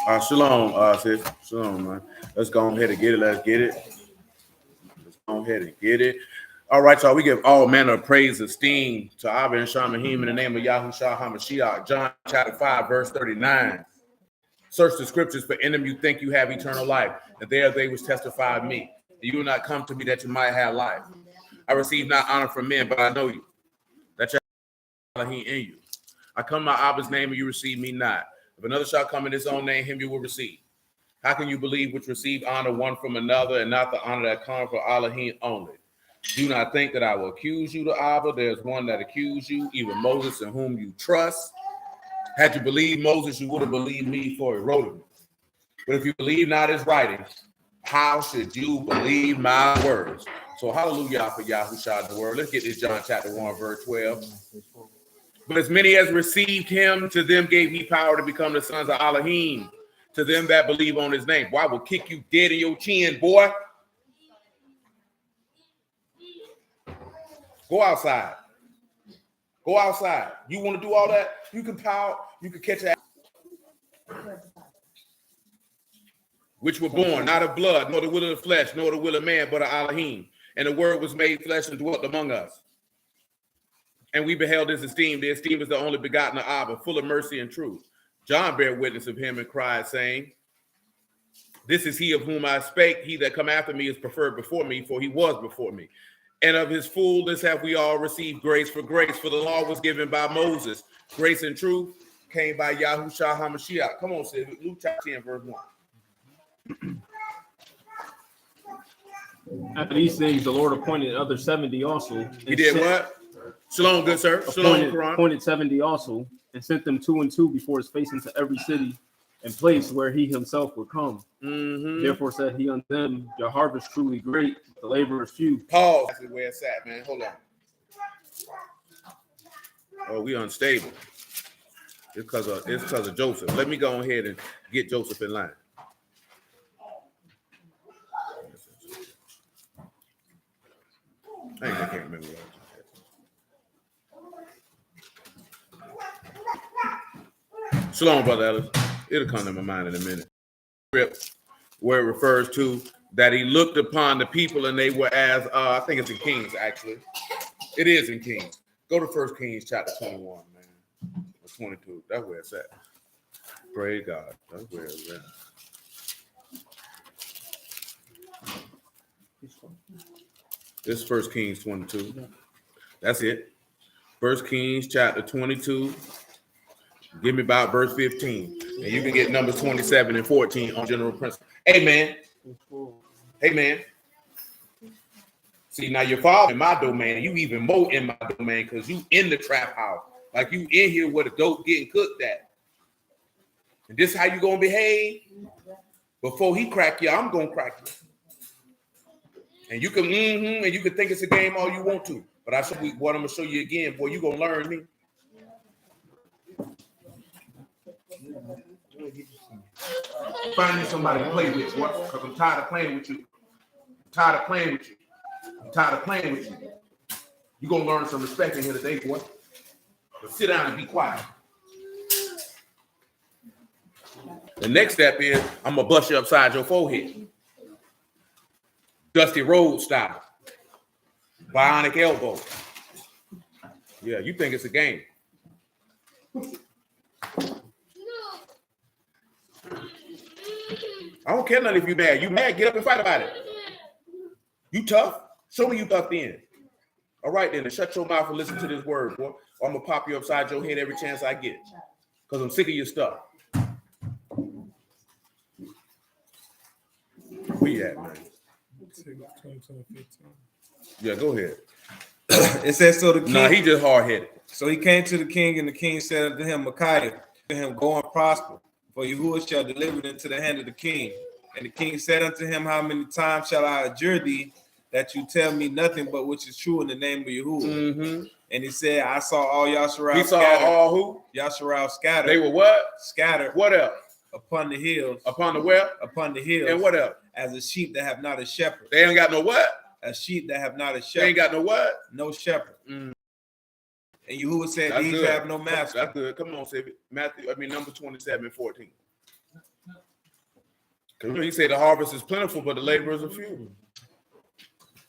Shalom, sis. Shalom, man. Let's go ahead and get it. Let's get it. Let's go ahead and get it. All right, y'all. We give all manner of praise, esteem to Abba and Shamahim in the name of Yahusha HaMashiach. John chapter 5, verse 39. Search the scriptures, for in them you think you have eternal life, and there they which testify of me. You will not come to me that you might have life. I receive not honor from men, but I know you. That you have Elohim in you. I come in my Abba's name, and you receive me not. If another shall come in his own name, him you will receive. How can you believe which receive honor one from another, and not the honor that comes from Elohim only? Do not think that I will accuse you to Abba. There's one that accused you, even Moses, in whom you trust. Had you believed Moses, you would have believed me, for he wrote it. But if you believe not his writings, how should you believe my words? So hallelujah for Yahusha the word. Let's get this John chapter 1, verse 12. But as many as received him, to them gave he power to become the sons of Elohim, to them that believe on his name. Boy, I will kick you dead in your chin, boy. Go outside. Go outside. You want to do all that? You can power, you can catch that. Which were born not of blood, nor the will of the flesh, nor the will of man, but of Elohim. And the word was made flesh and dwelt among us. And we beheld his esteem. The esteem is the only begotten of Abba, full of mercy and truth. John bare witness of him and cried, saying, this is he of whom I spake. He that come after me is preferred before me, for he was before me. And of his fullness have we all received grace for grace. For the law was given by Moses. Grace and truth came by Yahusha HaMashiach. Come on, sis. Luke chapter 10, verse 1. After these things, the Lord appointed other 70 also. He did what? Shalom, good sir. Shalom, appointed 70 also, and sent them 2 and 2 before his face into every city and place where he himself would come. Therefore said he unto them, your harvest truly great, the laborers few. Pause. That's where it's at, man. Hold on. Oh, we unstable. It's because of Joseph. Let me go ahead and get Joseph in line. I can't remember what I said. Shalom, Brother Ellis. It'll come to my mind in a minute. Where it refers to that he looked upon the people and they were as, I think it's in Kings, actually. It is in Kings. Go to 1 Kings chapter 21, man. Or 22. That's where it's at. Praise God. That's where it's at. This is 1 Kings 22. That's it. 1 Kings chapter 22. Give me about verse 15. And you can get numbers 27 and 14 on general principle. Amen. Amen. See, now you're following my domain. You even more in my domain because you in the trap house. Like you in here where the dope getting cooked at. And this how you going to behave? Before he crack you, I'm going to crack you. And you can and you can think it's a game all you want to. But what I'm going to show you again, boy, you going to learn me. Find me somebody to play with, boy, because I'm tired of playing with you. I'm tired of playing with you. I'm tired of playing with you. You're going to learn some respect in here today, boy. But sit down and be quiet. The next step is I'm going to bust you upside your forehead. Dusty Road style. Bionic elbow. Yeah, you think it's a game. I don't care nothing if you're mad. You mad, get up and fight about it. You tough? Show me you tough then. All right then, shut your mouth and listen to this word, boy. Or I'm going to pop you upside your head every chance I get. Because I'm sick of your stuff. Where you at, man? Yeah, go ahead. It says, so the king. No, he just hard-headed. So he came to the king, and the king said unto him, Micaiah, to him, go and prosper, for Yahuwah shall deliver it into the hand of the king. And the king said unto him, how many times shall I adjure thee that you tell me nothing but which is true in the name of Yahuwah? And he said, I saw all Yasharal scattered. He saw all who? Yasharal scattered. They were what? Scattered. What else? Upon the hills. Upon the where? Upon the hills. And what else? As a sheep that have not a shepherd. They ain't got no what? A sheep that have not a shepherd. They ain't got no what? No shepherd. And Yahuwah said, these have no master. That's good. Come on, Save it. Number 27 and 14. Because he said the harvest is plentiful, but the laborers are few.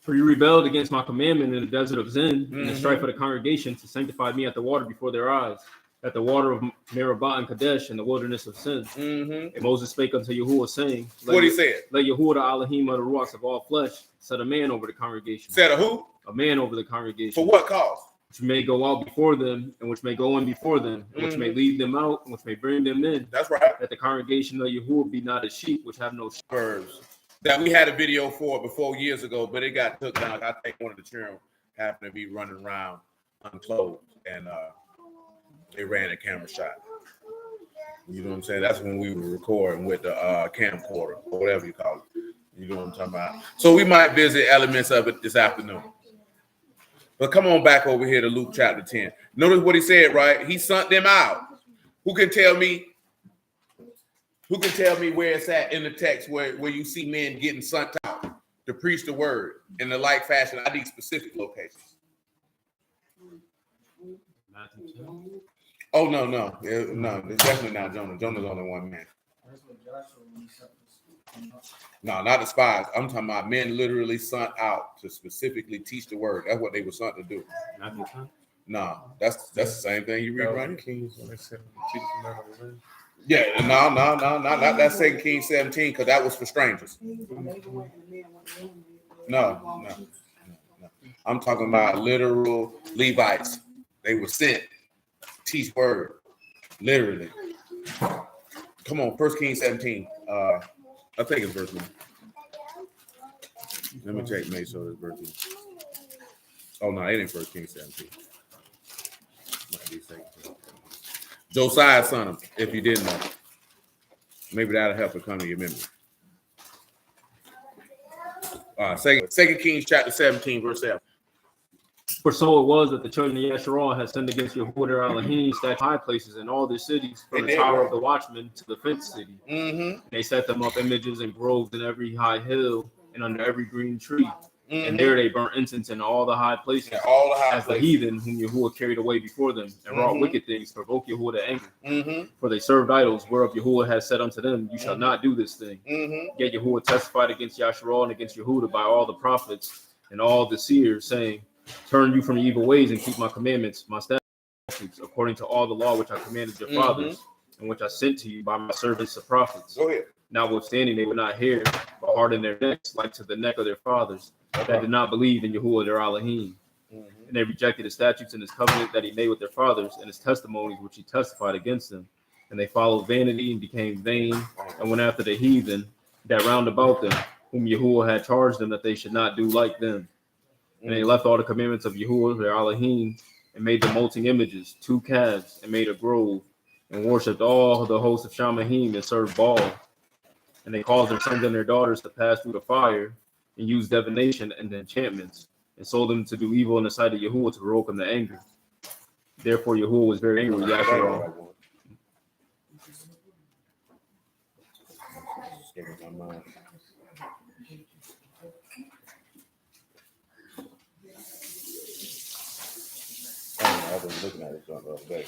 For you rebelled against my commandment in the desert of Zin, in the strife of the congregation, to sanctify me at the water before their eyes, at the water of Meribah and Kadesh in the wilderness of Sin. And Moses spake unto Yahuwah, saying, What he said? Let Yahuwah the Elohim of the Ruachs of all flesh set a man over the congregation. Said a who? A man over the congregation. For what cause? Which may go out before them, and which may go in before them, and which may lead them out, and which may bring them in. That's right. That the congregation of Yahuwah be not as sheep which have no Birds. That we had a video for before years ago, but it got took down. I think one of the children happened to be running around unclothed, and they ran a camera shot. You know what I'm saying? That's when we were recording with the camcorder or whatever you call it. You know what I'm talking about? So we might visit elements of it this afternoon. But come on back over here to Luke chapter 10. Notice what he said, right? He sent them out. Who can tell me where it's at in the text where you see men getting sent out to preach the word in the like fashion? I need specific locations. Oh, no. It's definitely not Jonah. Jonah's only one man. No, not the spies. I'm talking about men literally sent out to specifically teach the word. That's what they were sent to do. No, that's the same thing you read, right? Yeah, no, not that 2 Kings 17, because that was for strangers. No. I'm talking about literal Levites. They were sent to teach word, literally. Come on, 1 Kings 17. I think it's verse 1. Let me check, make sure it's verse 1. Oh no, it ain't 1 Kings 17. Might be 17. Josiah's son, if you didn't know. Maybe that'll help it come to your memory. 2 Kings chapter 17, verse 7. For so it was that the children of Yasharal had sinned against Yahuwah their Elohim, set high places in all their cities, from the tower of the watchman to the fenced city. They set them up images and groves in every high hill and under every green tree. And there they burnt incense in all the high places, as the heathen whom Yahuwah carried away before them, and wrought wicked things, provoke Yahuwah to anger. For they served idols, whereof Yahuwah has said unto them, You shall not do this thing. Yet Yahuwah testified against Yasharal and against Yehudah by all the prophets and all the seers, saying, Turn you from your evil ways and keep my commandments, my statutes, according to all the law which I commanded your fathers, and which I sent to you by my servants the prophets. Go ahead. Notwithstanding, they would not hear, but harden their necks like to the neck of their fathers, that did not believe in Yahuwah their Elohim. And they rejected his statutes and his covenant that he made with their fathers, and his testimonies which he testified against them. And they followed vanity and became vain, and went after the heathen that round about them, whom Yahuwah had charged them that they should not do like them. And they left all the commandments of Yahuwah their Elohim, and made the molting images, 2 calves, and made a grove, and worshipped all the hosts of Shamahim, and served Baal. And they caused their sons and their daughters to pass through the fire, and used divination and enchantments, and sold them to do evil in the sight of Yahuwah to provoke him to anger. Therefore Yahuwah was very angry with Yasharal. I've been looking at it the other day.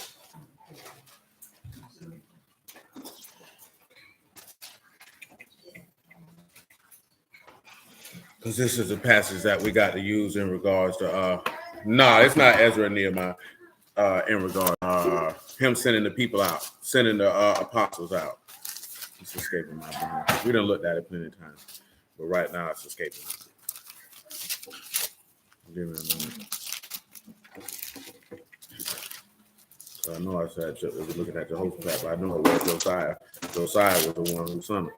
Because this is a passage that we got to use in regards to it's not Ezra and Nehemiah in regard him sending the people out, sending the apostles out. It's escaping my brain. We done looked at it plenty of times, but right now it's escaping. Give me a moment. So I know I said we were looking at Jehoshaphat, but I know it was Josiah. Josiah was the one who sent him.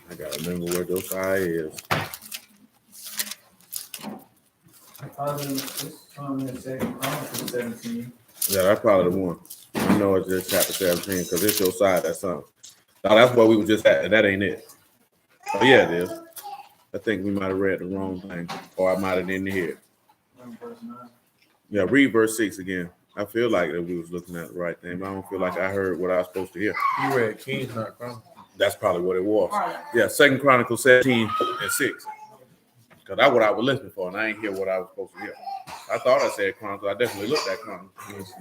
I gotta remember where Josiah is. Yeah, that's probably the one. I know it's just chapter 17 because it's Josiah that's son. No, that's where we were just at, and that ain't it. Oh yeah, it is. I think we might have read the wrong thing, or I might have didn't hear it. Yeah, read verse 6 again. I feel like that we was looking at the right thing, but I don't feel like I heard what I was supposed to hear. You read Kings, not Chronicles. That's probably what it was. Yeah, 2 Chronicles 17 and 6. Because that's what I was listening for, and I ain't hear what I was supposed to hear. I thought I said Chronicles. I definitely looked at Chronicles.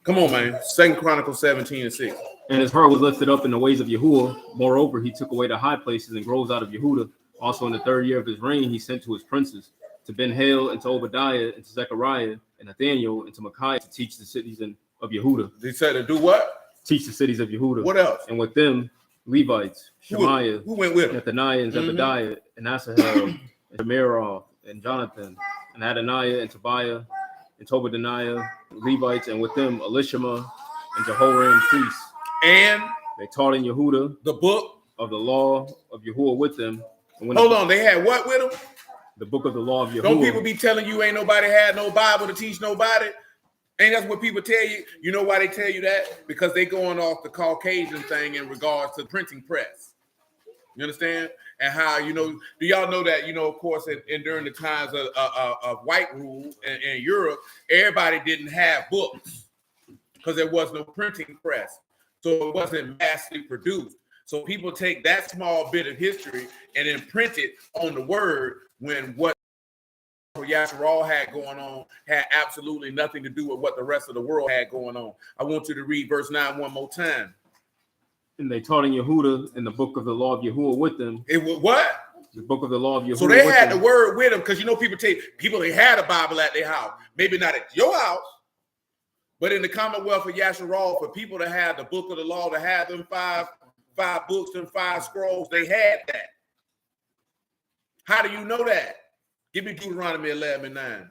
Come on, man. 2 Chronicles 17 and 6. And his heart was lifted up in the ways of Yahuwah. Moreover, he took away the high places and groves out of Yehuda. Also in the 3rd year of his reign, he sent to his princes, to Ben-Hail, and to Obadiah, and to Zechariah, and Nathaniel, and to Micaiah, to teach the cities of Yehuda. He said to do what? Teach the cities of Yehuda. What else? And with them, Levites, Shemaiah, who went with him? Nethaniah, and Zebediah, and Asahel, and Shemiroth, and Jonathan, and Adoniah, and Tobiah, and Tobadaniah, Levites, and with them Elishama and Jehoram priests. And they taught in Yehuda the book of the law of Yahuwah with them. And when hold on, they had what with them? The book of the law of Yahuwah. Don't people be telling you ain't nobody had no Bible to teach nobody? Ain't that's what people tell you? You know why they tell you that? Because they going off the Caucasian thing in regards to printing press. You understand? And how, do y'all know that, of course, in during the times of white rule in Europe, everybody didn't have books because there was no printing press. So it wasn't massively produced. So people take that small bit of history and then print it on the word when what Yahusha had going on had absolutely nothing to do with what the rest of the world had going on. I want you to read verse 9 one more time. And they taught in Yehuda in the book of the law of Yahuwah with them. It was what? The book of the law of Yahuwah. So they had the word with them because people they had a Bible at their house. Maybe not at your house, but in the Commonwealth of Yahusha, for people to have the book of the law, to have them five books and 5 scrolls, they had that. How do you know that? Give me Deuteronomy 11 and 9.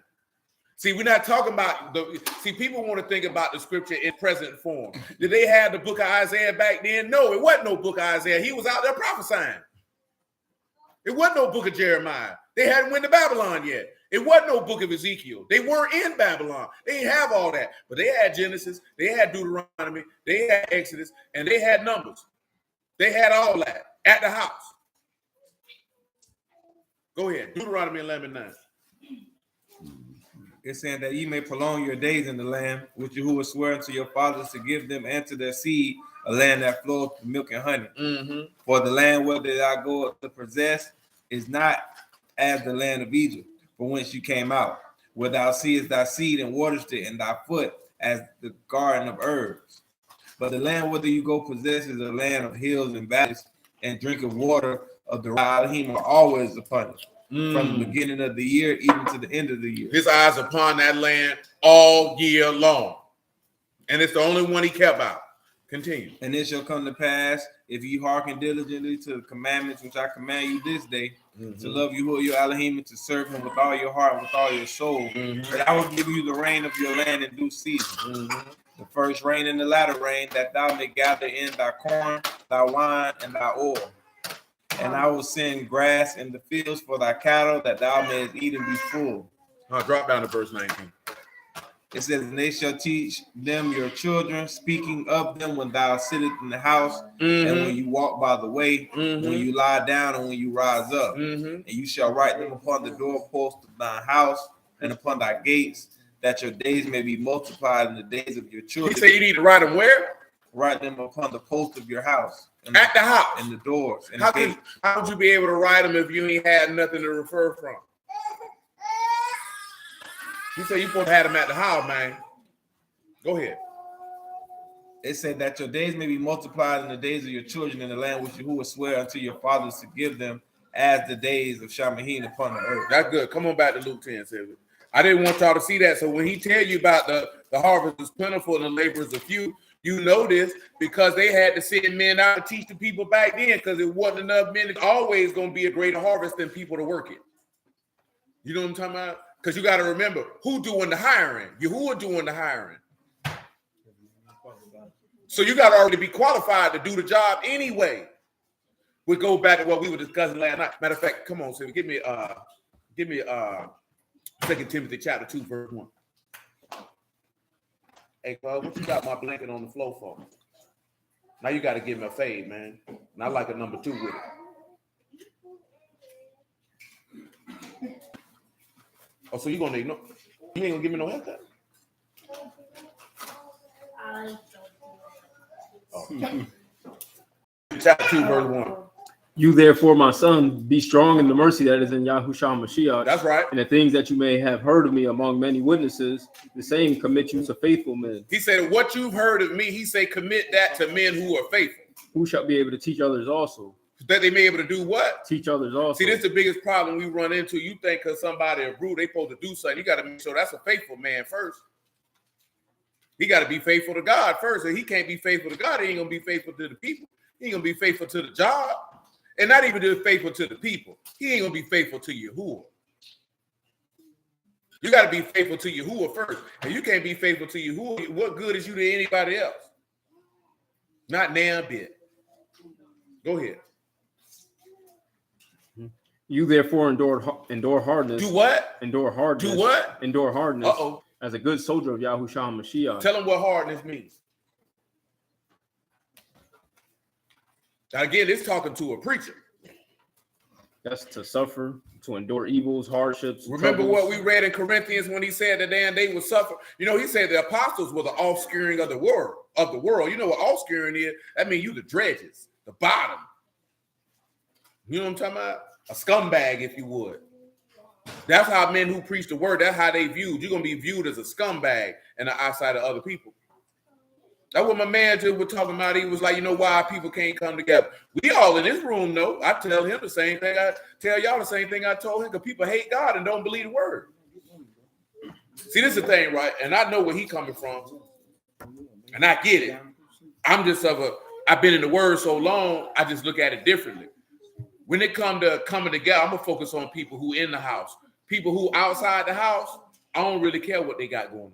See, we're not talking about people want to think about the scripture in present form. Did they have the book of Isaiah back then? No, it wasn't no book of Isaiah. He was out there prophesying. It wasn't no book of Jeremiah. They hadn't went to Babylon yet. It wasn't no book of Ezekiel. They weren't in Babylon. They didn't have all that. But they had Genesis, they had Deuteronomy, they had Exodus, and they had Numbers. They had all that at the house. Go ahead. Deuteronomy 11:9. It's saying that ye may prolong your days in the land which Yahuwah swore unto your fathers to give them and to their seed, a land that flows with milk and honey. Mm-hmm. For the land where I go to possess is not as the land of Egypt, from whence you came out, where thou seest thy seed and waterest it, and thy foot as the garden of herbs. But the land whither you go possess is a land of hills and valleys, and drink of water of the Elohim are always upon it. From the beginning of the year even to the end of the year. His eyes upon that land all year long. And it's the only one he kept out. Continue. And it shall come to pass, if you hearken diligently to the commandments which I command you this day, to love Yahuwah your Elohim and to serve him with all your heart and with all your soul, that I will give you the rain of your land in due season. The first rain and the latter rain, that thou may gather in thy corn, thy wine, and thy oil. And I will send grass in the fields for thy cattle, that thou mayest eat and be full. Drop down to verse 19. It says, and they shall teach them your children, speaking of them when thou sittest in the house, and when you walk by the way, when you lie down, and when you rise up. And you shall write them upon the doorpost of thine house, and upon thy gates, that your days may be multiplied in the days of your children. He said you need to write them where? Write them upon the post of your house. At the house. And the doors. And how would you be able to write them if you ain't had nothing to refer from? You say you're supposed to have them at the house, man. Go ahead. It said that your days may be multiplied in the days of your children in the land which Yahuwah swear unto your fathers to give them as the days of Shamahin upon the earth. That's good. Come on back to Luke 10, 7. I didn't want y'all to see that. So when he tell you about the harvest is plentiful and the laborers are few, you know this because they had to send men out to teach the people back then because it wasn't enough men. It's always going to be a greater harvest than people to work it. You know what I'm talking about? Because you got to remember, who doing the hiring? Yahuwah doing the hiring. So you got to already be qualified to do the job anyway. We go back to what we were discussing last night. Matter of fact, come on, Silver, give me 2 Timothy chapter 2, verse 1. Hey, Claude, what you got my blanket on the floor for? Now you got to give me a fade, man. And I like a number 2 with it. Oh, so you ain't gonna give me no haircut? Chapter 2, verse 1. You therefore, my son, be strong in the mercy that is in Yahusha HaMashiach. That's right. And the things that you may have heard of me among many witnesses, the same commit you to faithful men. He said, what you've heard of me, he said, commit that to men who are faithful. Who shall be able to teach others also. That they may be able to do what? Teach others also. See, this is the biggest problem we run into. You think because somebody a rude, they supposed to do something. You got to make sure that's a faithful man first. He got to be faithful to God first. And he can't be faithful to God, he ain't going to be faithful to the people. He ain't going to be faithful to the job. And not even just faithful to the people. He ain't going to be faithful to Yahuwah. You got to be faithful to Yahuwah first. And you can't be faithful to Yahuwah. What good is you to anybody else? Not now a bit. Go ahead. You therefore endure hardness. Do what? Endure hardness. Do what? Endure hardness. Uh-oh. As a good soldier of Yahusha HaMashiach. Tell them what hardness means. Now again, it's talking to a preacher. That's to suffer, to endure evils, hardships. Remember troubles. what we read in Corinthians when he said that they would suffer. You know, he said the apostles were the offscouring of the world. You know what offscouring is? That means you the dredges, the bottom. You know what I'm talking about? A scumbag, if you would. That's how men who preach the word, that's how they viewed. You're going to be viewed as a scumbag in the eyesight of other people. That's what my manager was talking about. He was like, you know why people can't come together? We all in this room know. I tell him the same thing. I tell y'all the same thing I told him, because people hate God and don't believe the word. See, this is the thing, right? And I know where he coming from. And I get it. I've been in the word so long, I just look at it differently. When it comes to coming together, I'm going to focus on people who in the house. People who outside the house, I don't really care what they got going on.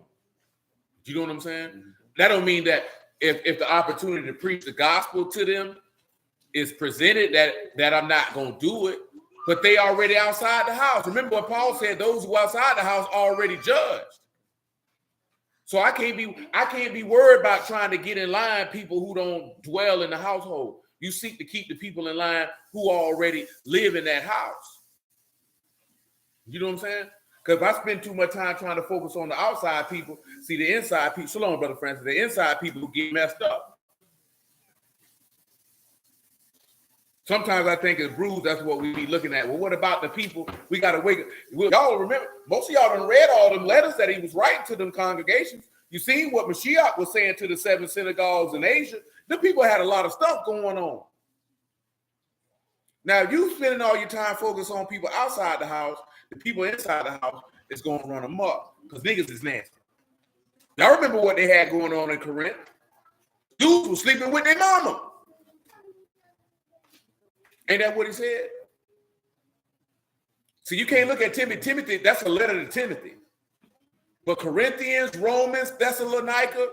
You know what I'm saying? Mm-hmm. That don't mean that if the opportunity to preach the gospel to them is presented, that I'm not going to do it. But they already outside the house. Remember what Paul said, those who outside the house already judged. So I can't be worried about trying to get in line people who don't dwell in the household. You seek to keep the people in line who already live in that house. You know what I'm saying? Because if I spend too much time trying to focus on the outside people, see the inside people, shalom, Brother Francis, the inside people who get messed up. Sometimes I think as Bruce, that's what we be looking at. Well, what about the people? We got to wake up. Y'all remember, most of y'all done read all them letters that he was writing to them congregations. You seen what Mashiach was saying to the 7 synagogues in Asia. The people had a lot of stuff going on. Now, if you spending all your time focused on people outside the house, the people inside the house is going to run amok because niggas is nasty. Y'all remember what they had going on in Corinth? Dudes were sleeping with their mama. Ain't that what he said? So you can't look at Timothy. Timothy, that's a letter to Timothy. But Corinthians, Romans, Thessalonica,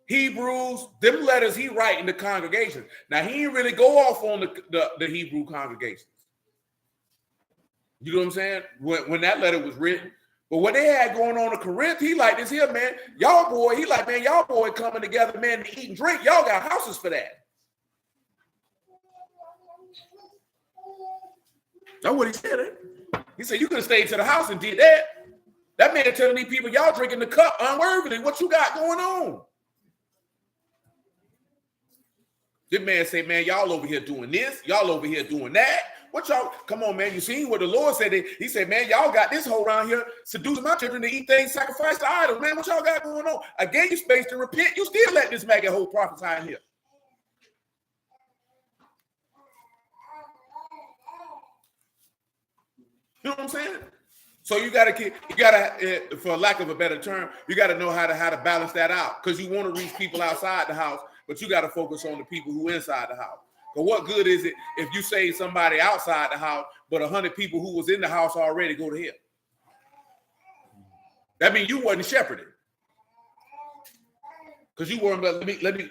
Hebrews, them letters he write in the congregation. Now, he didn't really go off on the Hebrew congregations. You know what I'm saying? When that letter was written. But what they had going on in Corinth, he like this here, man. Y'all boy coming together, man, to eat and drink. Y'all got houses for that. That's what he said. He said, you could have stayed to the house and did that. That man telling these people, y'all drinking the cup unworthily. What you got going on? This man say, man, y'all over here doing this. Y'all over here doing that. What y'all, come on, man. You seen what the Lord said? He said, man, y'all got this whole around here seducing my children to eat things sacrificed to idols. Man, what y'all got going on? I gave you space to repent. You still let this maggot whole prophesy in here. You know what I'm saying? So you gotta, for lack of a better term, you gotta know how to balance that out, because you want to reach people outside the house, but you gotta focus on the people who inside the house. But what good is it if you save somebody outside the house, but 100 people who was in the house already go to hell? That means you wasn't shepherding, because you weren't.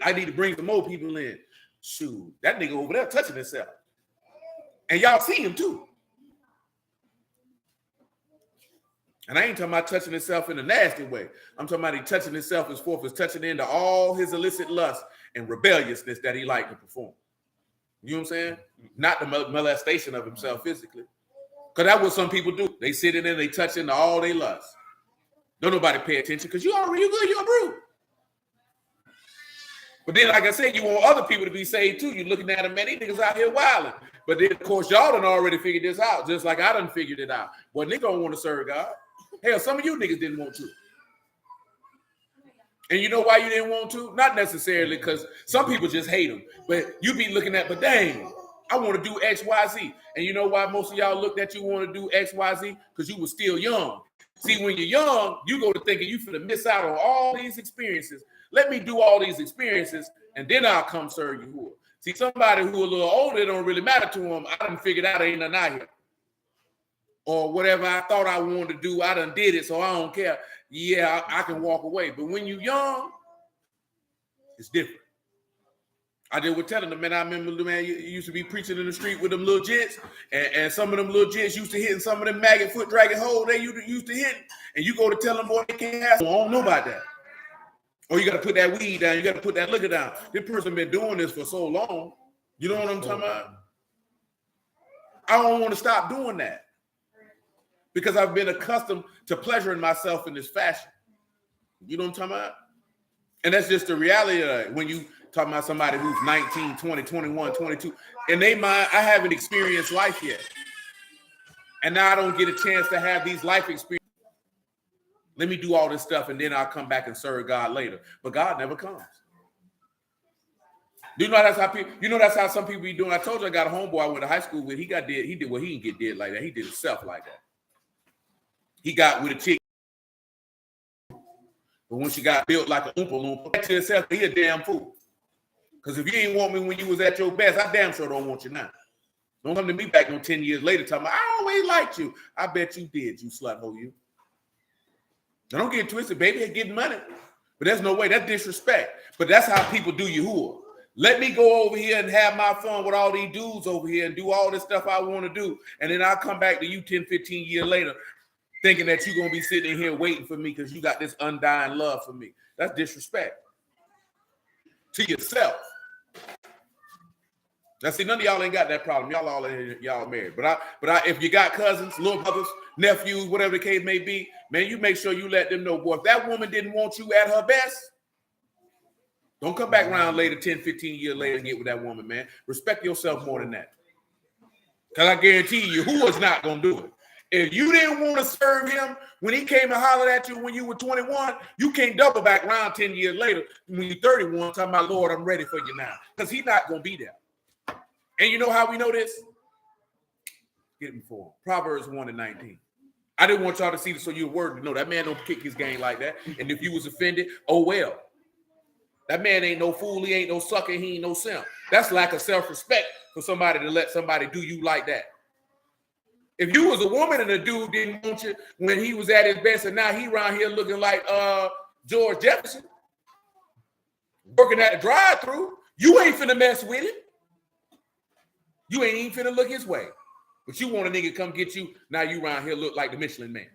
I need to bring some more people in. Shoot, that nigga over there touching himself, and y'all see him too. And I ain't talking about touching himself in a nasty way. I'm talking about he touching himself as forth as touching into all his illicit lust and rebelliousness that he liked to perform. You know what I'm saying? Not the molestation of himself physically. Because that's what some people do. They sit in there, they touch into all they lust. Don't nobody pay attention because you good, you're a brute. But then, like I said, you want other people to be saved too. You're looking at them, man, these niggas out here wilding. But then, of course, y'all done already figured this out, just like I done figured it out. Well, nigga don't want to serve God. Hell, some of you niggas didn't want to. And you know why you didn't want to? Not necessarily because some people just hate them. But you be looking at, but dang, I want to do X, Y, Z. And you know why most of y'all looked at you want to do X, Y, Z? Because you were still young. See, when you're young, you go to thinking you finna miss out on all these experiences. Let me do all these experiences, and then I'll come serve you. See, somebody who a little older, it don't really matter to them. I done figured out ain't nothing out here. Or whatever I thought I wanted to do, I done did it, so I don't care. Yeah, I can walk away. But when you're young, it's different. I did with telling them, man, I remember the man used to be preaching in the street with them little jits, and some of them little jits used to hit some of them maggot foot dragging holes they used to hit. And you go to tell them, boy, they can't have. I don't know about that. Or you got to put that weed down. You got to put that liquor down. This person been doing this for so long. You know what I'm talking about? I don't want to stop doing that because I've been accustomed to pleasuring myself in this fashion. You know what I'm talking about? And that's just the reality of it. When you talking about somebody who's 19, 20, 21, 22, and they mind, I haven't experienced life yet. And now I don't get a chance to have these life experiences. Let me do all this stuff, and then I'll come back and serve God later. But God never comes. Do you know that's how people? You know that's how some people be doing. I told you I got a homeboy I went to high school with. He got dead. He did well. He didn't get dead like that. He did himself like that. He got with a chick, but when she got built like an oompa loompa, back to himself, he a damn fool. Because if you ain't want me when you was at your best, I damn sure don't want you now. Don't come to me back no 10 years later talking about, I always liked you. I bet you did, you sluthole you. Now, don't get twisted, baby. They're getting money. But there's no way. That's disrespect. But that's how people do Yahuwah. Let me go over here and have my fun with all these dudes over here and do all this stuff I want to do. And then I'll come back to you 10, 15 years later thinking that you're going to be sitting in here waiting for me because you got this undying love for me. That's disrespect to yourself. Now, see, none of y'all ain't got that problem. Y'all married. But if you got cousins, little brothers, nephews, whatever the case may be, man, you make sure you let them know, boy, if that woman didn't want you at her best, don't come back around later, 10, 15 years later and get with that woman, man. Respect yourself more than that. Because I guarantee you, who is not going to do it? If you didn't want to serve him when he came and hollered at you when you were 21, you can't double back around 10 years later when you're 31 talking about, Lord, I'm ready for you now. Because he's not going to be there. And you know how we know this? Get him for him. Proverbs 1:19. I didn't want y'all to see this so you're worthy to know that man don't kick his game like that. And if you was offended, oh well. That man ain't no fool. He ain't no sucker. He ain't no simp. That's lack of self-respect for somebody to let somebody do you like that. If you was a woman and a dude didn't want you when he was at his best and now he around here looking like George Jefferson, working at the drive-thru, you ain't finna mess with him. You ain't even finna look his way. But you want a nigga to come get you, now you around here look like the Michelin Man.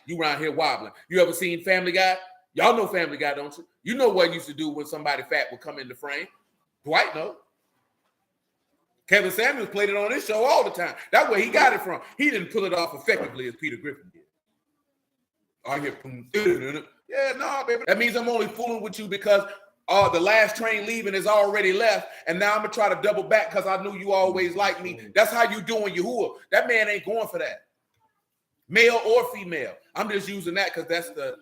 You around here wobbling. You ever seen Family Guy? Y'all know Family Guy, don't you? You know what used to do when somebody fat would come in the frame. Dwight know. Kevin Samuels played it on his show all the time. That's where he got it from. He didn't pull it off effectively as Peter Griffin did. I hear, yeah, no, baby. That means I'm only fooling with you because the last train leaving is already left, and now I'm gonna try to double back because I knew you always liked me. That's how you doing Yahuwah. That man ain't going for that, male or female. I'm just using that because that's the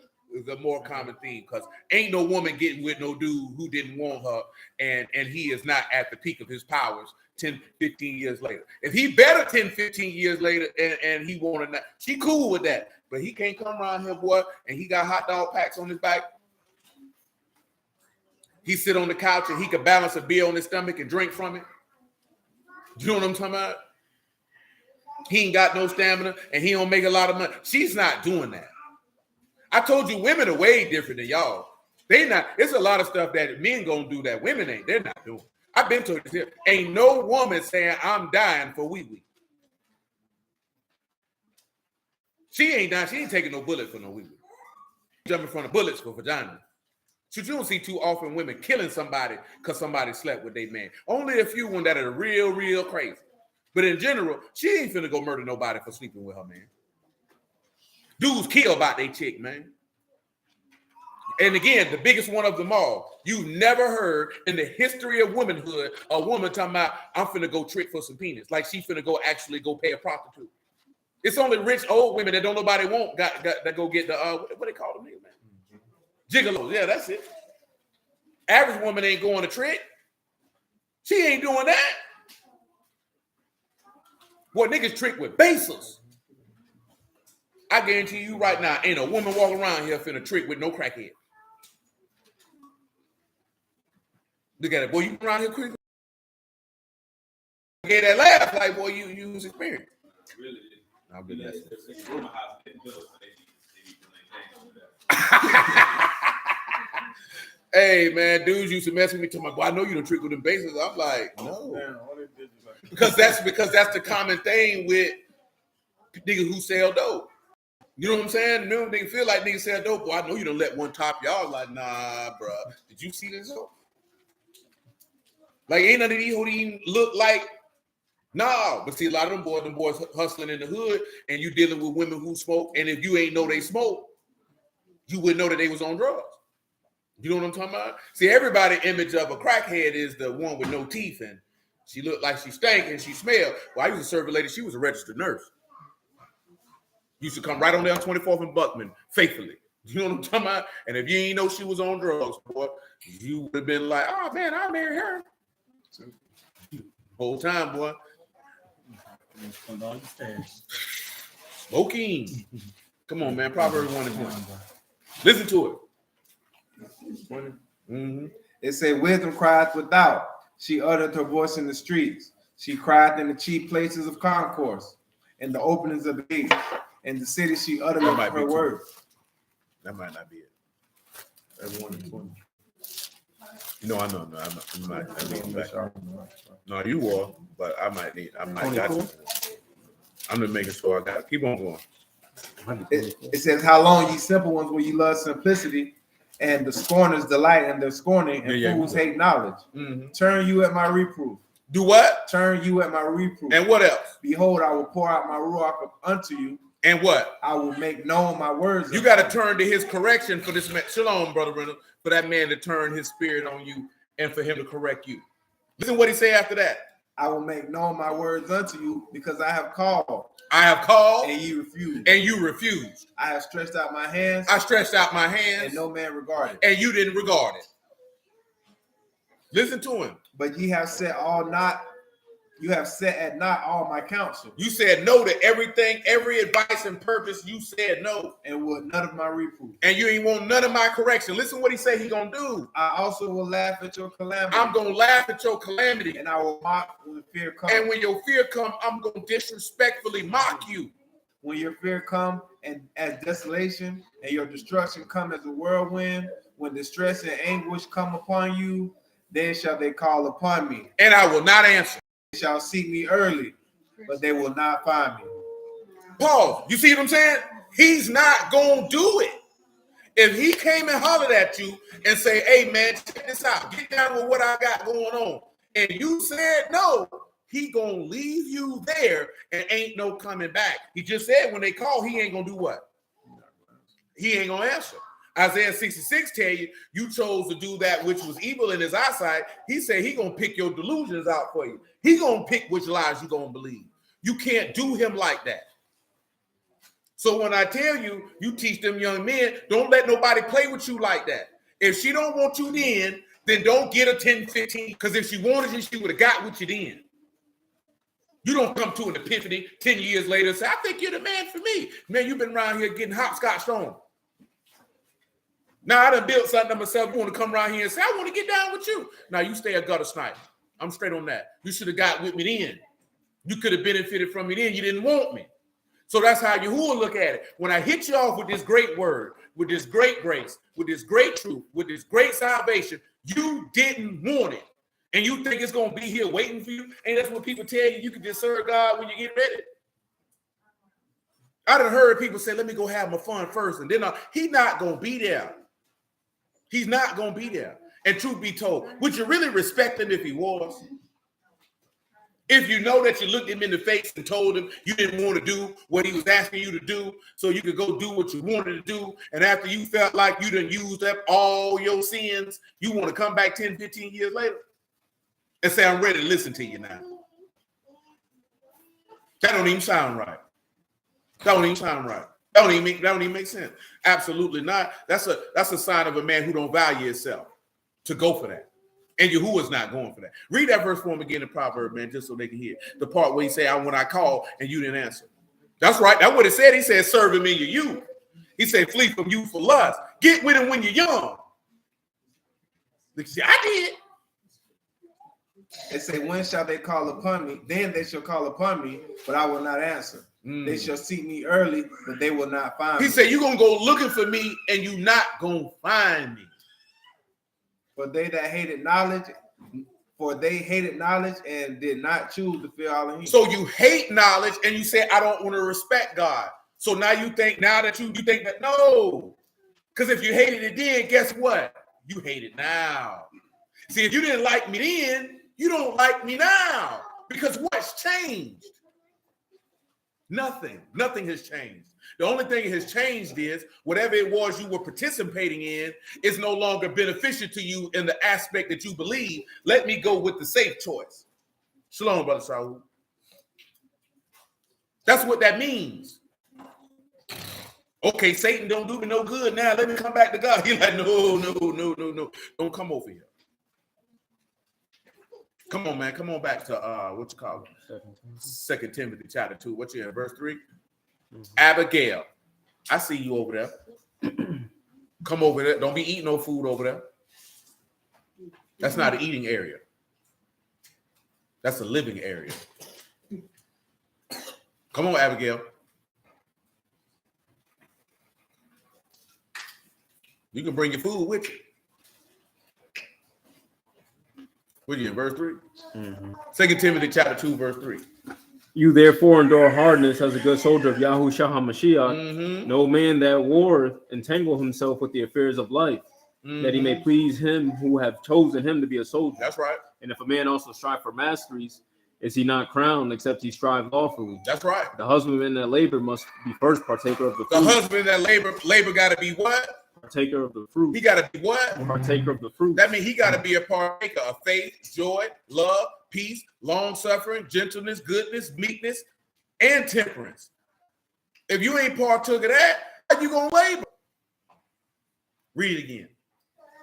more common theme. Because ain't no woman getting with no dude who didn't want her, and he is not at the peak of his powers 10, 15 years later. If he better 10, 15 years later, and he wanted that, she cool with that. But he can't come around here, boy, and he got hot dog packs on his back. He sit on the couch and he could balance a beer on his stomach and drink from it. You know what I'm talking about? He ain't got no stamina and he don't make a lot of money. She's not doing that. I told you women are way different than y'all. They not. It's a lot of stuff that men gonna do that women ain't. They're not doing. I've been told this here. Ain't no woman saying I'm dying for wee-wee. She ain't dying. She ain't taking no bullet for no wee-wee. Jumping from the bullets for vagina. So you don't see too often women killing somebody because somebody slept with their man. Only a few ones that are real crazy. But in general, she ain't finna go murder nobody for sleeping with her man. Dudes kill about their chick, man. And again, the biggest one of them all. You've never heard in the history of womanhood a woman talking about, I'm finna go trick for some penis. Like she finna go actually go pay a prostitute. It's only rich old women that don't nobody want got that go get the what they call them, man? Gigolos. Yeah, that's it. Average woman ain't going to trick. She ain't doing that. Boy, niggas trick with bases. I guarantee you right now, ain't a woman walking around here finna trick with no crackhead. Look at it, boy. You around here quick. Get that laugh like, boy, you was experienced. Really? I'll be that. Hey man, dudes used to mess with me to my boy. I know you don't trick with them bases. I'm like, no. Because that's the common thing with niggas who sell dope. You know what I'm saying? No nigga feel like niggas sell dope. Boy, I know you don't let one top y'all. Like, nah, bro. Did you see this? Like, ain't none of these who even look like. Nah, but see, a lot of them boys hustling in the hood, and you dealing with women who smoke. And if you ain't know they smoke, you would know that they was on drugs. You know what I'm talking about? See, everybody image of a crackhead is the one with no teeth, and she looked like she stank and she smelled. Well, I used to serve a lady. She was a registered nurse. Used to come right on down 24th and Buckman faithfully. You know what I'm talking about? And if you ain't know she was on drugs, boy, you would have been like, oh man, I'll marry her. Whole time, boy. Smoking. Come on, man. Proverbs 1 and 20. Listen to it. Mm-hmm. It said, wisdom crieth without. She uttered her voice in the streets. She cried in the chief places of concourse, in the openings of the gates. In the city she uttered her word. That might not be it. That's 1 and 20. No, I know. No, I'm not. No, you will, but I might got you. I'm just making sure I got it. Keep on going. It says, how long, ye simple ones, will ye love simplicity, and the scorners delight in their scorning, and fools hate knowledge. Mm-hmm. Turn you at my reproof. Do what? Turn you at my reproof. And what else? Behold, I will pour out my ruach unto you. And what? I will make known my words. You got to turn to his correction for this man. Shalom, Brother Reynolds, for that man to turn his spirit on you and for him to correct you. Listen what he say after that. I will make known my words unto you, because I have called. I have called. And you refused. And you refused. I have stretched out my hands. I stretched out my hands. And no man regarded. And you didn't regard it. Listen to him. But ye have set all not. You have set at naught all my counsel. You said no to everything, every advice and purpose. You said no. And would none of my reproof. And you ain't want none of my correction. Listen what he said he gonna do. I also will laugh at your calamity. I'm gonna laugh at your calamity. And I will mock when fear comes. And when your fear comes, I'm gonna disrespectfully mock you. When your fear come and as desolation, and your destruction come as a whirlwind, when distress and anguish come upon you, then shall they call upon me. And I will not answer. They shall seek me early, but they will not find me. Pause. You see what I'm saying? He's not going to do it. If he came and hollered at you and say, hey, man, check this out. Get down with what I got going on. And you said no, he going to leave you there and ain't no coming back. He just said when they call, he ain't going to do what? He ain't going to answer. Isaiah 66 tell you, you chose to do that which was evil in his eyesight. He said he going to pick your delusions out for you. He going to pick which lies you going to believe. You can't do him like that. So when I tell you, you teach them young men, don't let nobody play with you like that. If she don't want you then don't get a 10, 15. Because if she wanted you, she would have got with you then. You don't come to an epiphany 10 years later and say, I think you're the man for me. Man, you've been around here getting hopscotched on. Now I done built something myself. You want to come around here and say, I want to get down with you. Now you stay a gutter sniper. I'm straight on that. You should have got with me then. You could have benefited from me then. You didn't want me. So that's how Yahuwah look at it. When I hit you off with this great word, with this great grace, with this great truth, with this great salvation, you didn't want it. And you think it's going to be here waiting for you. And that's what people tell you. You can just serve God when you get ready. I done heard people say, let me go have my fun first. And then he's not going to be there. He's not going to be there. And truth be told, would you really respect him if he was? If you know that you looked him in the face and told him you didn't want to do what he was asking you to do so you could go do what you wanted to do, and after you felt like you done used up all your sins, you want to come back 10, 15 years later and say, I'm ready to listen to you now. That don't even sound right. That don't even sound right. That don't even make sense. Absolutely not. That's a sign of a man who don't value himself to go for that. And Yahuwah's not going for that. Read that verse for him again in Proverbs, man, just so they can hear the part where he say, when I called and you didn't answer. That's right. That's what it said. He said, serve him in your youth. He said, flee from youthful lust. Get with him when you're young. See, I did. They say, when shall they call upon me? Then they shall call upon me, but I will not answer. They shall seek me early, but they will not find me. He said, you're going to go looking for me and you're not going to find me. For they hated knowledge and did not choose to fear Elohim. So you hate knowledge and you say, I don't want to respect God. So now you think that no. Because if you hated it then, guess what? You hate it now. See, if you didn't like me then, you don't like me now. Because what's changed? Nothing. Nothing has changed. The only thing that has changed is whatever it was you were participating in is no longer beneficial to you in the aspect that you believe. Let me go with the safe choice. Shalom, Brother Saul. That's what that means. Okay, Satan don't do me no good now. Let me come back to God. He's like, no. Don't come over here. Come on, man. Come on back to what you call it? 2 Timothy chapter 2. What's your verse 3? Abigail, I see you over there. Come over there. Don't be eating no food over there. That's not an eating area. That's a living area. Come on, Abigail. You can bring your food with you. What are you in verse 3? 2 Timothy chapter 2, verse 3. You therefore endure hardness as a good soldier of Yahusha HaMashiach. No man that warreth entangle himself with the affairs of life, that he may please him who have chosen him to be a soldier. That's right. And if a man also strive for masteries, is he not crowned except he strive lawfully? That's right. The husbandman that labor must be first partaker of the fruit. The husband that labor got to be what? Partaker of the fruit. He got to be what? Partaker of the fruit. That means he got to be a partaker of faith, joy, love, peace, long-suffering, gentleness, goodness, meekness, and temperance. If you ain't partook of that, how you going to labor? Read it again.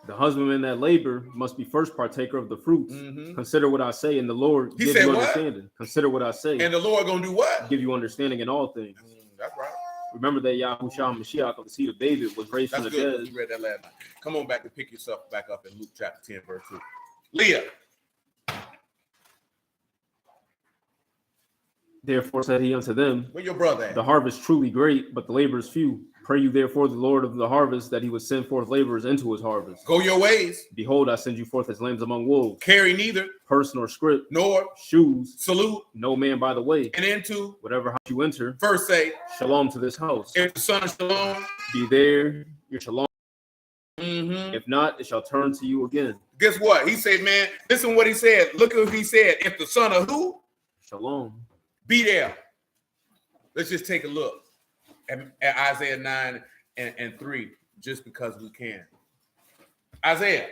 The husbandman that labor must be first partaker of the fruits. Consider what I say, and the Lord give you understanding. What? Consider what I say. And the Lord going to do what? Give you understanding in all things. That's right. Remember that Yahusha HaMashiach of the seed of David was raised from the dead. You read that last night. Come on back and pick yourself back up in Luke chapter 10, verse 2. Leah. Therefore said he unto them, where your brother at? The harvest truly great, but the laborers few. Pray you therefore the Lord of the harvest that he would send forth laborers into his harvest. Go your ways. Behold, I send you forth as lambs among wolves. Carry neither purse nor scrip, nor shoes. Salute no man by the way. And into whatever house you enter. First say, Shalom to this house. If the son of shalom be there, your shalom. If not, it shall turn to you again. Guess what? He said, man, listen what he said. Look at what he said. If the son of who? Shalom. Be there. Let's just take a look at Isaiah 9 and 3, just because we can. Isaiah,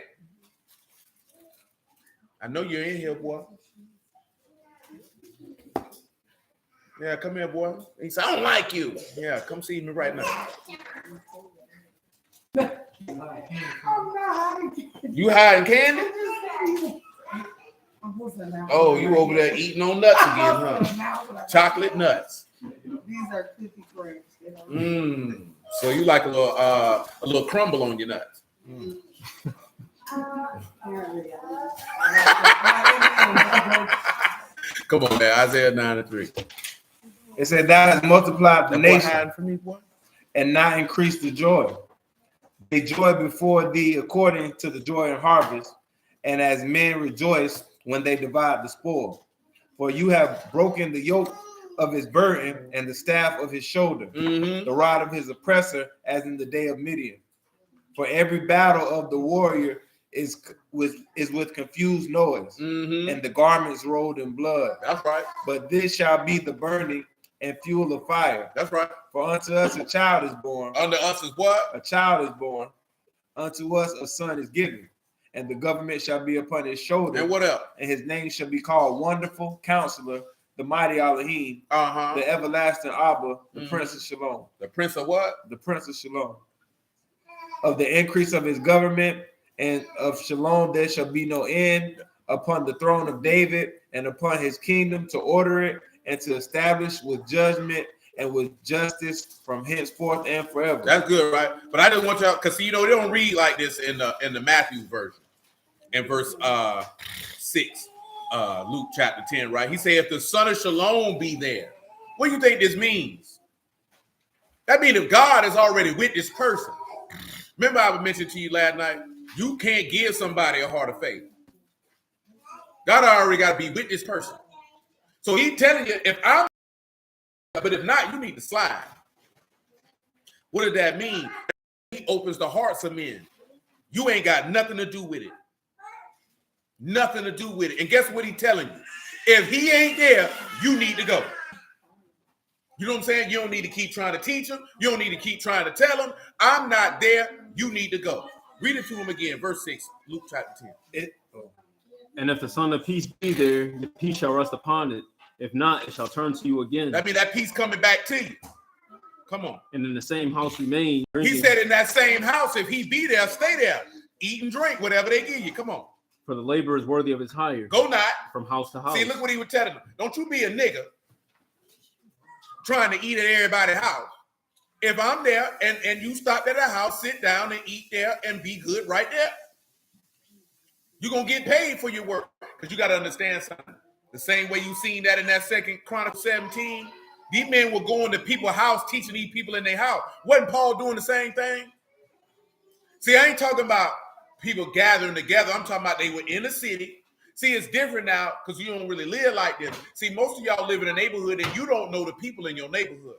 I know you're in here, boy. Yeah, come here, boy. He said, I don't like you. Yeah, come see me right now. You hiding candy? Oh, you over there eating on nuts again, huh? Chocolate nuts. These are cookie crumbs. So you like a little crumble on your nuts. Come on, man. Isaiah 9 and 3. It said, thou hast multiplied the nation for me, boy, and not increased the joy. They joy before thee according to the joy in harvest, and as men rejoice when they divide the spoil. For you have broken the yoke of his burden and the staff of his shoulder, the rod of his oppressor, as in the day of Midian. For every battle of the warrior is with confused noise, Mm-hmm. and the garments rolled in blood. That's right. But this shall be the burning and fuel of fire. That's right. For unto us a child is born. Under us is what? A child is born. Unto us a son is given, and the government shall be upon his shoulder. And what else? And his name shall be called Wonderful Counselor, the Mighty Elohim, the Everlasting Abba, the Prince of Shalom. The Prince of what? The Prince of Shalom. Of the increase of his government and of Shalom there shall be no end upon the throne of David and upon his kingdom, to order it and to establish with judgment and with justice from henceforth and forever. That's good, right? But I just want y'all, because they don't read like this in the Matthew version, in verse 6, Luke chapter 10, right? He said, if the son of Shalom be there, what do you think this means? That means if God is already with this person. Remember I mentioned to you last night, you can't give somebody a heart of faith. God already got to be with this person. So he's telling you, but if not, you need to slide. What does that mean? He opens the hearts of men. You ain't got nothing to do with it. Nothing to do with it. And guess what he's telling you? If he ain't there, you need to go. You know what I'm saying? You don't need to keep trying to teach him. You don't need to keep trying to tell him, I'm not there. You need to go. Read it to him again. Verse 6, Luke chapter 10. And if the Son of Peace be there, your peace shall rest upon it. If not, it shall turn to you again. That means that peace coming back to you. Come on. And in the same house remain. He said in that same house, if he be there, stay there. Eat and drink, whatever they give you. Come on. For the labor is worthy of his hire. Go not. From house to house. See, look what he was telling them. Don't you be a nigga trying to eat at everybody's house. If I'm there and you stop at a house, sit down and eat there and be good right there. You're going to get paid for your work. Because you got to understand something. The same way you seen that in that 2 Chronicles 17. These men were going to people's house, teaching these people in their house. Wasn't Paul doing the same thing? See, I ain't talking about people gathering together. I'm talking about they were in the city. See, it's different now because you don't really live like this. See, most of y'all live in a neighborhood and you don't know the people in your neighborhood.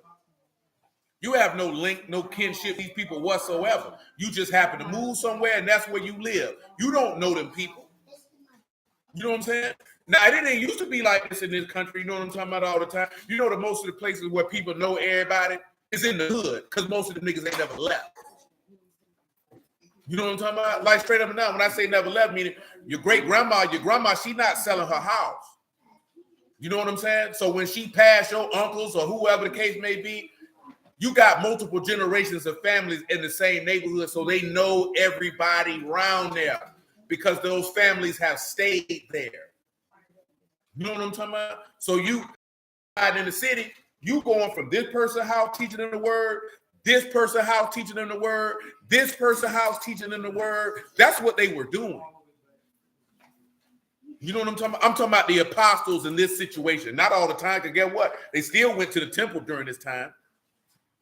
You have no link, no kinship, these people whatsoever. You just happen to move somewhere and that's where you live. You don't know them people. You know what I'm saying? Now, it didn't used to be like this in this country. You know what I'm talking about all the time? You know that most of the places where people know everybody is in the hood because most of the niggas ain't never left. You know what I'm talking about? Like straight up and down. When I say never left, meaning your grandma, she not selling her house. You know what I'm saying? So when she passed, your uncles or whoever the case may be, you got multiple generations of families in the same neighborhood, so they know everybody around there because those families have stayed there. You know what I'm talking about? So you out in the city, you going from this person's house teaching them the word, this person's house teaching them the word, this person's house teaching them the word. That's what they were doing. You know what I'm talking about? I'm talking about the apostles in this situation. Not all the time, because guess what? They still went to the temple during this time.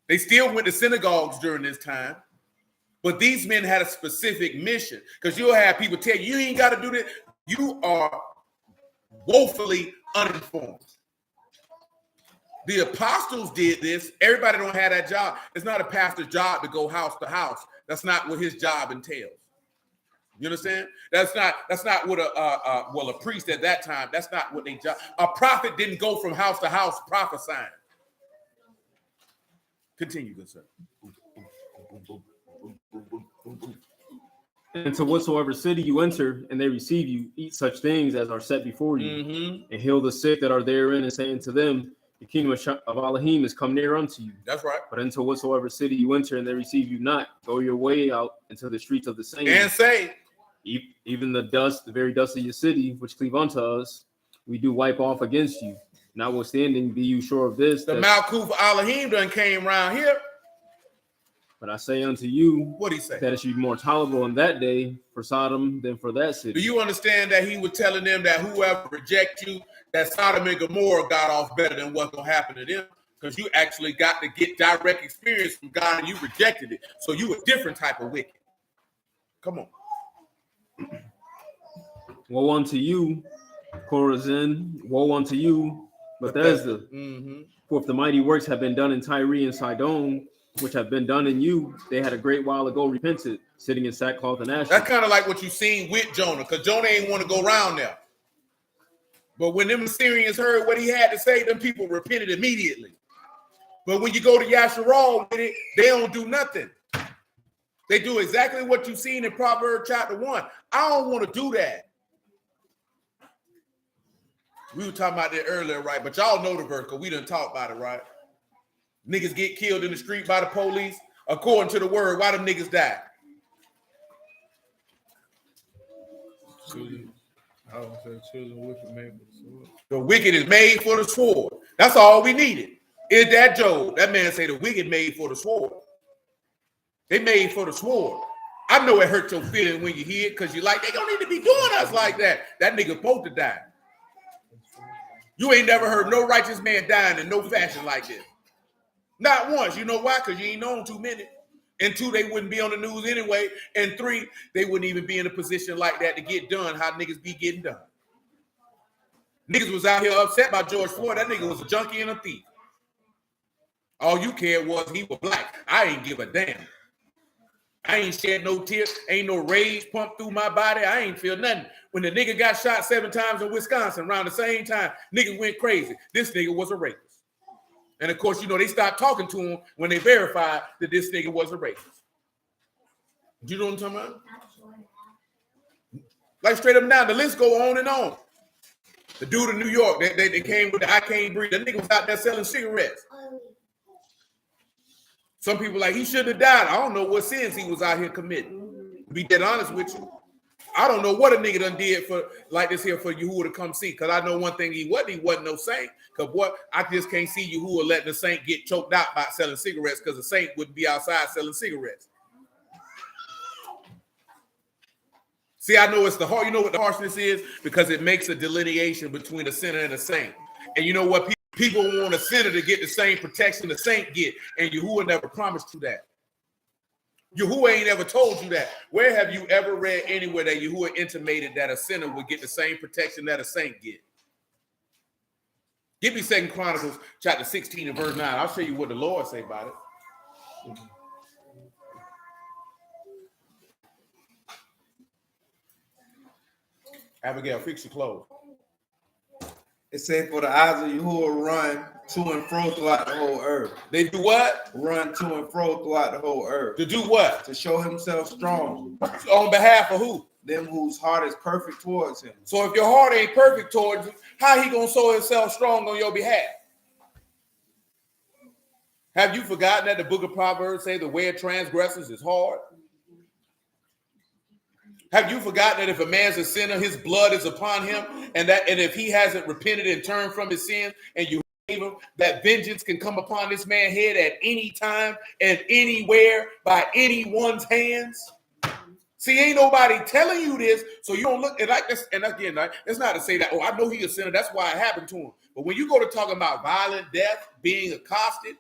They still went to synagogues during this time. But these men had a specific mission. Because you'll have people tell you, you ain't got to do this. You are woefully uninformed. The apostles did this. Everybody don't have that job. It's not a pastor's job to go house to house. That's not what his job entails. You understand? That's not what a priest at that time. That's not what they job. A prophet didn't go from house to house prophesying. Continue, good sir. And to whatsoever city you enter, and they receive you, eat such things as are set before you, and heal the sick that are therein, and saying to them, the kingdom of Elohim is come near unto you. That's right. But into whatsoever city you enter, and they receive you not, go your way out into the streets of the same, and say, even the dust, the very dust of your city, which cleave unto us, we do wipe off against you. Notwithstanding, be you sure of this. The Malkuth Elohim done came around here. But I say unto you, what he say? That it should be more tolerable in that day for Sodom than for that city. Do you understand that he was telling them that whoever reject you, that Sodom and Gomorrah got off better than what's going to happen to them? Because you actually got to get direct experience from God and you rejected it. So you a different type of wicked. Come on. Woe unto you, Chorazin. Woe unto you, Bethesda. For if the mighty works have been done in Tyre and Sidon, which have been done in you, they had a great while ago repented, sitting in sackcloth and ashes. That's kind of like what you seen with Jonah, because Jonah ain't want to go around there. But when them Assyrians heard what he had to say, them people repented immediately. But when you go to Yasharal with it, they don't do nothing. They do exactly what you've seen in Proverbs chapter 1. I don't want to do that. We were talking about that earlier, right? But y'all know the verse because we done talked about it, right? Niggas get killed in the street by the police. According to the word, why them niggas die? The wicked is made for the sword. That's all we needed. Is that Job? That man say the wicked made for the sword. They made for the sword. I know it hurt your feeling when you hear it because you like, they don't need to be doing us like that. That nigga supposed to die. You ain't never heard no righteous man dying in no fashion like this. Not once. You know why? Because you ain't known too many. And 2, they wouldn't be on the news anyway. And 3, they wouldn't even be in a position like that to get done how niggas be getting done. Niggas was out here upset by George Floyd. That nigga was a junkie and a thief. All you cared was he was black. I ain't give a damn. I ain't shed no tears. Ain't no rage pumped through my body. I ain't feel nothing. When the nigga got shot 7 times in Wisconsin around the same time, niggas went crazy. This nigga was a rapist. And of course, you know, they stopped talking to him when they verified that this nigga was a rapist. You know what I'm talking about? Like straight up now, the list go on and on. The dude in New York, they came with the I can't breathe. That nigga was out there selling cigarettes. Some people like he should have died. I don't know what sins he was out here committing. To be dead honest with you, I don't know what a nigga done did for like this here for Yahuwah to come see. Cause I know one thing he wasn't no saint. Cause what I just can't see Yahuwah letting the saint get choked out by selling cigarettes. Cause the saint wouldn't be outside selling cigarettes. See, I know it's the hard. You know what the harshness is because it makes a delineation between a sinner and a saint. And you know what? People want a sinner to get the same protection the saint get, and Yahuwah never promised you that. Yahuwah ain't ever told you that. Where have you ever read anywhere that Yahuwah intimated that a sinner would get the same protection that a saint get? Give me 2 Chronicles chapter 16 and verse 9. I'll show you what the Lord say about it. Abigail, fix your clothes. It said, for the eyes of Yahuwah run to and fro throughout the whole earth. They do what? Run to and fro throughout the whole earth. To do what? To show himself strong. On behalf of who? Them whose heart is perfect towards him. So if your heart ain't perfect towards you, how he gonna show himself strong on your behalf? Have you forgotten that the book of Proverbs say the way of transgressors is hard? Have you forgotten that if a man's a sinner, his blood is upon him, and if he hasn't repented and turned from his sin, and you gave him, that vengeance can come upon this man's head at any time and anywhere by anyone's hands? See, ain't nobody telling you this, so you don't look at like this. And again, it's not to say that, oh, I know he's a sinner, that's why it happened to him. But when you go to talking about violent death, being accosted,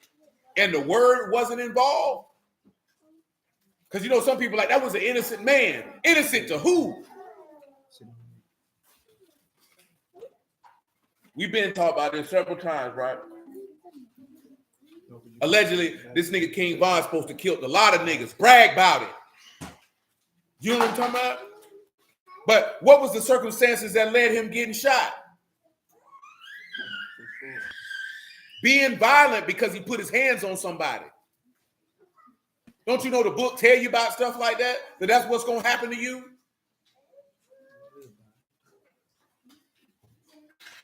and the word wasn't involved, because you know some people like that was an innocent man. Innocent to who? We've been talking about this several times, right? Allegedly, this nigga King Von's supposed to kill a lot of niggas. Brag about it. You know what I'm talking about? But what was the circumstances that led him getting shot? Being violent because he put his hands on somebody. Don't you know the book tell you about stuff like that? That that's what's going to happen to you?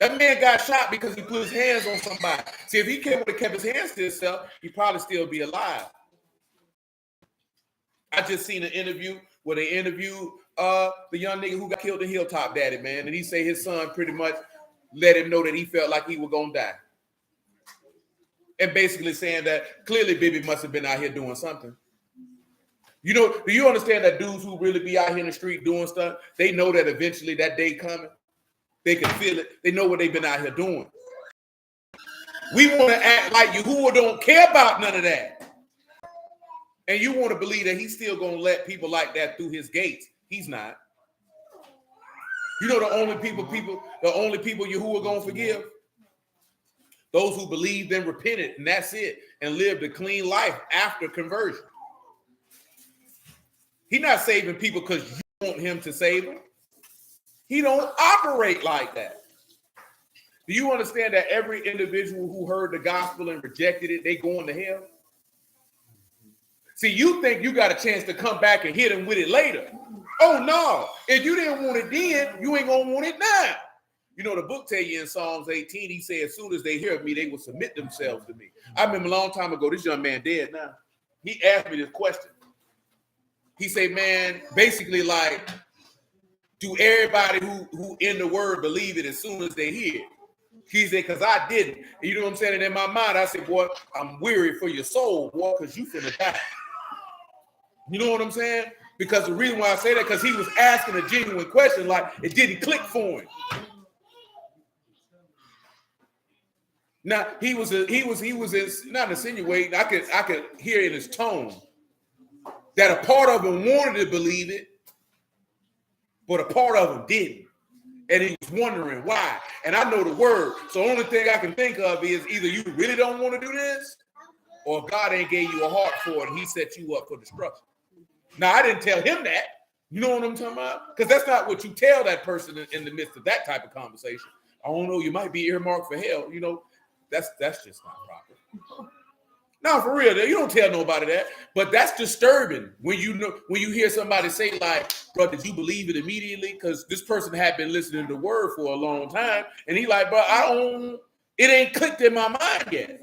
That man got shot because he put his hands on somebody. See, if he would have kept his hands to himself, he'd probably still be alive. I just seen an interview where they interviewed the young nigga who got killed in Hilltop Daddy, man. And he say his son pretty much let him know that he felt like he was going to die. And basically saying that clearly Bibby must have been out here doing something. You know, do you understand that dudes who really be out here in the street doing stuff, they know that eventually that day coming? They can feel it. They know what they've been out here doing. We want to act like Yahuwah don't care about none of that. And you want to believe that he's still going to let people like that through his gates. He's not. You know the only people Yahuwah going to forgive? Those who believed and repented, and that's it, and lived a clean life after conversion. He's not saving people because you want him to save them. He don't operate like that. Do you understand that every individual who heard the gospel and rejected it, they going to hell? See, you think you got a chance to come back and hit him with it later. Oh, no. If you didn't want it then, you ain't going to want it now. You know, the book tell you in Psalms 18, he said, as soon as they hear me, they will submit themselves to me. I remember a long time ago, this young man dead now. He asked me this question. He said, man, basically like, do everybody who in the word believe it as soon as they hear it? He said, because I didn't. And you know what I'm saying? And in my mind, I said, boy, I'm weary for your soul, boy, because you finna die. You know what I'm saying? Because the reason why I say that, because he was asking a genuine question, like it didn't click for him. Now he was not insinuating. I could hear in his tone that a part of him wanted to believe it, but a part of him didn't. And he was wondering why. And I know the word. So the only thing I can think of is either you really don't want to do this, or God ain't gave you a heart for it and he set you up for destruction. Now, I didn't tell him that. You know what I'm talking about? Because that's not what you tell that person in the midst of that type of conversation. I don't know, you might be earmarked for hell. You know, that's just not proper. No, for real, you don't tell nobody that. But that's disturbing when you hear somebody say, like, bro, did you believe it immediately? Because this person had been listening to the word for a long time. And he like, bro, it ain't clicked in my mind yet.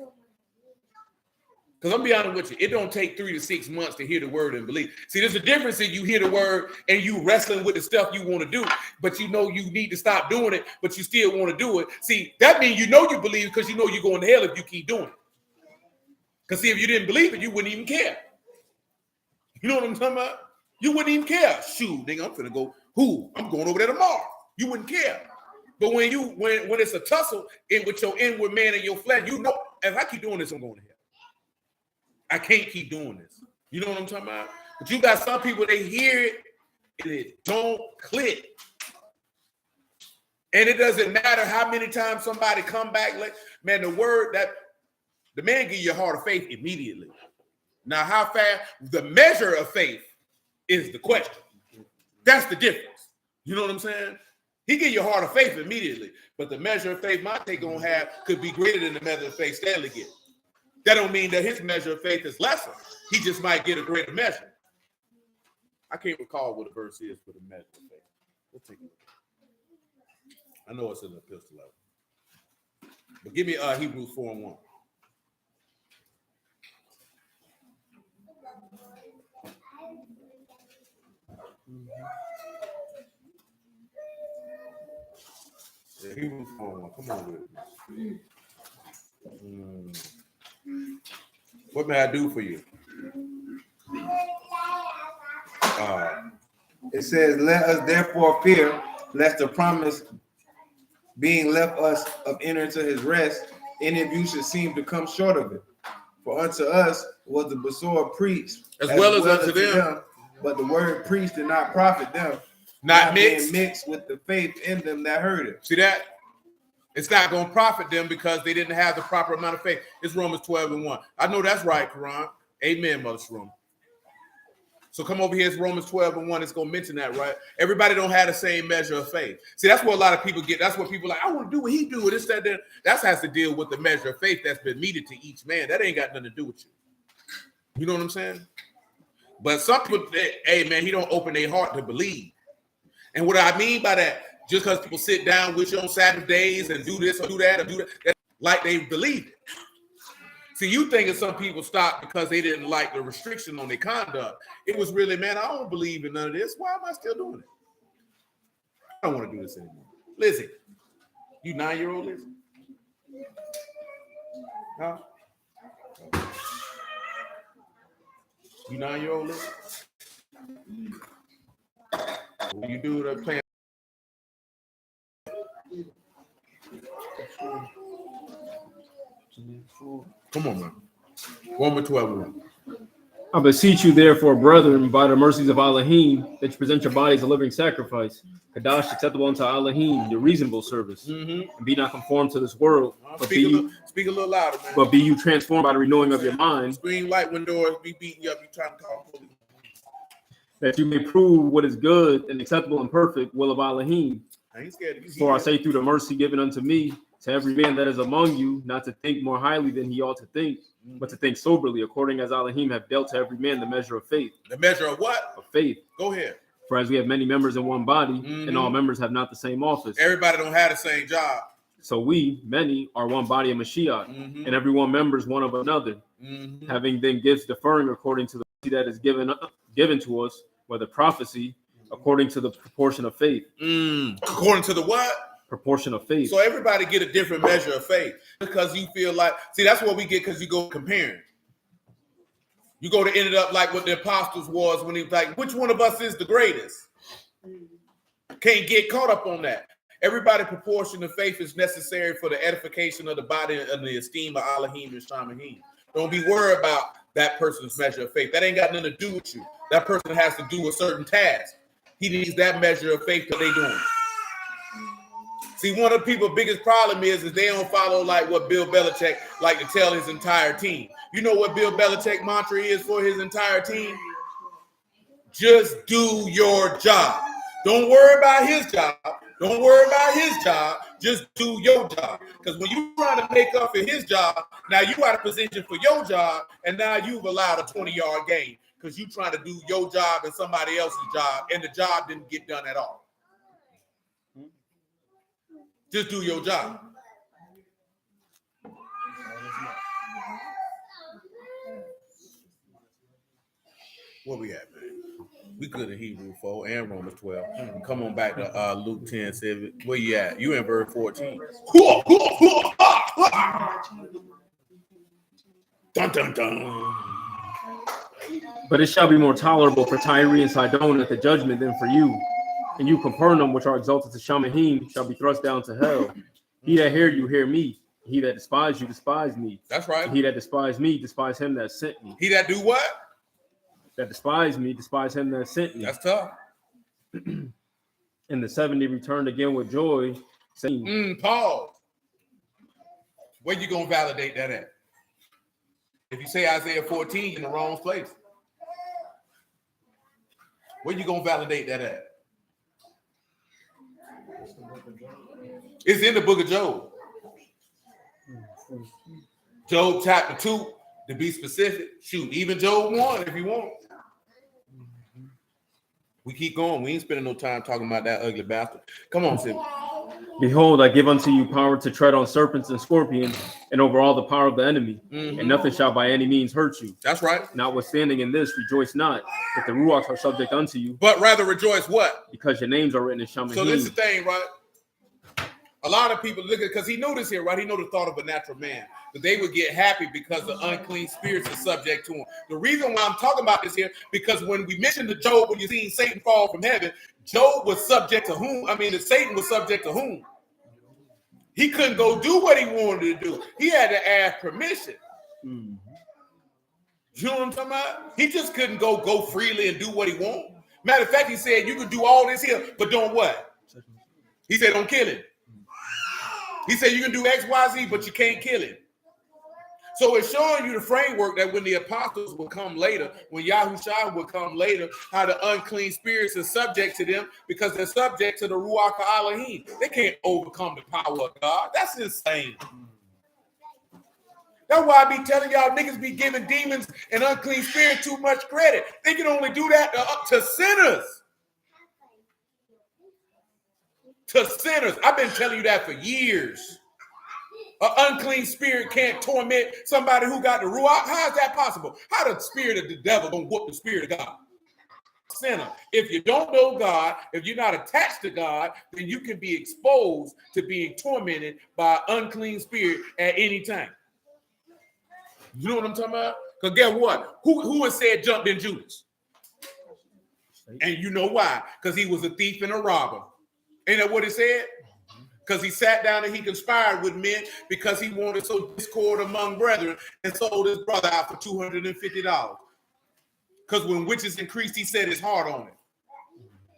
Because I'm be honest with you, it don't take 3 to 6 months to hear the word and believe. See, there's a difference in you hear the word and you wrestling with the stuff you want to do, but you know you need to stop doing it, but you still want to do it. See, that means you know you believe because you know you're going to hell if you keep doing it. Because see, if you didn't believe it, you wouldn't even care. You know what I'm talking about? You wouldn't even care. Shoot, nigga, I'm finna go. I'm going over there tomorrow. You wouldn't care. But when it's a tussle with your inward man and your flesh, you know, if I keep doing this, I'm going to hell. I can't keep doing this. You know what I'm talking about? But you got some people, they hear it and it don't click. And it doesn't matter how many times somebody come back. Like, man, the word that the man give you a heart of faith immediately. Now, how fast the measure of faith is the question. That's the difference. You know what I'm saying? He give you a heart of faith immediately, but the measure of faith Monte gonna have could be greater than the measure of faith Stanley gets. That don't mean that his measure of faith is lesser. He just might get a greater measure. I can't recall what the verse is for the measure of faith. Let's take a look. I know it's in the epistle level. But give me Hebrews 4:1. Yeah, Hebrews 4:1. Come on with it. What may I do for you? It says, let us therefore fear, lest the promise being left us of entering to his rest, any of you should seem to come short of it. For unto us was the Besor preached, as well as unto them, but the word preached did not profit them, not being mixed with the faith in them that heard it. See that? It's not going to profit them because they didn't have the proper amount of faith. It's Romans 12:1. I know that's right, Quran. Amen, Mother Shroom. So come over here, it's Romans 12:1. It's going to mention that, right? Everybody don't have the same measure of faith. See, that's what a lot of people get. That's what people like, I want to do what he do. This, that, that. That has to deal with the measure of faith that's been meted to each man. That ain't got nothing to do with you. You know what I'm saying? But some people, hey, man, he don't open their heart to believe. And what I mean by that, just because people sit down with you on Saturdays and do this or do that, like they believe it. See, you thinking some people stopped because they didn't like the restriction on their conduct. It was really, man, I don't believe in none of this. Why am I still doing it? I don't want to do this anymore. Lizzie, you 9-year-old Lizzie? Huh? You 9-year-old Lizzie? What you do to play? Come on, man. Romans 12:1. I beseech you, therefore, brethren, by the mercies of Elohim, that you present your bodies a living sacrifice, Kadash, acceptable unto Elohim, your reasonable service, and be not conformed to this world, but speak a little louder, man. But be you transformed by the renewing of your mind, Screen light when doors be beating you up. You trying to talk, that you may prove what is good and acceptable and perfect will of Elohim. I ain't scared of you. For I say through the mercy given unto me, to every man that is among you, not to think more highly than he ought to think, but to think soberly, according as Elohim have dealt to every man the measure of faith. The measure of what? Of faith. Go ahead. For as we have many members in one body, and all members have not the same office. Everybody don't have the same job. So we, many, are one body of Mashiach, and every one members one of another, having then gifts differing according to the mercy that is given to us, whether prophecy, according to the proportion of faith. According to the what? Proportion of faith. So everybody get a different measure of faith because you feel like, see, that's what we get because you go comparing. You go to end it up like what the apostles was when he was like, which one of us is the greatest? Can't get caught up on that. Everybody proportion of faith is necessary for the edification of the body and the esteem of Elohim and Shamahim. Don't be worried about that person's measure of faith. That ain't got nothing to do with you. That person has to do a certain task. He needs that measure of faith that they doing. See, one of the people's biggest problem is they don't follow like what Bill Belichick like to tell his entire team. You know what Bill Belichick mantra is for his entire team? Just do your job. Don't worry about his job. Don't worry about his job. Just do your job. Because when you're trying to make up for his job, now you out of position for your job, and now you've allowed a 20-yard gain because you're trying to do your job and somebody else's job, and the job didn't get done at all. Just do your job. Where we at, man? We good in Hebrew 4 and Romans 12. Come on back to Luke 10:7. Where you at? You in verse 14. Dun, dun, dun. But it shall be more tolerable for Tyre and Sidon at the judgment than for you. And you, Capernaum, which are exalted to Shamahim, shall be thrust down to hell. He that hear you, hear me. He that despise you, despise me. That's right. And he that despise me, despise him that sent me. He that do what? That despise me, despise him that sent me. That's tough. And the 70 returned again with joy, saying, Pause. Where you going to validate that at? If you say Isaiah 14, you're in the wrong place. Where you going to validate that at? It's in the book of Job. Job chapter 2, to be specific. Shoot, even Job 1 if you want. We keep going. We ain't spending no time talking about that ugly bastard. Come on, Sid. Behold, I give unto you power to tread on serpents and scorpions, and over all the power of the enemy, and nothing shall by any means hurt you. That's right. Notwithstanding in this, rejoice not that the Ruachs are subject unto you, but rather rejoice what? Because your names are written in Shamahim. So this is the thing, right? A lot of people look at, because he knew this here, right? He know the thought of a natural man, that they would get happy because the unclean spirits are subject to him. The reason why I'm talking about this here, because when we mentioned to Job, when you seen Satan fall from heaven, Job was subject to whom? I mean, Satan was subject to whom? He couldn't go do what he wanted to do. He had to ask permission. You know what I'm talking about? He just couldn't go freely and do what he wanted. Matter of fact, he said, you can do all this here, but don't what? He said, don't kill him. He said, you can do X, Y, Z, but you can't kill him. So it's showing you the framework that when the apostles will come later, when Yahusha will come later, how the unclean spirits are subject to them because they're subject to the Ruach Elohim. They can't overcome the power of God. That's insane. That's why I be telling y'all niggas be giving demons and unclean spirits too much credit. They can only do that to sinners. To sinners. I've been telling you that for years. An unclean spirit can't torment somebody who got the Ruach. How is that possible? How the spirit of the devil gonna whoop the spirit of God? Sinner. If you don't know God, if you're not attached to God, then you can be exposed to being tormented by an unclean spirit at any time. You know what I'm talking about? Because guess what? Who has said jumped in Judas? And you know why? Because he was a thief and a robber. Ain't that what it said? Because he sat down and he conspired with men because he wanted so discord among brethren and sold his brother out for $250. Because when witches increased, he set his heart on it.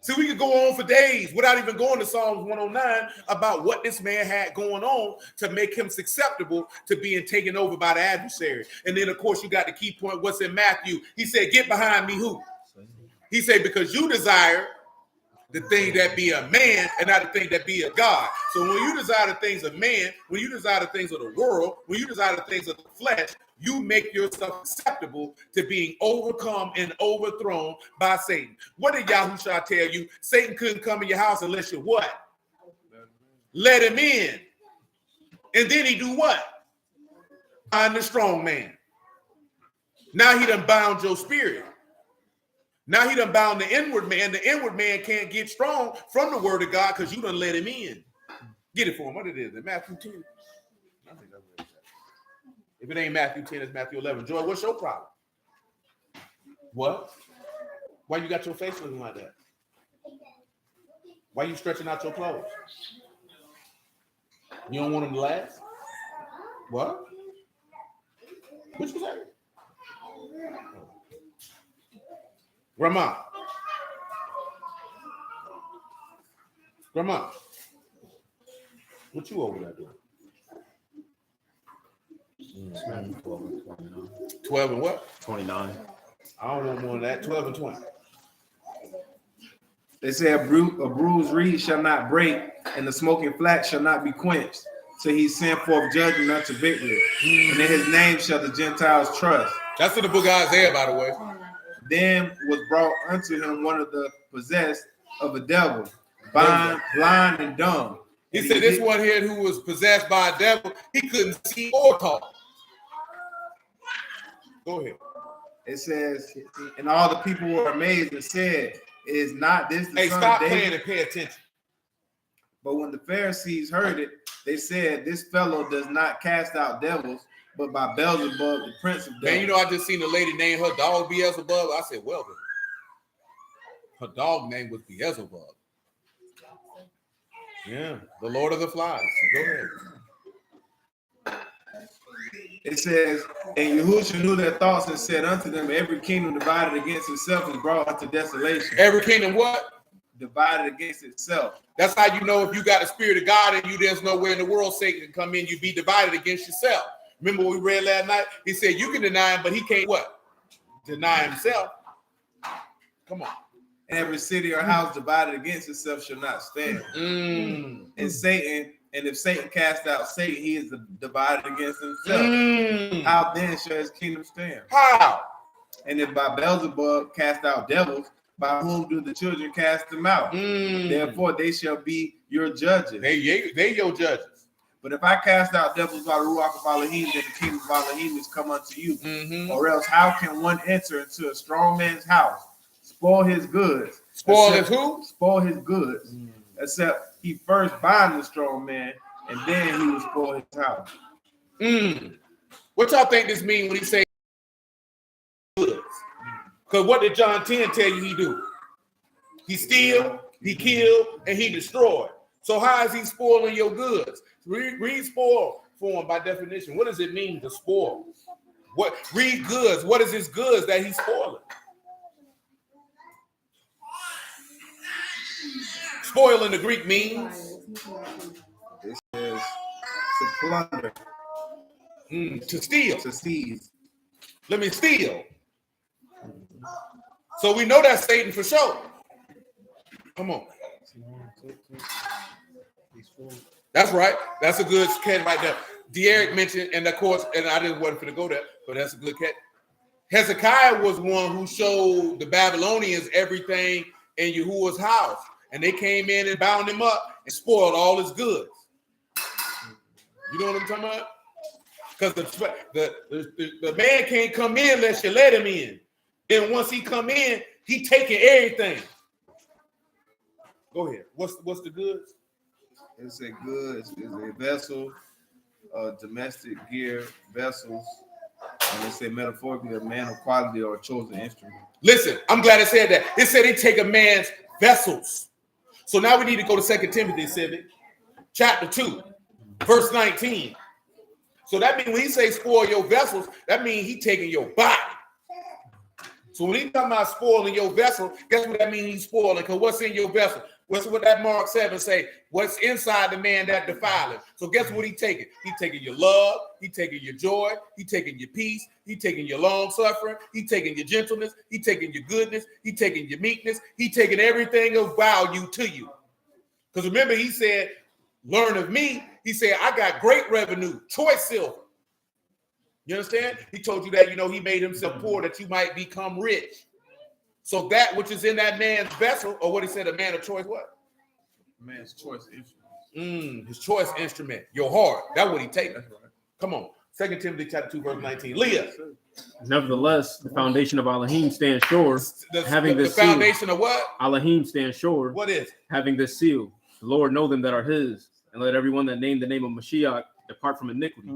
See, we could go on for days without even going to Psalms 109 about what this man had going on to make him susceptible to being taken over by the adversary. And then, of course, you got the key point, what's in Matthew. He said, get behind me who? He said, because you desire the thing that be a man and not the thing that be a God. So when you desire the things of man, when you desire the things of the world, when you desire the things of the flesh, you make yourself susceptible to being overcome and overthrown by Satan. What did Yahusha tell you? Satan couldn't come in your house unless you what? Let him in. And then he do what? Bind the strong man. Now he done bound your spirit. Now he done bound the inward man. The inward man can't get strong from the word of God because you done let him in. Get it for him. What it is? In Matthew 10. I think I read that. If it ain't Matthew 10, it's Matthew 11. Joy, what's your problem? What? Why you got your face looking like that? Why you stretching out your clothes? You don't want them to last? What? What you say? Grandma. Grandma. What you over there doing? 12 and what? 29. I don't want more than that. 12 and 20. They say a bruised reed shall not break, and the smoking flax shall not be quenched. So he sent forth judgment unto victory, and in his name shall the Gentiles trust. That's in the book of Isaiah, by the way. Then was brought unto him one of the possessed of a devil, blind and dumb. He said this one here who was possessed by a devil, he couldn't see or talk. Go ahead. It says, and all the people were amazed and said, is not this the son stop of David? playing and pay attention. But when the Pharisees heard it, they said, this fellow does not cast out devils, but by Beelzebub, the prince of devils. Man, you know, I just seen a lady name her dog Beelzebub. I said, well, her dog name was Beelzebub. Yeah, the Lord of the Flies. Go ahead. It says, and Yahusha knew their thoughts and said unto them, every kingdom divided against itself is brought unto desolation. Every kingdom what? Divided against itself. That's how you know if you got the spirit of God in you, there's nowhere in the world Satan can come in. You be divided against yourself. Remember what we read last night? He said you can deny him, but he can't what? Deny himself. Come on. Every city or house divided against itself shall not stand. And Satan, and if Satan cast out Satan, he is divided against himself. How then shall his kingdom stand? How? And if by Beelzebub cast out devils, by whom do the children cast them out? Therefore they shall be your judges. They your judges. But if I cast out devils by the Ruach of Elohim, then the kingdom of Elohim is come unto you. Or else how can one enter into a strong man's house, spoil his goods? Spoil his who? Spoil his goods. Except he first bind the strong man, and then he will spoil his house. What y'all think this means when he say goods? Because what did John 10 tell you he do? He steal, he kill, and he destroy. So how is he spoiling your goods? Read spoil for him by definition. What does it mean to spoil? What read goods? What is his goods that he's spoiling? Spoil in the Greek means It says to plunder, to steal, to seize. Let me steal. So we know that's Satan for sure. Come on. That's right. That's a good catch right there. Derek mentioned, and of course, and I didn't want to go there, but that's a good catch. Hezekiah was one who showed the Babylonians everything in Yahuwah's house. And they came in and bound him up and spoiled all his goods. You know what I'm talking about? Because the man can't come in unless you let him in. Then once he come in, he taking everything. Go ahead. What's the goods? It's a goods, it's a vessel, domestic gear, vessels, and it's a metaphorically a man of quality or a chosen instrument. Listen, I'm glad it said that. It said they take a man's vessels. So now we need to go to 2 Timothy, Civic, chapter 2, verse 19. So that means when he say spoil your vessels, that means he taking your body. So when he's talking about spoiling your vessel, guess what that means? He's spoiling, because what's in your vessel? What's what that Mark 7 say? What's inside the man that defileth? So guess what he taking? He taking your love, he taking your joy, he taking your peace, he taking your long suffering, he taking your gentleness, he taking your goodness, he taking your meekness, he taking everything of value to you. Because remember, he said, learn of me. He said, I got great revenue, choice silver. You understand? He told you that, he made himself poor that you might become rich. So that which is in that man's vessel, or what he said, a man of choice, what? Man's choice instrument. His choice instrument, your heart. That's what he taking. Right. Come on. 2 Timothy chapter 2, verse 19. Leah. Nevertheless, the foundation of Elohim stands sure, having this seal. The foundation of what? Elohim stands sure. What is? Having this seal. The Lord know them that are his, and let everyone that name the name of Mashiach depart from iniquity.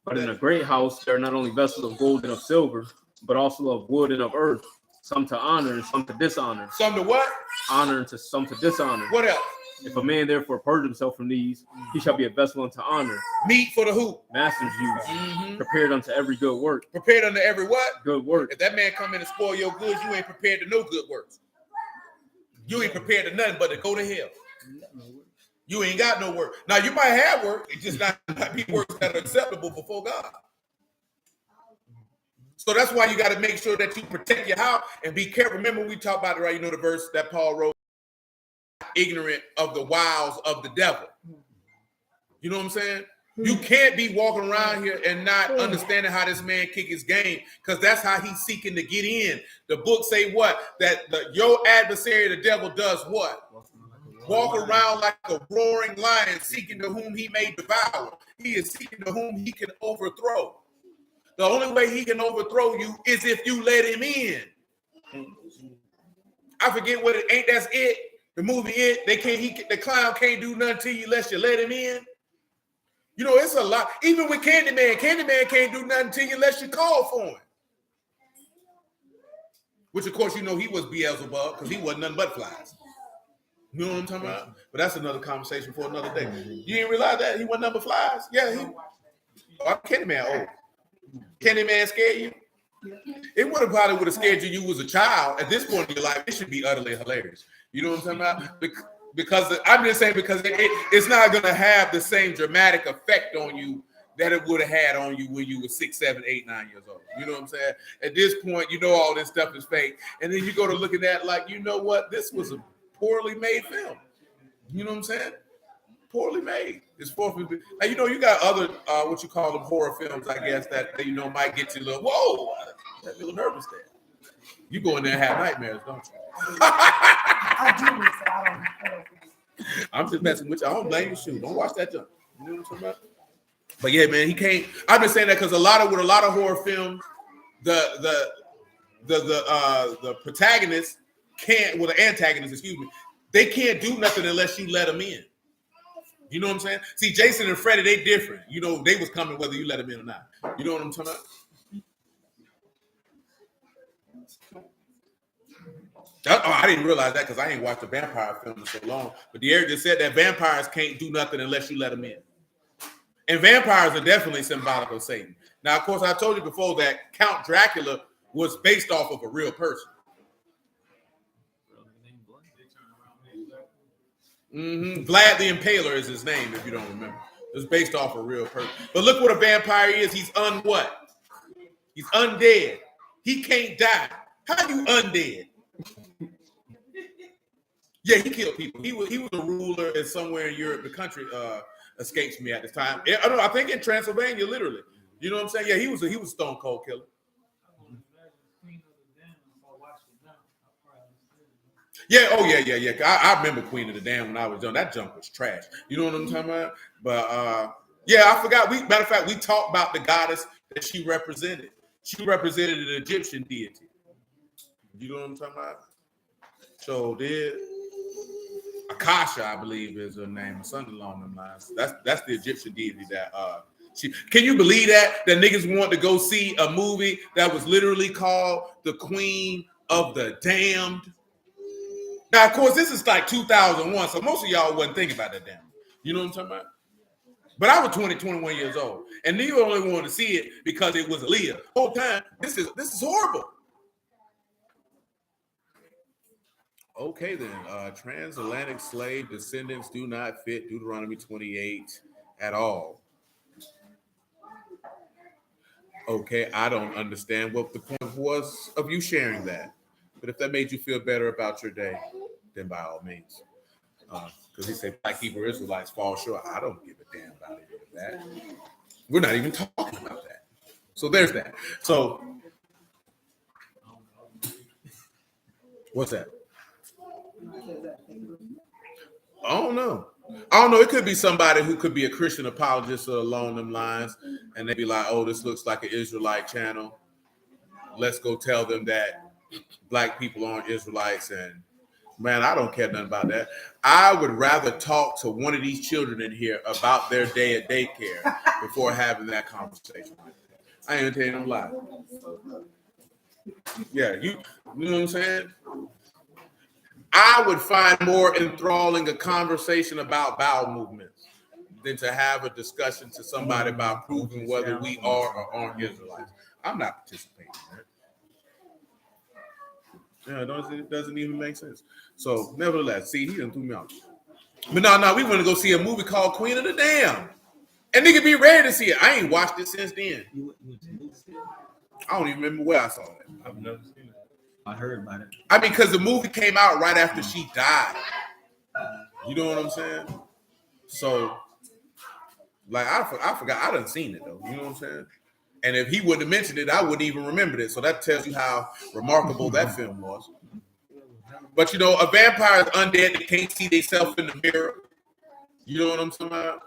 But in a great house, there are not only vessels of gold and of silver, but also of wood and of earth, some to honor and some to dishonor. Some to what? Honor and some to dishonor. What else? If a man therefore purge himself from these, he shall be a vessel unto honor. Meat for the who? Master's use. Prepared unto every good work. Prepared unto every what? Good work. If that man come in and spoil your goods, you ain't prepared to no good works. You ain't prepared to nothing but to go to hell. You ain't got no work. Now, you might have work. It's just not be works that are acceptable before God. So that's why you got to make sure that you protect your house and be careful. Remember, we talked about it, right? The verse that Paul wrote, ignorant of the wiles of the devil. You know what I'm saying? You can't be walking around here and not understanding how this man kick his game, because that's how he's seeking to get in. The book say what? That your adversary, the devil, does what? Walk around like a roaring lion, seeking to whom he may devour. He is seeking to whom he can overthrow. The only way he can overthrow you is if you let him in. I forget what it ain't. That's it. The movie It. The clown can't do nothing to you unless you let him in. It's a lot. Even with Candyman can't do nothing to you unless you call for him. Which, of course, he was Beelzebub, because he wasn't nothing but flies. You know what I'm talking about? But that's another conversation for another day. You didn't realize that he wasn't nothing but flies? Yeah, Candyman old. Candyman scared you? It probably would have scared you. You was a child. At this point in your life, it should be utterly hilarious. You know what I'm talking about? Because I'm just saying, because it's not going to have the same dramatic effect on you that it would have had on you when you were 6, 7, 8, 9 years old. You know what I'm saying? At this point, all this stuff is fake. And then you go to look at that like, you know what? This was a poorly made film. You know what I'm saying? Poorly made. It's now, you got other what you call them horror films, I guess, that might get you a little, whoa, a little nervous there. You go in there and have nightmares, don't you? I do, so I don't. I'm just messing with you. I don't blame you. Shoot, don't watch that junk. You know what I'm talking about? But yeah, man, he can't. I've been saying that because a lot of horror films, the protagonist can't, the antagonist, excuse me, they can't do nothing unless you let them in. You know what I'm saying? See, Jason and Freddy, they different. They was coming whether you let them in or not. You know what I'm talking about? I didn't realize that because I ain't watched a vampire film in so long. But the air just said that vampires can't do nothing unless you let them in. And vampires are definitely symbolic of Satan. Now, of course, I told you before that Count Dracula was based off of a real person. Vlad the Impaler is his name, if you don't remember. It's based off a real person. But look what a vampire is. He's what? He's undead. He can't die. How you undead? Yeah, he killed people. He was a ruler in somewhere in Europe. The country escapes me at this time. I think in Transylvania, literally. You know what I'm saying? Yeah, he was a stone cold killer. Yeah, I remember Queen of the Damned when I was young. That junk was trash. You know what I'm talking about? But yeah, I forgot. Matter of fact, we talked about the goddess that she represented. She represented an Egyptian deity. You know what I'm talking about? So Akasha, I believe, is her name, or something along them lines. That's the Egyptian deity that can you believe that niggas want to go see a movie that was literally called The Queen of the Damned? Now, of course, this is like 2001, so most of y'all wasn't thinking about that damn. You know what I'm talking about? But I was 21 years old, and you only wanted to see it because it was Aaliyah. The whole time, this is horrible. Okay, then. Transatlantic slave descendants do not fit Deuteronomy 28 at all. Okay, I don't understand what the point was of you sharing that. But if that made you feel better about your day, then by all means. Because he said Black Hebrew Israelites fall short. I don't give a damn about any of that. We're not even talking about that. So there's that. So what's that? I don't know. It could be somebody who could be a Christian apologist along them lines, and they'd be like, "Oh, this looks like an Israelite channel. Let's go tell them that Black people aren't Israelites." And man, I don't care nothing about that. I would rather talk to one of these children in here about their day at daycare before having that conversation. I ain't telling no lie. Yeah, you know what I'm saying? I would find more enthralling a conversation about bowel movements than to have a discussion to somebody about proving whether we are or aren't Israelites. I'm not participating in that. Yeah, it doesn't even make sense. So, nevertheless, see, he done threw me off. But no, we want to go see a movie called Queen of the Damned. And nigga be ready to see it. I ain't watched it since then. I don't even remember where I saw it. I've never seen it. I heard about it. I mean, because the movie came out right after she died. You know what I'm saying? So, like, I forgot. I done seen it, though. You know what I'm saying? And if he wouldn't have mentioned it, I wouldn't even remember it. So that tells you how remarkable that film was. But, you know, a vampire is undead. They can't see themselves in the mirror. You know what I'm talking about?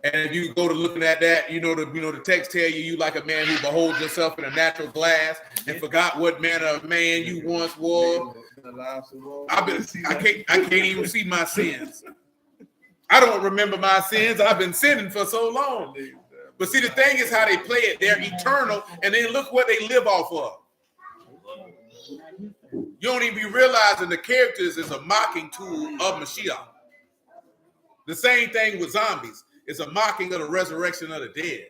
And if you go to looking at that, the text tell you like a man who beholds yourself in a natural glass and forgot what manner of man you once was. I can't even see my sins. I don't remember my sins. I've been sinning for so long. But see, the thing is how they play it. They're eternal, and then look what they live off of. You don't even be realizing the characters is a mocking tool of Mashiach. The same thing with zombies. It's a mocking of the resurrection of the dead.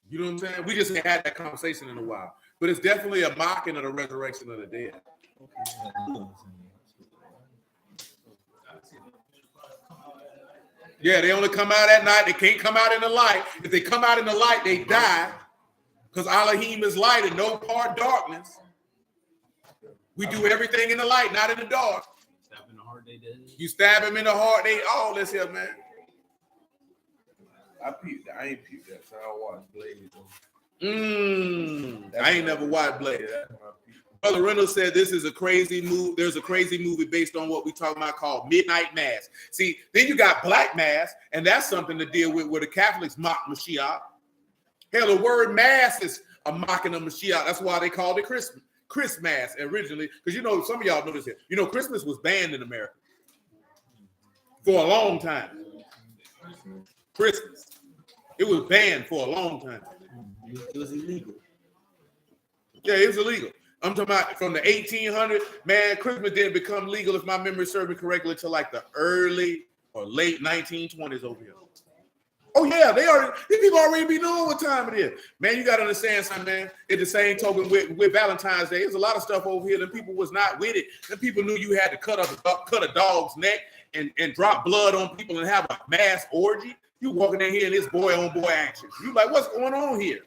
You know what I'm saying? We just ain't had that conversation in a while. But it's definitely a mocking of the resurrection of the dead. Yeah, they only come out at night. They can't come out in the light. If they come out in the light, they die. Because Elohim is light and no part darkness. We do everything in the light, not in the dark. Stab in the heart, they did. You stab him in the heart, they all this here, man. I ain't peeped that, so I don't watch Blade. I ain't never watched Blade. Brother Reynolds said this is a crazy move. There's a crazy movie based on what we talking about called Midnight Mass. See, then you got Black Mass, and that's something to deal with where the Catholics mock Mashiach. Hell, the word mass is a mocking of Mashiach. That's why they called it Christmas originally. Because some of y'all know this here. Christmas was banned in America for a long time. Christmas. It was banned for a long time. It was illegal. Yeah, it was illegal. I'm talking about from the 1800s. Man, Christmas didn't become legal, if my memory serves me correctly, until like the early or late 1920s over here. Oh yeah, these people already be knowing what time it is. Man, you gotta understand something, man. It's the same token with Valentine's Day. There's a lot of stuff over here that people was not with it. And people knew you had to cut a dog's neck and drop blood on people and have a mass orgy. You walking in here and it's boy on boy action. You like, what's going on here?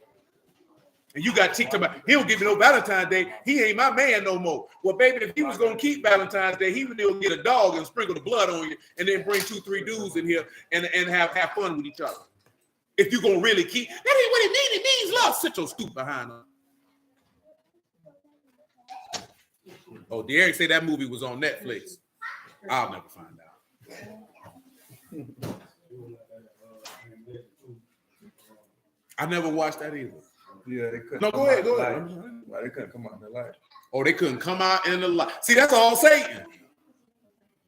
And you got ticked about, he don't give me no Valentine's Day. He ain't my man no more. Well, baby, if he was going to keep Valentine's Day, he would get a dog and sprinkle the blood on you and then bring 2-3 dudes in here and have fun with each other. If you're going to really keep, that ain't what it means. It means love. Sit your stoop behind him. Oh, Derek said that movie was on Netflix. I'll never find out. I never watched that either. Yeah, they couldn't. No, go ahead. Why they couldn't come out in the light? Oh, they couldn't come out in the light. See, that's all Satan.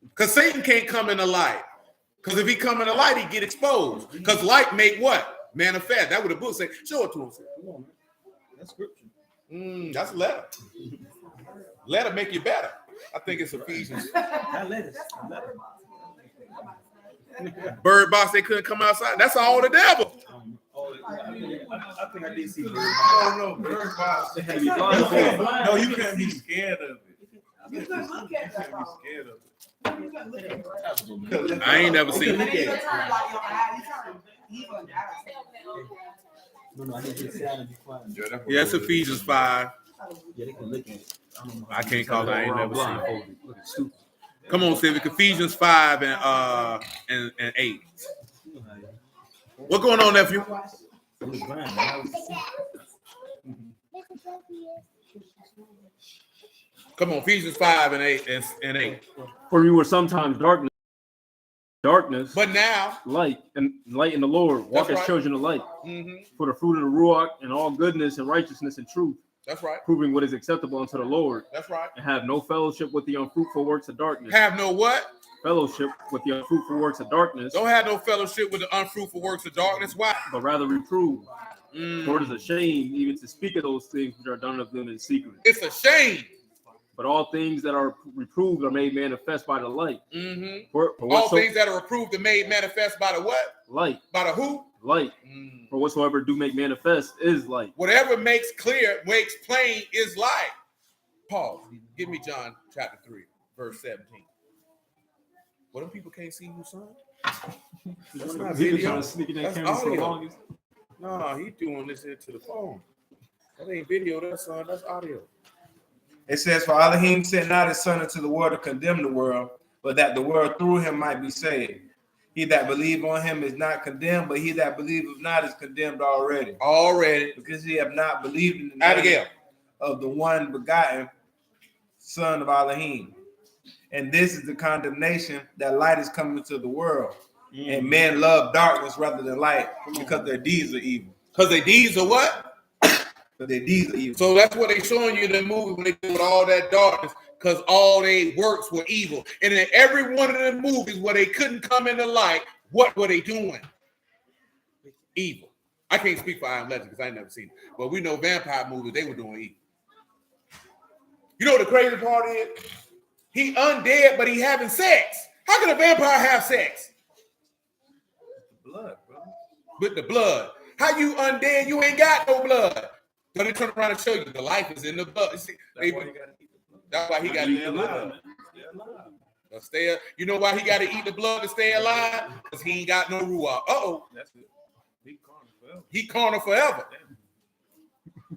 Because Satan can't come in the light. Because if he come in the light, he get exposed. Because light make what? Manifest. That's what the book say. Show it to him. Come on, man. That's scripture. That's a letter. Letter make you better. I think it's Ephesians. Bird box, they couldn't come outside. That's all the devil. I think I did see Bird Box. No, Bird Box. No, you can't be scared of it. You couldn't look at that. I'm scared of it. You couldn't look at it. I ain't never seen And then you it. turn like your eye, you turn evil and No, I didn't get sad and be quiet. Yeah, it's Ephesians 5. Yeah, they can look at it. I don't know. I can't call it. I ain't never seen it. blindfolded. Looking stupid. Come on, Civic. Ephesians 5 and 8. What's going on, nephew? It was blind, but I was- Come on, Ephesians 5 and 8. For you were sometimes darkness, But now, light in the Lord. Walk That's as right. children of light. mhm, For the fruit of the Ruach and all goodness and righteousness and truth, that's right. proving what is acceptable unto the Lord, That's right. and have no fellowship with the unfruitful works of darkness. Have no what? Fellowship with the unfruitful works of darkness, Don't have no fellowship with the unfruitful works of darkness. Why? but rather reprove. Mm, For it is a shame even to speak of those things which are done of them in secret. it's a shame. But all things that are reproved are made manifest by the light. Mhm. For All whatso- things that are approved and made manifest by the what? light, By the who? light. Mm. For whatsoever do make manifest is light. Whatever makes clear, makes plain is light. Pause. Give me John chapter 3, verse 17. What if people can't see you, son? That's not He was video. trying to sneak in that That's camera for the audio. longest. No, he doing this here to the phone. That ain't video, that's son. That's audio. It says, "For Elohim sent not his son into the world to condemn the world, but that the world through him might be saved. He that believe on him is not condemned, but he that believeth not is condemned already, Already. because he have not believed in the name Abigail. of the one begotten Son of Elohim. And this is the condemnation, that light is coming into the world, and men love darkness rather than light, because their deeds are evil. Because their deeds are what? Because their deeds are evil. So that's what they showing you in the movie when they do with all that darkness, because all they works were evil. And in every one of the movies where they couldn't come into light, what were they doing? Evil. I can't speak for I Am Legend because I ain't never seen it. But we know vampire movies, they were doing evil. You know what the crazy part is? He undead, but he having sex. How can a vampire have sex? Blood, bro. With the blood. How you undead? You ain't got no blood. So they turn around and show you the life is in the blood. You see, that's why he got to eat the blood. You know why he got to eat the blood to stay alive? Because he ain't got no ruach. Uh-oh. That's it. He carnal forever.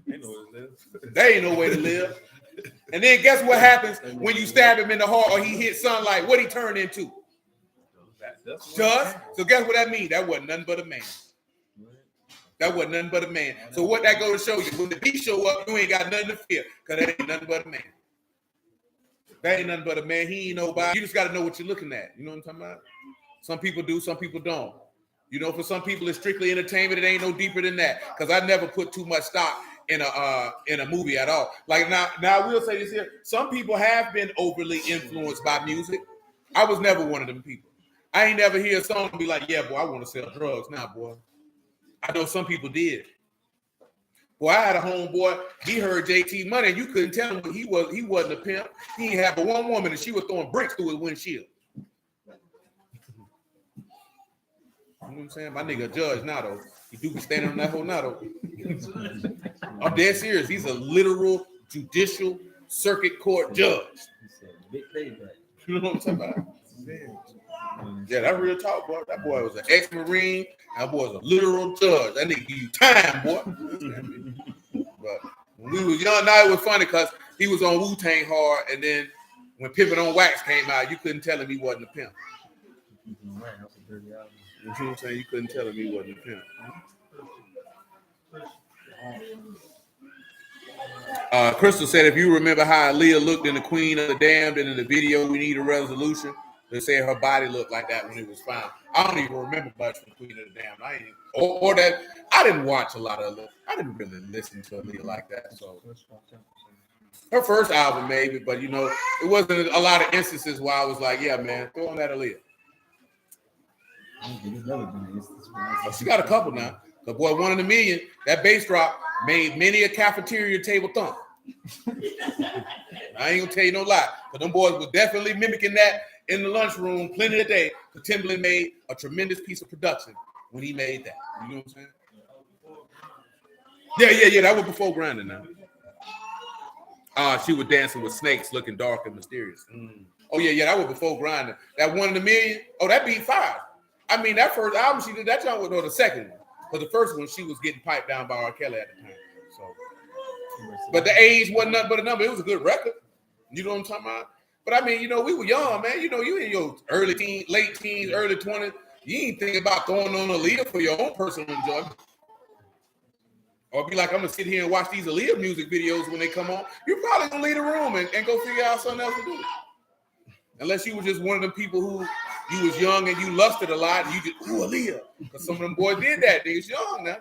They know what it is. There ain't no way to live. And then guess what happens when you stab him in the heart or he hits sunlight? What he turned into? Dust. So guess what that means? That wasn't nothing but a man. That wasn't nothing but a man. So what that go to show you? When the beast show up, you ain't got nothing to fear, because that ain't nothing but a man. That ain't nothing but a man. He ain't nobody. You just got to know what you're looking at. You know what I'm talking about? Some people do, some people don't. You know, for some people, it's strictly entertainment. It ain't no deeper than that. Because I never put too much stock in a movie at all. Like now I will say this here. Some people have been overly influenced by music. I was never one of them people. I ain't never hear a song and be like, yeah, boy, I want to sell drugs now, boy. I know some people did. Boy, I had a homeboy. He heard JT Money, and you couldn't tell him he wasn't a pimp. He ain't have but one woman, and she was throwing bricks through his windshield. You know what I'm saying? My nigga a judge now, though. He do be standing on that whole now, though. I'm dead serious. He's a literal judicial circuit court judge. Big payback. You know what I'm talking about? Yeah, that real talk, boy. That boy was an ex-Marine. That boy was a literal judge. That nigga give you time, boy. But when we was young, now it was funny because he was on Wu-Tang hard, and then when Pimpin' on Wax came out, you couldn't tell him he wasn't a pimp. You know what I'm saying? You couldn't tell him he wasn't a pimp. Crystal said, if you remember how Aaliyah looked in The Queen of the Damned and in the video, We Need a Resolution, they said her body looked like that when it was found. I don't even remember much from Queen of the Damned. Or that I didn't watch a lot of it. I didn't really listen to Aaliyah like that. So her first album, maybe, but you know, it wasn't a lot of instances where I was like, yeah, man, throw on that Aaliyah. Oh, she got a couple now. The boy, 1 in a million, that bass drop made many a cafeteria table thump. I ain't gonna tell you no lie, but them boys were definitely mimicking that in the lunchroom plenty of day. Because Timbaland made a tremendous piece of production when he made that. You know what I'm saying? Yeah. That was before grinding now. She was dancing with snakes, looking dark and mysterious. Oh yeah, that was before Grinding. That 1 in a Million. Oh, that beat 5. I mean, that first album she did, that joint was the second one. But the first one, she was getting piped down by R. Kelly at the time. So, but the age wasn't nothing but a number. It was a good record. You know what I'm talking about? But I mean, we were young, man. You in your early teens, late teens, early 20s. You ain't thinking about throwing on Aaliyah for your own personal enjoyment. Or be like, I'm gonna sit here and watch these Aaliyah music videos when they come on. You're probably gonna leave the room and go figure out something else to do. Unless you were just one of the people who you was young and you lusted a lot and you just, ooh, Aaliyah. Because some of them boys did that. They was young now.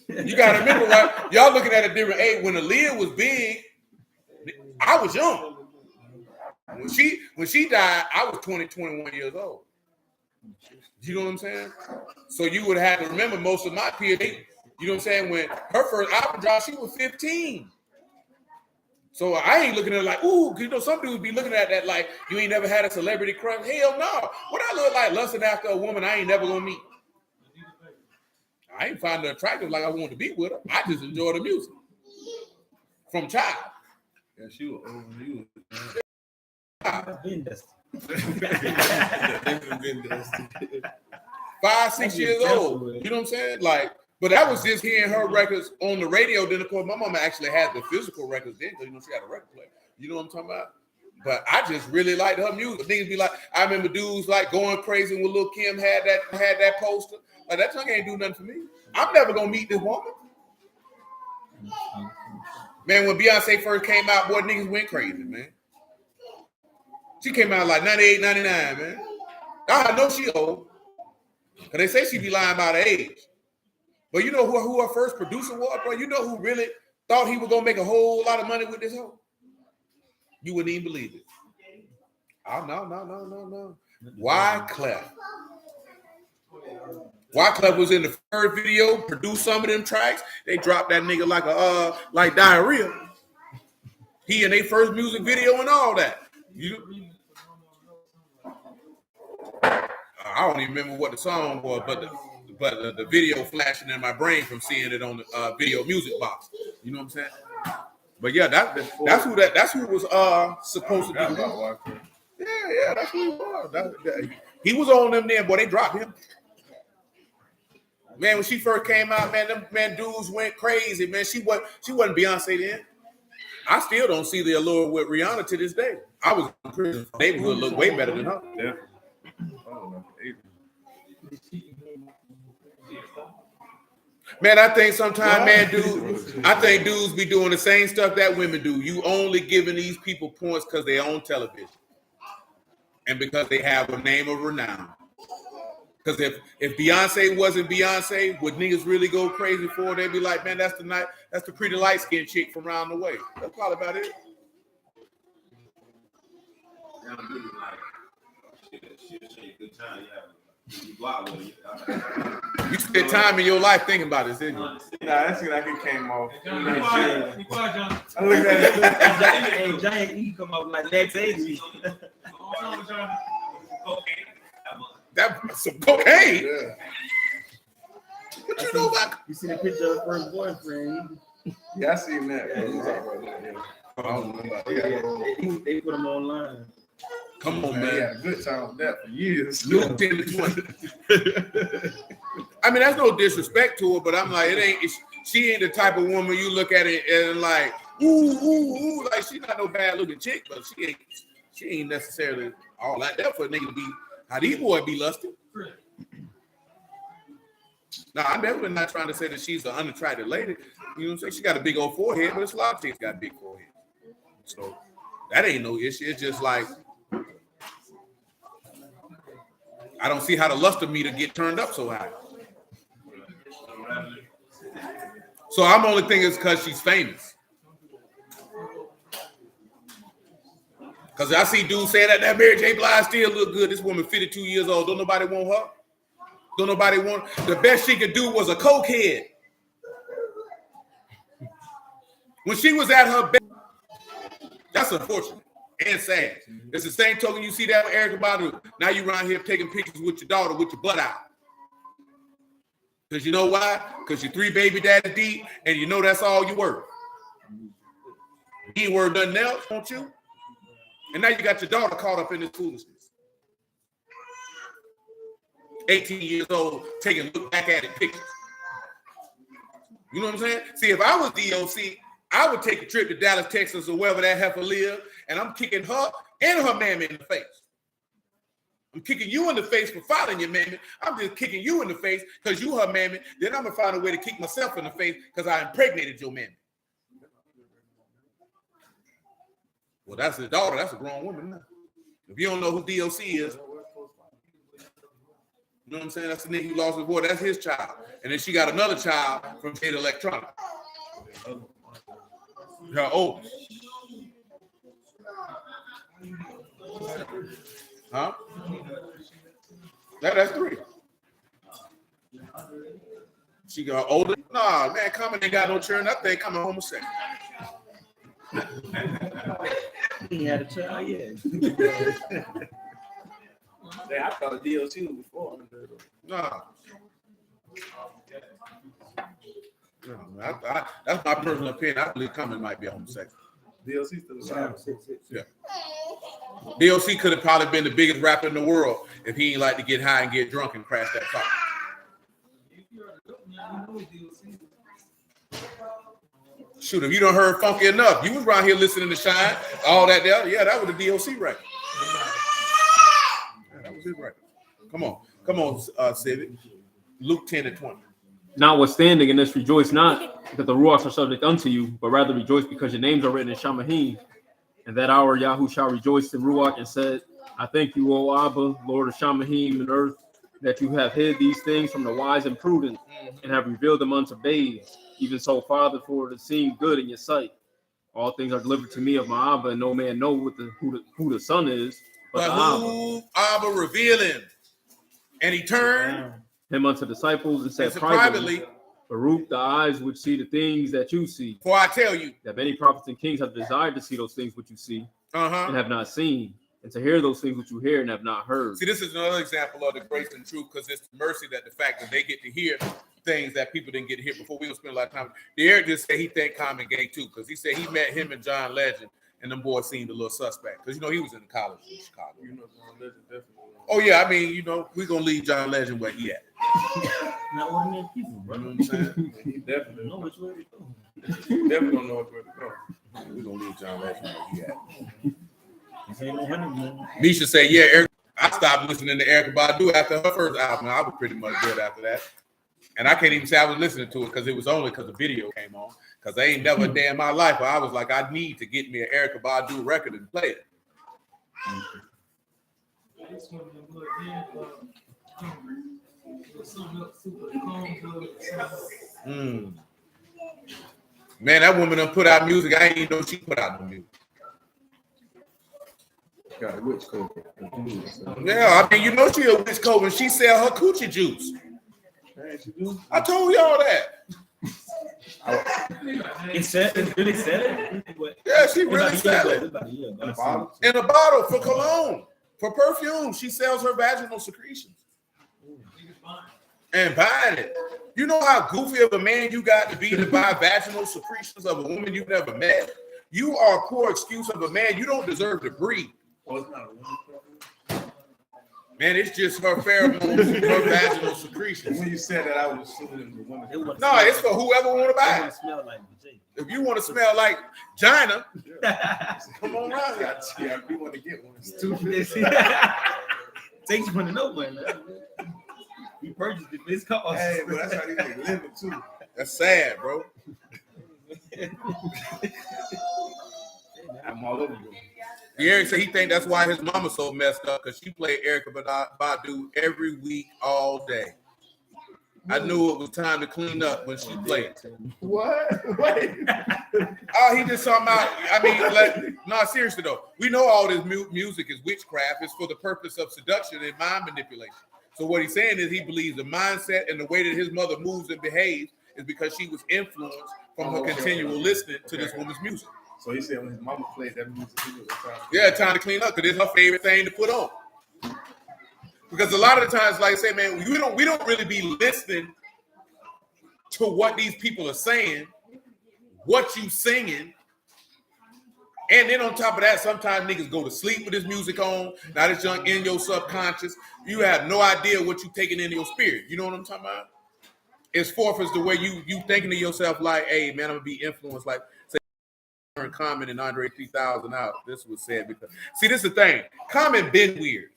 You gotta remember, right? Y'all looking at a different age. When Aaliyah was big, I was young. When she died, I was 20, 21 years old. You know what I'm saying? So you would have to remember most of my peers, you know what I'm saying? When her first album dropped, she was 15. So I ain't looking at it like, ooh, some dudes be looking at that like, you ain't never had a celebrity crush. Hell no. What I look like lusting after a woman I ain't never gonna meet. I ain't find her attractive like I wanted to be with her. I just enjoy the music. From child. Yeah, she was over you. 5, 6 years old. You know what I'm saying? Like, but that was just hearing her records on the radio. Then, of course, my mama actually had the physical records then because, she had a record player. You know what I'm talking about? But I just really liked her music. Niggas be like, I remember dudes like going crazy when Lil' Kim had that poster. Like, that junk ain't do nothing for me. I'm never going to meet this woman. Man, when Beyonce first came out, boy, niggas went crazy, man. She came out like 98, 99, man. I know she old. Because they say she be lying about her age. But you know who her first producer was, bro? You know who really thought he was going to make a whole lot of money with this hoe? You wouldn't even believe it. Oh, no. Wyclef. Wyclef was in the first video, produced some of them tracks. They dropped that nigga like diarrhea. He in their first music video and all that. I don't even remember what the song was, but the video flashing in my brain from seeing it on the video music box. You know what I'm saying? But yeah, that's who was supposed to be. Yeah, that's who he was. He was on them there, boy. They dropped him. Man, when she first came out, man, dudes went crazy, man. She wasn't Beyonce then. I still don't see the allure with Rihanna to this day. I was in prison. Neighborhood look way better than her. Yeah. Man, I think sometimes, dudes be doing the same stuff that women do. You only giving these people points because they're on television and because they have a name of renown. Because if Beyonce wasn't Beyonce, would niggas really go crazy for her? They'd be like, man, that's the pretty light skinned chick from around the way. That's probably about it. You spent time in your life thinking about this, didn't you? Nah, that shit like it came off. I looked at it. Giant E come up like next age. That's some cocaine. Yeah. What you know about? You see the picture of her first boyfriend? Yeah, I seen that. I don't know about that. They put him online. Come on, He man. had a good time with that for years. New 10 to 20. I mean, that's no disrespect to her, but I'm like, she ain't the type of woman you look at it and like, ooh, like she's not no bad looking chick, but she ain't necessarily all like that for a nigga to be how these boys be lusting. Now, I'm definitely not trying to say that she's an unattractive lady. You know what I'm saying? She got a big old forehead, but it's a lot of chicks got big forehead. So that ain't no issue. It's just like, I don't see how the luster meter get turned up so high. So I'm only thinking it's because she's famous. Because I see dudes saying that Mary J. Blige still look good. This woman 52 years old. Don't nobody want her? Don't nobody want her? The best she could do was a cokehead. When she was at her best, that's unfortunate and sad. It's the same token you see that with Erykah Badu. Now you around here taking pictures with your daughter with your butt out. Because you know why? Because you're 3 baby daddy deep, and you know that's all you worth. You ain't worth nothing else, don't you? And now you got your daughter caught up in this foolishness. 18 years old, taking a look back at it pictures. You know what I'm saying? See, if I was DOC, I would take a trip to Dallas, Texas, or wherever that heifer live, and I'm kicking her and her mammy in the face. I'm kicking you in the face for following your mammy. I'm just kicking you in the face because you her mammy. Then I'm going to find a way to kick myself in the face because I impregnated your mammy. Well, that's his daughter. That's a grown woman now. If you don't know who DOC is, you know what I'm saying? That's the nigga who lost his boy. That's his child. And then she got another child from Jada Electronic. Her oldest. Huh? That's 3. She got older. Nah, man, Common ain't got no children. That thing coming homosexual. He had a child, yeah. I thought DOC was before. Nah. No, that's my personal opinion. I believe Common might be a homosexual. DOC still alive. Yeah. DOC could have probably been the biggest rapper in the world if he ain't like to get high and get drunk and crash that car. Shoot, if you don't heard Funky Enough, you was around here listening to Shine, all that there. Yeah, that was the DOC record. Yeah, that was his record. Come on, Civic. Luke 10:20. Notwithstanding, in this rejoice not that the Ruachs are subject unto you, but rather rejoice because your names are written in Shamahim. And that hour Yahusha rejoiced in Ruach and said, I thank you, O Abba, Lord of Shamahim and earth, that you have hid these things from the wise and prudent and have revealed them unto babes. Even so, Father, for it seemed good in your sight. All things are delivered to me of my Abba, and no man know who the Son is, but who Abba revealing. And he turned him unto disciples and said privately, Baruch, the eyes which see the things that you see. For I tell you that many prophets and kings have desired to see those things which you see and have not seen, and to hear those things which you hear and have not heard. See, this is another example of the grace and truth, because it's mercy that the fact that they get to hear things that people didn't get to hear before. We don't spend a lot of time. Derek just said he thanked Common gay too, because he said he met him and John Legend, and them boys seemed a little suspect, because he was in college in Chicago. John Legend definitely. Oh yeah, I mean, we're gonna leave John Legend where he at. Not ordinary people, bro. You know what I'm saying? He definitely know which way to go. He definitely don't know which way to go. We're gonna leave John Legend where he at. This ain't no honeymoon. Misha said, yeah, Eric, I stopped listening to Erykah Badu after her first album. I was pretty much good after that. And I can't even say I was listening to it because it was only because the video came on. Because I ain't never a day in my life where I was like, I need to get me an Erykah Badu record and play it. Man, that woman done put out music. I ain't even know she put out no music. Got a witch coat. Yeah, I mean, she a witch coat when she sell her coochie juice. I told y'all that. It really said it? Yeah, she really said it. In a bottle for cologne, for perfume. She sells her vaginal secretions. And buying it. You know how goofy of a man you got to be to buy vaginal secretions of a woman you've never met? You are a poor excuse of a man. You don't deserve to breathe. Well, it's not a woman. Man, it's just her pheromones, her vaginal secretions. When you said that, I was assuming it was a woman. No, it's for whoever want to buy it. Smell like if you want to smell like Gina, come on around here. Yeah, we want to get one. It's too busy. Takes you to know one. We purchased it. It's cost. Hey, but that's how they make living too. That's sad, bro. I'm all over you. Eric said he think that's why his mama so messed up, because she played Erykah Badu every week, all day. I knew it was time to clean up when she played. What? Wait. Oh, he just talking about, I mean, no, seriously though. We know all this music is witchcraft. It's for the purpose of seduction and mind manipulation. So what he's saying is he believes the mindset and the way that his mother moves and behaves is because she was influenced from her continual listening to this woman's music. So he said when his mama played that music, time to clean up, because it's her favorite thing to put on. Because a lot of the times, like I say, man, we don't really be listening to what these people are saying, what you singing. And then on top of that, sometimes niggas go to sleep with this music on. Now this junk in your subconscious. You have no idea what you taking in your spirit. You know what I'm talking about? It's fourth is the way you thinking to yourself like, hey man, I'm gonna be influenced. Like say Common and Andre 3000 out. This was said because see, this is the thing. Common been weird.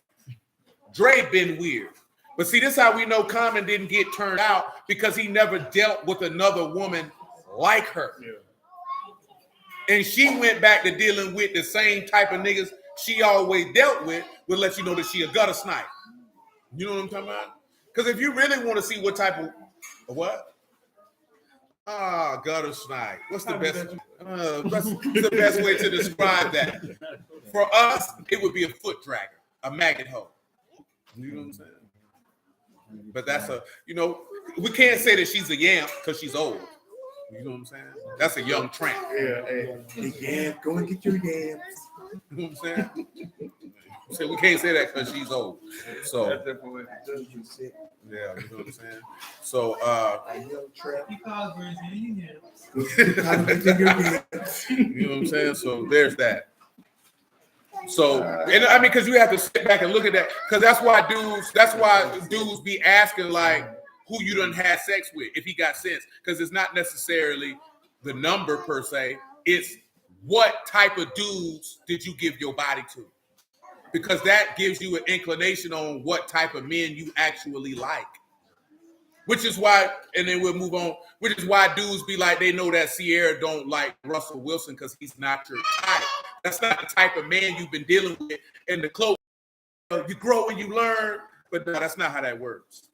Dre been weird. But see, this is how we know Common didn't get turned out because he never dealt with another woman like her. Yeah. And she went back to dealing with the same type of niggas she always dealt with, will let you know that she a gutter snipe. You know what I'm talking about? Because if you really want to see what type of what? Gutter snipe. What's the best? What's the best way to describe that? For us, it would be a foot dragger, a maggot hoe. You know what I'm saying? But that's we can't say that she's a yamp because she's old. You know what I'm saying? That's a young tramp. Yeah, hey, go and get your yams. You know what I'm saying? So we can't say that because she's old. So That's definitely yeah, you know what I'm saying? So a young trap. He calls for his union. you know what I'm saying? So there's that. So and I mean, because you have to sit back and look at that, because that's why dudes be asking like who you done had sex with if he got sense, because it's not necessarily the number per se, it's what type of dudes did you give your body to, because that gives you an inclination on what type of men you actually like. Which is why, and then we'll move on, which is why dudes be like, they know that Sierra don't like Russell Wilson because he's not your type. That's not the type of man you've been dealing with. And the close, you grow and you learn, but no, that's not how that works.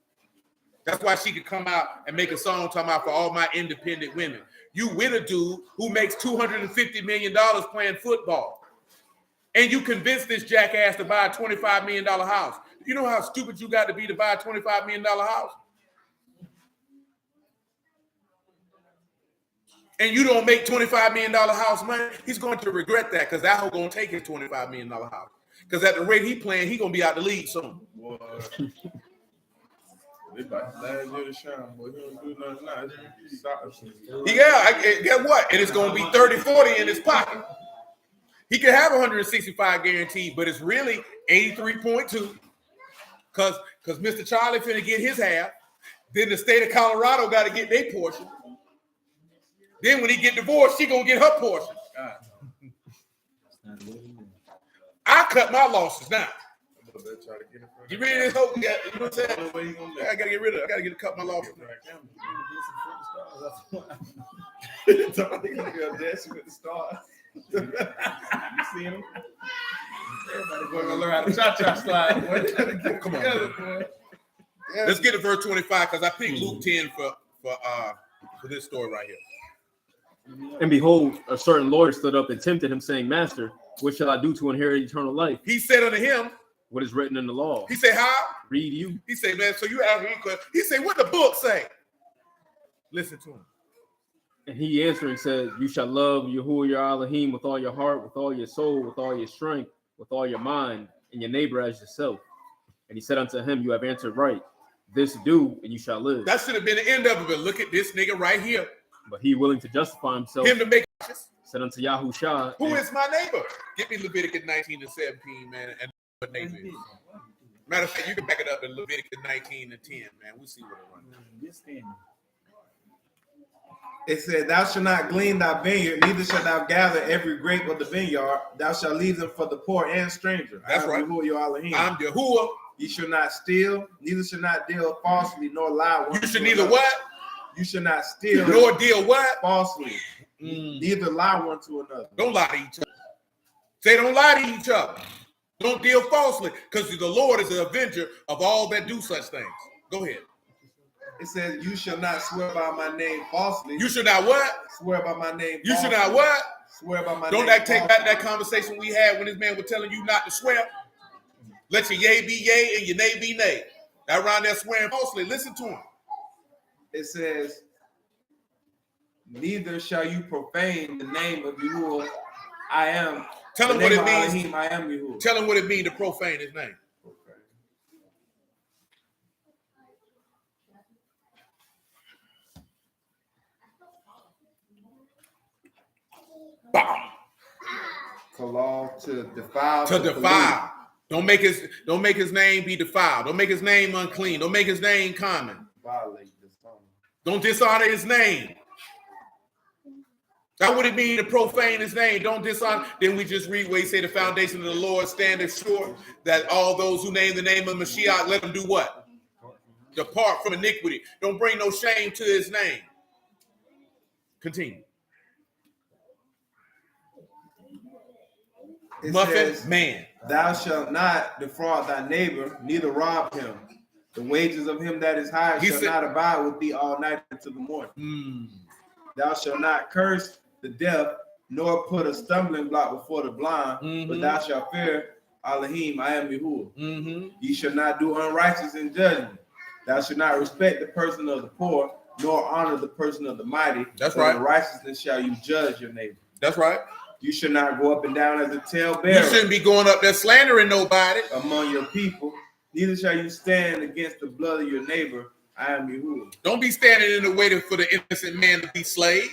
That's why she could come out and make a song talking about for all my independent women. You with a dude who makes $250 million playing football. And you convince this jackass to buy a $25 million house. You know how stupid you got to be to buy a $25 million house? And you don't make $25 million house money, he's going to regret that, because that hoe going to take his $25 million house. Because at the rate he playing, he going to be out the league soon. Boy, they about to last year to shine, boy. He don't do nothing now. Yeah, guess what? And it's going to be 30-40 in his pocket. He can have 165 guaranteed, but it's really 83.2 because Mr. Charlie finna get his half. Then the state of Colorado got to get their portion. Then when he get divorced, she gonna get her portion. I cut my losses now. You ready to hope? You know what I'm saying? I gotta get rid of it. I gotta cut my losses. Dancing with the stars. You see him? Everybody gonna learn how to cha-cha slide. Boy. Come on, boy. Let's get to verse 25 because I picked Luke 10 for this story right here. And behold, a certain lawyer stood up and tempted him, saying, Master, what shall I do to inherit eternal life? He said unto him, what is written in the law? He said, how? Read you. He said, man, so you ask me a question. He said, what the book say? Listen to him. And he answering said, you shall love Yahuwah your Elohim with all your heart, with all your soul, with all your strength, with all your mind, and your neighbor as yourself. And he said unto him, you have answered right. This do, and you shall live. That should have been the end of it. But look at this nigga right here. But he willing to justify himself, him to make said unto Yahusha, who is my neighbor? Give me Leviticus 19 and 17, man, and what neighbor is. Matter of fact, you can back it up to Leviticus 19 and 10, man. We'll see what it runs. It said, thou shalt not glean thy vineyard, neither shalt thou gather every grape of the vineyard. Thou shalt leave them for the poor and stranger. That's right. Yahuwah your Elohim. I'm Yahuwah. You shall not steal, neither shall not deal falsely, nor lie. You should neither what? You should not steal, nor deal what? Falsely. Neither lie one to another. Don't lie to each other. Say don't lie to each other. Don't deal falsely, because the Lord is the avenger of all that do such things. Go ahead. It says, you shall not swear by my name falsely. You should not what? Swear by my name You falsely. should not what? Swear by my Don't name that take falsely. back that conversation we had when this man was telling you not to swear? Let your yea be yea and your nay be nay. That around there swearing falsely. Listen to him. It says, neither shall you profane the name of Yahuwah. I am. Tell him what it means. Elohim, I am Yahuwah. Tell him what it means to profane his name. Bow. Kalal, to defile. To defile. Don't make his name be defiled. Don't make his name unclean. Don't make his name common. Violate, dishonor. Don't dishonor his name. That would it mean to profane his name. Don't dishonor. Then we just read where he say the foundation of the Lord standeth sure, that all those who name the name of Mashiach, let them do what? Depart from iniquity. Don't bring no shame to his name. Continue. It Muffin says, man. Thou shalt not defraud thy neighbor, neither rob him. The wages of him that is hired shall not abide with thee all night until the morning. Thou shalt not curse the deaf, nor put a stumbling block before the blind, but thou shalt fear Elohim, I am Yahuwah. Ye shall not do unrighteous in judgment. Thou shalt not respect the person of the poor, nor honor the person of the mighty. That's right. In righteousness shall you judge your neighbor. That's right. You should not go up and down as a talebearer. You shouldn't be going up there slandering nobody among your people. Neither shall you stand against the blood of your neighbor. I am Yahuwah. Don't be standing in the way for the innocent man to be slayed.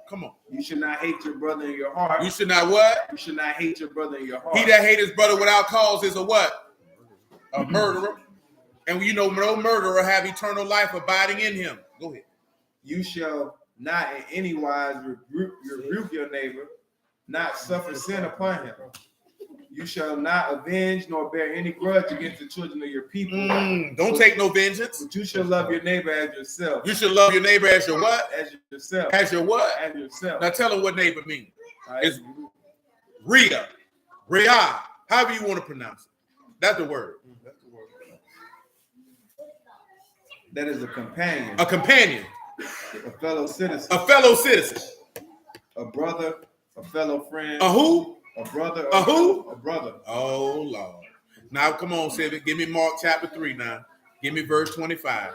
Come on. You should not hate your brother in your heart. You should not what? You should not hate your brother in your heart. He that hates his brother without cause is a what? A murderer. And you know, no murderer have eternal life abiding in him. Go ahead. You shall not in any wise rebuke your neighbor, not suffer sin upon him. You shall not avenge nor bear any grudge against the children of your people. Don't take no vengeance. But you shall love your neighbor as yourself. You should love your neighbor as your what? As yourself. As your what? As yourself. Now tell them what neighbor means. Right. It's Rhea, however you want to pronounce it. That's the word. That's the word. That is a companion. A companion. A fellow citizen. A fellow citizen. A brother. A fellow friend. A who? A brother. A who? A brother. Oh, Lord. Now, come on, Sylvia. Give me Mark chapter 3 now. Give me verse 25.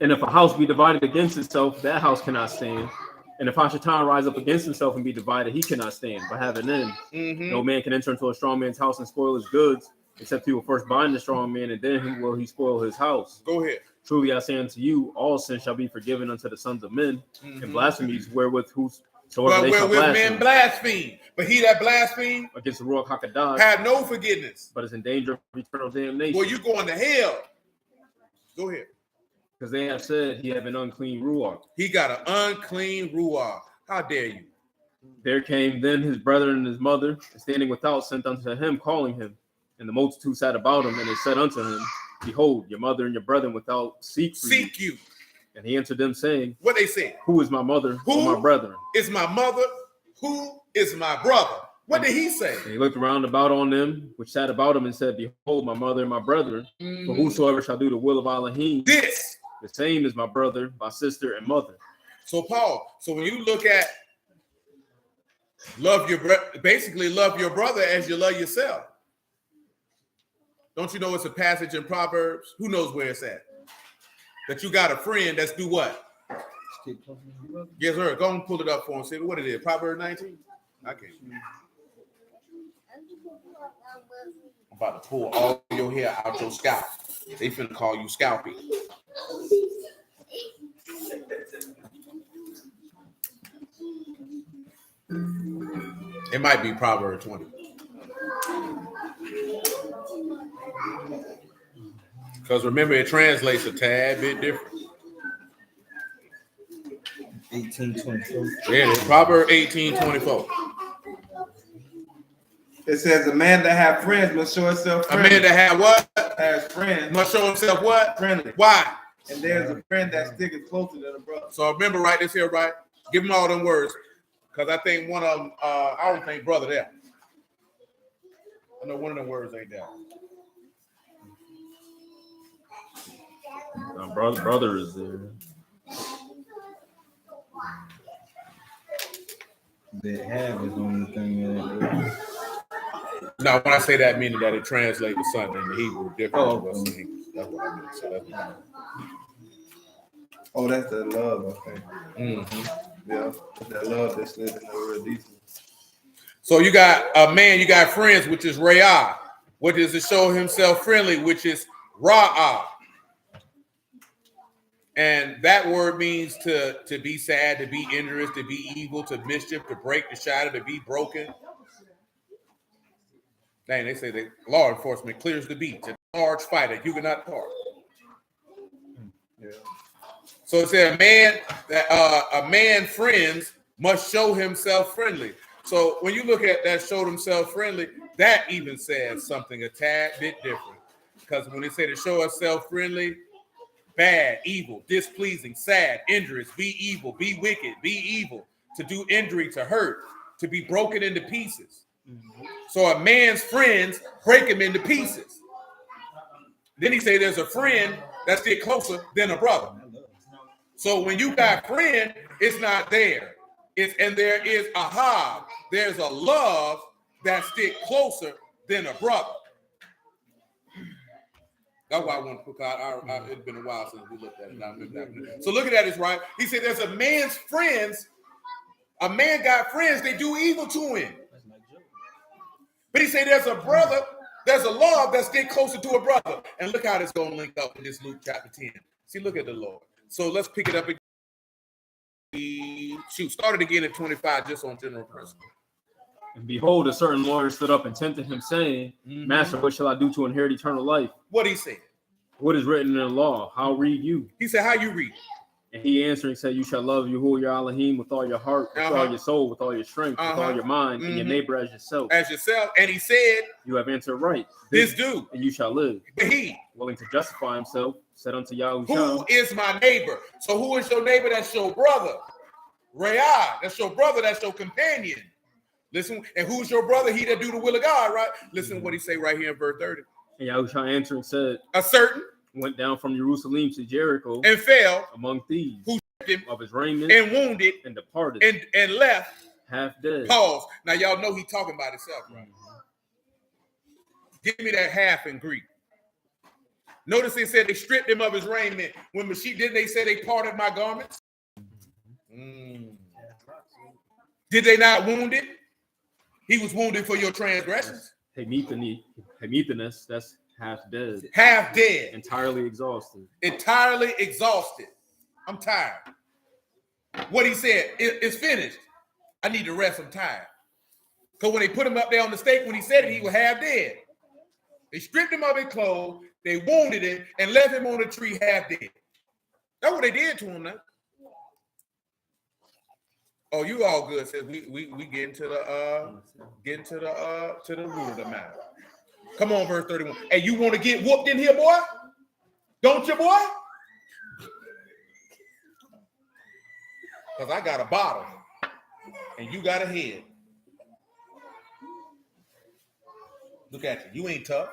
And if a house be divided against itself, that house cannot stand. And if Hashatan rise up against himself and be divided, he cannot stand, but have an end. No man can enter into a strong man's house and spoil his goods, except he will first bind the strong man, and then will he spoil his house. Go ahead. Truly I say unto you, all sin shall be forgiven unto the sons of men, and blasphemies wherewith whosoever they shall blaspheme. Men blaspheme, but he that blaspheme against the Ruach HaKodesh have no forgiveness, but is in danger of eternal damnation. Well, you going to hell. Go ahead. Because they have said he have an unclean Ruach. He got an unclean Ruach. How dare you? There came then his brother and his mother, and standing without, sent unto him, calling him. And the multitude sat about him, and they said unto him, Behold, your mother and your brethren without seek you. And he answered them, saying, What they said? Who is my mother? Who my brethren? Is my mother? Who is my brother? What did he say? And he looked around about on them, which sat about him, and said, Behold, my mother and my brethren. For whosoever shall do the will of Elohim, the same is my brother, my sister, and mother. So Paul, when you look at basically love your brother as you love yourself. Don't you know it's a passage in Proverbs? Who knows where it's at? That you got a friend that's do what? Yes, sir. Go and pull it up for him. See what it is. Proverbs 19? I can't. I'm about to pull all your hair out your scalp. They finna call you Scalpy. It might be Proverbs 20. Because remember, it translates a tad bit different. 18:24. Yeah, it's Proverbs 18:24. It says, a man that have friends must show himself friendly. A man that have what? Has friends. Must show himself what? Friendly. Why? And there's a friend that sticks closer than a brother. So remember, write this here, right? Give them all them words. Because I think one of them, I don't think brother there. I know one of them words ain't there. Brother is there. That have is the only thing. No, when I say that, meaning that it translates to something in the Hebrew different to what's in English. That's what I mean. So that's that's the love, I think. Yeah, that love that's living in the real decent. So you got a man, you got friends, which is Ra'ah. What does it show himself friendly, which is Ra'ah. And that word means to be sad, to be injurious, to be evil, to mischief, to break, to shatter, to be broken. Dang, they say that law enforcement clears the beach. A large fight at Huguenot Park. Yeah. So it said a man friends must show himself friendly. So when you look at that showed himself friendly, that even says something a tad bit different. Because when they say to show herself friendly, bad, evil, displeasing, sad, injurious, be evil, be wicked, be evil, to do injury, to hurt, to be broken into pieces. So a man's friends break him into pieces. Then he say there's a friend that stick closer than a brother. So when you got friend, it's not there. And there is there's a love that stick closer than a brother. That's why I want to put out. It's been a while since we looked at it. I remember that. So looking at this, right? He said there's a man's friends. A man got friends. They do evil to him. But he said there's a brother. There's a love that's getting closer to a brother. And look how this going to link up with this Luke chapter 10. See, look at the Lord. So let's pick it up again. Started again at 25, just on general principle. And behold, a certain lawyer stood up and tempted him, saying, Master, what shall I do to inherit eternal life? What he said? What is written in the law? How read you? He said, how you read? And he answering said, you shall love Yahuwah Elohim with all your heart, with all your soul, with all your strength, with all your mind, and your neighbor as yourself. As yourself. And he said, you have answered right. This do. And you shall live. But he, willing to justify himself, said unto Yahusha, who is my neighbor? So who is your neighbor? That's your brother. Rayah, that's your brother, that's your companion. Listen, and who's your brother? He that do the will of God, right? Listen what he say right here in verse 30. And Yahusha answering said, a certain went down from Jerusalem to Jericho and fell among thieves, who him of his raiment and wounded and departed and left half dead. Pause. Now y'all know he talking about himself, right? Give me that half in Greek. Notice they said they stripped him of his raiment. When Mashiach, didn't they say they parted my garments? Did they not wound it? He was wounded for your transgressions. Hemethinus, that's half dead. Half dead. Entirely exhausted. Entirely exhausted. I'm tired. What he said, it's finished. I need to rest. I'm tired. Because when they put him up there on the stake, when he said it, he was half dead. They stripped him of his clothes, they wounded him, and left him on a tree half dead. That's what they did to him now. Oh, you all good. Says we get into the root of the matter. Come on, verse 31. Hey, you want to get whooped in here, boy? Don't you, boy? Because I got a bottle and you got a head. Look at you. You ain't tough.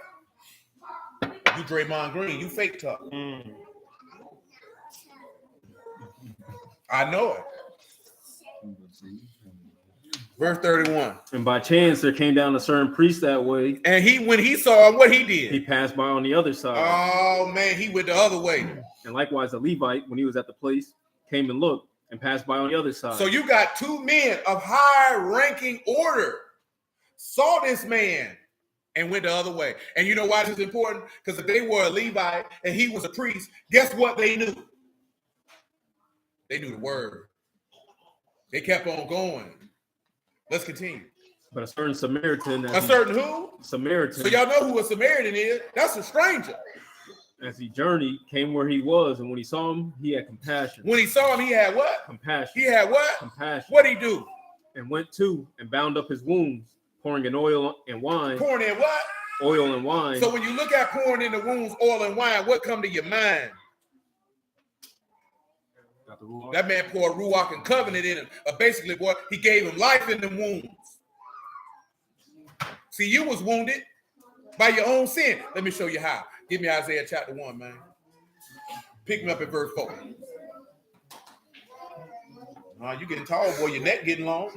You Draymond Green. You fake tough. I know it. Verse 31. And by chance there came down a certain priest that way. And when he saw him, what he did? He passed by on the other side. Oh man, he went the other way. And likewise the Levite, when he was at the place, came and looked and passed by on the other side. So you got two men of high ranking order saw this man and went the other way. And you know why this is important? Because if they were a Levite and he was a priest, guess what they knew? They knew the word. They kept on going. Let's continue. But a certain Samaritan. A certain who? Samaritan. So y'all know who a Samaritan is. That's a stranger. As he journeyed, came where he was, and when he saw him, he had compassion. When he saw him, he had what? Compassion. He had what? Compassion. What'd he do? And went to and bound up his wounds, pouring in oil and wine. Pouring in what? Oil and wine. So when you look at pouring in the wounds, oil and wine, what come to your mind? That man poured Ruach and covenant in him. Basically, boy, he gave him life in the wounds. See, you was wounded by your own sin. Let me show you how. Give me Isaiah chapter 1, man. Pick me up at verse 4. You getting tall, boy. Your neck getting long.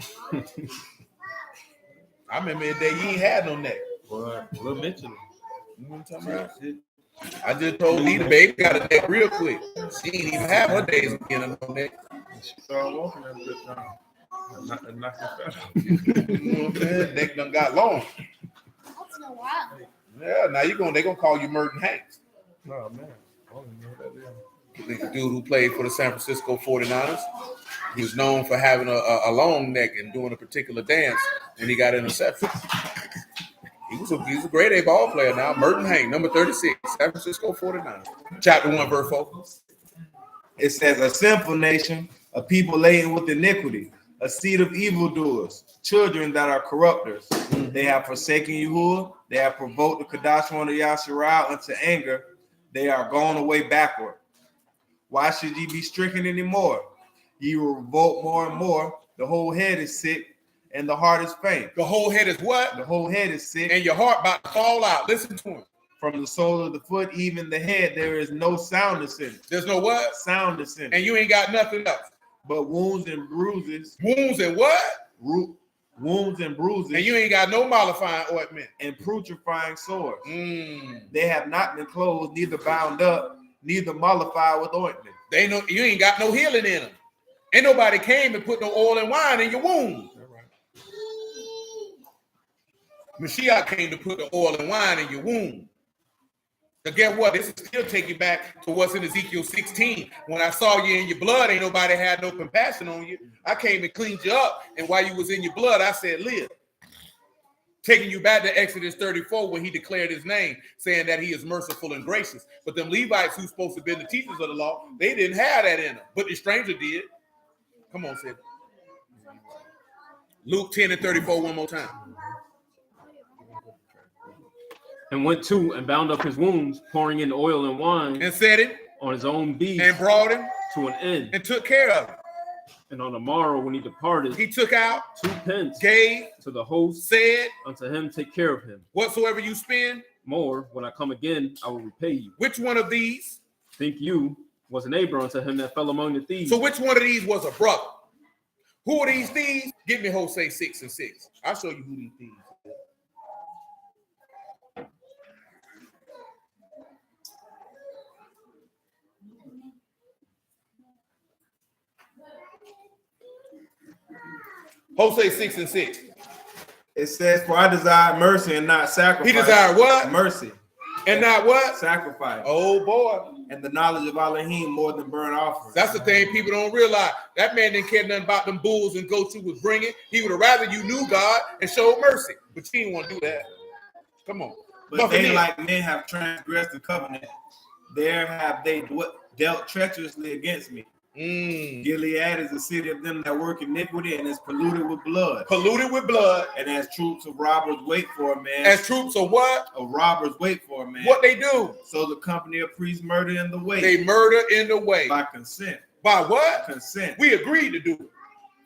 I remember the day you ain't had no neck. Boy, we'll mention it. You know what I'm talking about? I just told Nita, baby, got a neck real quick. She ain't even have her days of getting a neck. She started walking at a good time. Not you know what I'm saying? Neck done got long. That's no wow. Yeah, now they gonna call you Merton Hanks. Oh man, I don't even know what that is. the dude who played for the San Francisco 49ers. He was known for having a long neck and doing a particular dance when he got interceptions. He's a grade A ball player now. Merton Hank, number 36, San Francisco 49ers. Chapter 1, verse 4. It says, a sinful nation, a people laden with iniquity, a seed of evildoers, children that are corrupters. They have forsaken Yahuwah. They have provoked the Kadashwan of Yasharal unto anger. They are gone away backward. Why should ye be stricken anymore? Ye will revolt more and more. The whole head is sick, and the heart is faint. The whole head is what? The whole head is sick. And your heart about to fall out. Listen to him. From the sole of the foot, even the head, there is no soundness in it. There's no what? Soundness in it. And you ain't got nothing else. But wounds and bruises. Wounds and what? Wounds and bruises. And you ain't got no mollifying ointment. And putrefying sores. They have not been closed, neither bound up, neither mollified with ointment. You ain't got no healing in them. Ain't nobody came and put no oil and wine in your wound. Mashiach came to put the oil and wine in your wound. So guess what? This will still take you back to what's in Ezekiel 16. When I saw you in your blood, ain't nobody had no compassion on you. I came and cleaned you up, and while you was in your blood, I said, live. Taking you back to Exodus 34, when he declared his name, saying that he is merciful and gracious. But them Levites who's supposed to be the teachers of the law, they didn't have that in them. But the stranger did. Come on, Sid. Luke 10 and 34 one more time. And went to and bound up his wounds, pouring in oil and wine, and set it on his own beast, and brought him to an end, and took care of it. And on the morrow, when he departed, he took out 2 pence, gave to the host, said unto him, take care of him. Whatsoever you spend, more, when I come again, I will repay you. Which one of these, think you, was a neighbor unto him that fell among the thieves? So which one of these was a brother? Who are these thieves? Give me Hosea 6 and 6. I'll show you who these thieves are. Hosea 6 and 6. It says, for I desire mercy and not sacrifice. He desired what? Mercy. And not what? Sacrifice. Oh boy. And the knowledge of Elohim more than burnt offerings. That's the thing people don't realize. That man didn't care nothing about them bulls and goats you was bringing. He would have rather you knew God and showed mercy. But you didn't want to do that. Come on. But they, like men, have transgressed the covenant. There have they dealt treacherously against me. Gilead is a city of them that work iniquity and is polluted with blood. Polluted with blood. And as troops of robbers wait for a man. As troops of what? Of robbers wait for a man. What they do? So the company of priests murder in the way. They murder in the way. By consent. By what? Consent. We agreed to do it.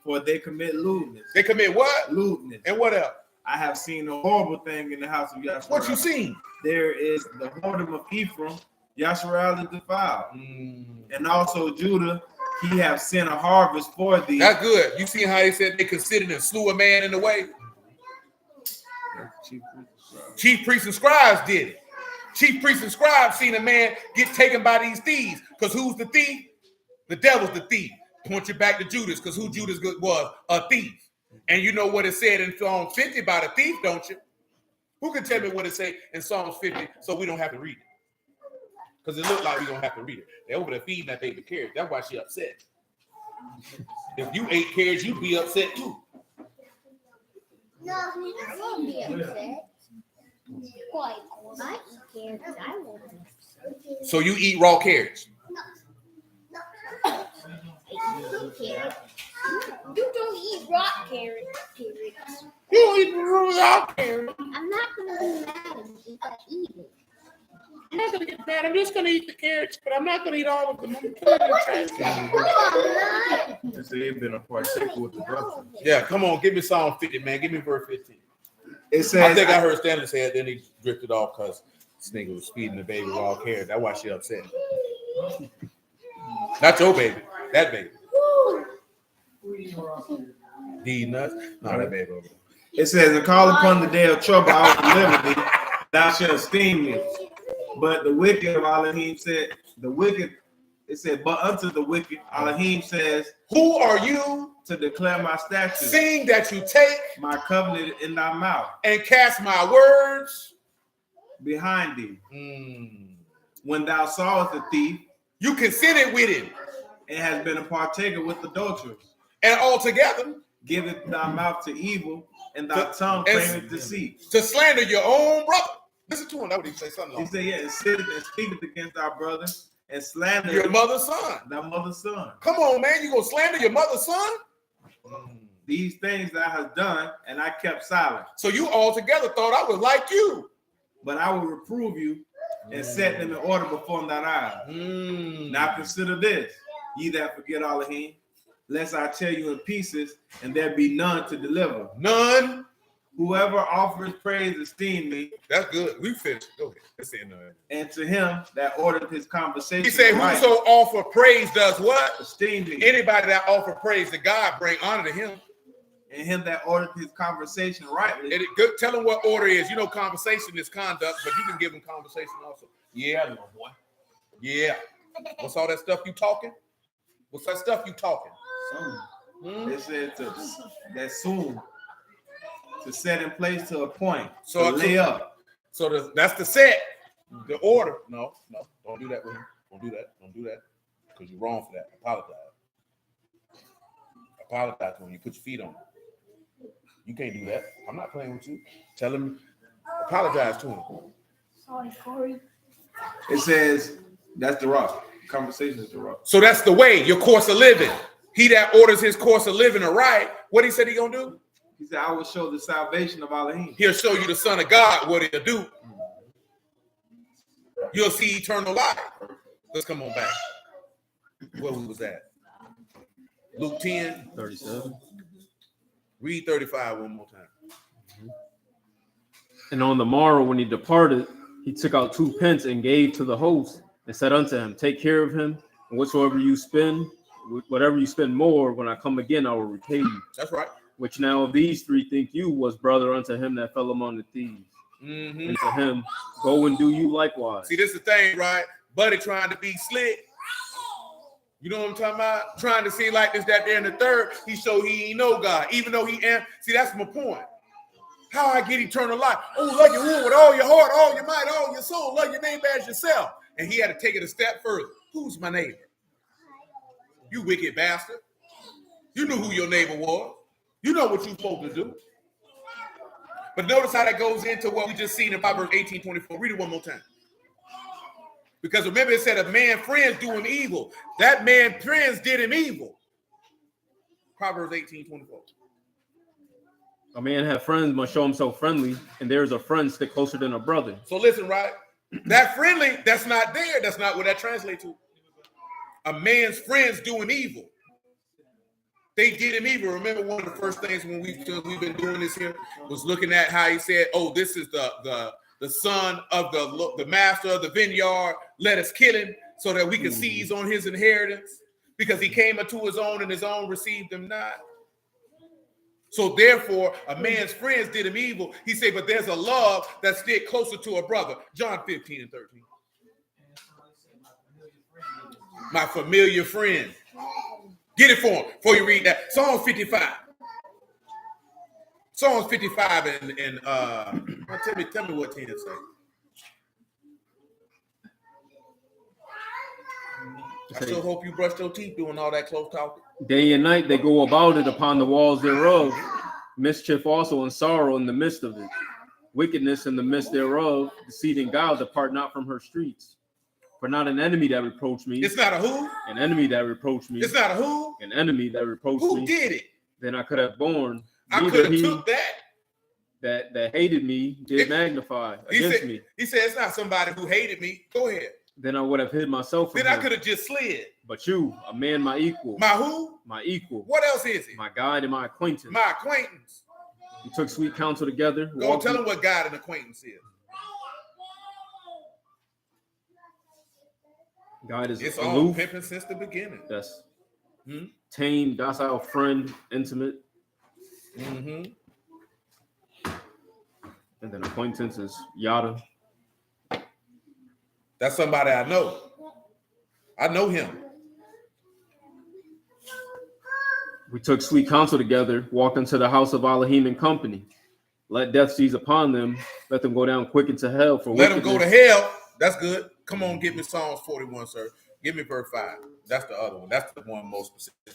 For they commit lewdness. They commit what? Lewdness. And what else? I have seen a horrible thing in the house of Yahusha. What you seen? There is the whoredom of Ephraim. Yahusha is defiled. And also Judah. He have sent a harvest for thee. That's good. You see how they said they considered and slew a man in the way? Chief priests and scribes did it. Chief priests and scribes seen a man get taken by these thieves. Because who's the thief? The devil's the thief. Point you back to Judas, because who Judas was? A thief. And you know what it said in Psalm 50 about a thief, don't you? Who can tell me what it say in Psalm 50 so we don't have to read it? Because it looked like we don't have to read it. They're over there feeding that baby carrots. That's why she upset. If you ate carrots, you'd be upset too. No, I won't be upset. Why? I eat carrots. I won't be upset. So you eat raw carrots? No. I eat carrots. You don't eat raw carrots. You don't eat raw carrots. I'm not going to be mad if I eat it. I'm not going to get mad. I'm just going to eat the carrots, but I'm not going to eat all of them. They've been a partaker with the brother. Yeah, come on. Give me Psalm 50, man. Give me verse 15. It says, I think I heard Stanley say it, then he drifted off because this nigga was feeding the baby raw carrots. That's why she upset. Not your baby. That baby. D nuts. No, that baby over there. It says, and call upon the day of trouble, I will deliver thee. Thou shalt esteem me. But the wicked of Elohim said, it said, but unto the wicked, Elohim says, who are you to declare my statutes? Seeing that you take my covenant in thy mouth and cast my words behind thee. When thou sawest the thief, You consented with him. and has been a partaker with adulterers. And altogether, Giveth thy mouth to evil, and thy tongue and- claimeth deceit. to slander your own brother. Listen to him. That what he say. Something He like said, yeah, and sitteth and speaketh against thy brother, and slander your mother's son. thy mother's son. Come on, man. You gonna slander your mother's son? These things thou hast done, and I kept silent. So you altogether thought I was like you. But I will reprove you and set them in order before thine eyes. Now consider this, ye that forget Elohim, lest I tear you in pieces, and there be none to deliver. None. Whoever offers praise esteem me, That's good. We finished. Go ahead. Let's say none. and to him that ordered his conversation He said, right, whoso offer praise does what? esteem me. Anybody that offer praise to God bring honor to him. And him that ordered his conversation rightly, And good, tell him what order is. You know, conversation is conduct, but you can give him conversation also. Yeah, little boy. Yeah. What's all that stuff you talking? What's that stuff you talking? they said that soon to set in place to appoint, So to lay up. So that's the set, the order. No, don't do that with him. Don't do that. Don't do that. Because you're wrong for that. Apologize. Apologize to him. You put your feet on him. You can't do that. I'm not playing with you. Tell him, apologize to him. Sorry, Corey. It says that's the rock. Conversation is the rock. So that's the way, your course of living. He that orders his course of living aright, what he said he gonna do? He said, I will show the salvation of Elohim. He'll show you the Son of God what he'll do. You'll see eternal life. Let's come on back. Where we was at? Luke 10, 37. read 35 one more time. And on the morrow, when he departed, he took out 2 pence and gave to the host, and said unto him, take care of him, and whatsoever you spend, whatever you spend more, when I come again, I will repay you. That's right. Which now of these 3 think you was brother unto him that fell among the thieves? And to him, go and do you likewise. See, this is the thing, right? Buddy trying to be slick. You know what I'm talking about? Trying to seem like this, that, there, and the third. He showed he ain't know God, even though he am. See, that's my point. How I get eternal life? Oh, love your womb with all your heart, all your might, all your soul. Love your neighbor as yourself. And he had to take it a step further. Who's my neighbor? You wicked bastard. You knew who your neighbor was. You know what you're supposed to do. But notice how that goes into what we just seen in Proverbs 18:24. Read it one more time. Because remember, it said a man friends do him evil. That man friends did him evil. Proverbs 18:24. A man have friends must show himself friendly, and there is a friend stick closer than a brother. So listen, right? That friendly, that's not there. That's not what that translates to. A man's friends do him evil. They did him evil. Remember, one of the first things when we've been doing this here was looking at how he said, "Oh, this is the son of the master of the vineyard. Let us kill him so that we can seize on his inheritance, because he came unto his own and his own received him not." So therefore, a man's friends did him evil. He said, but there's a love that stick closer to a brother. John 15:13. My familiar friend. Get it for him before you read that. Psalm 55. Psalm 55 and tell me what 10 say. I still hope you brushed your teeth doing all that close talking. Day and night they go about it upon the walls thereof. Mischief also and sorrow in the midst of it. Wickedness in the midst thereof. Deceit and guile depart not from her streets. For not an enemy that reproached me. It's not a who? An enemy that reproached me. It's not a who? An enemy that reproached Who me. did it? Then I could have borne. I Neither could have he took that hated me did magnify against me. He said, it's not somebody who hated me. Go ahead. Then I would have hid myself from Then I him. could have just slid. But you, a man my equal. My who? My equal. What else is it? My guide and my acquaintance. My acquaintance. We took sweet counsel together. Go tell him what guide and acquaintance is. God is It's all aloof. pimping since the beginning. That's tame, docile, friend, intimate. Mm-hmm. And then acquaintance is yada. That's somebody I know. I know him. We took sweet counsel together, walked into the house of Elohim and company. Let death seize upon them. Let them go down quick into hell for Let them go to hell. That's good. Come on, give me Psalms 41, sir. Give me verse 5. That's the other one. That's the one most specific.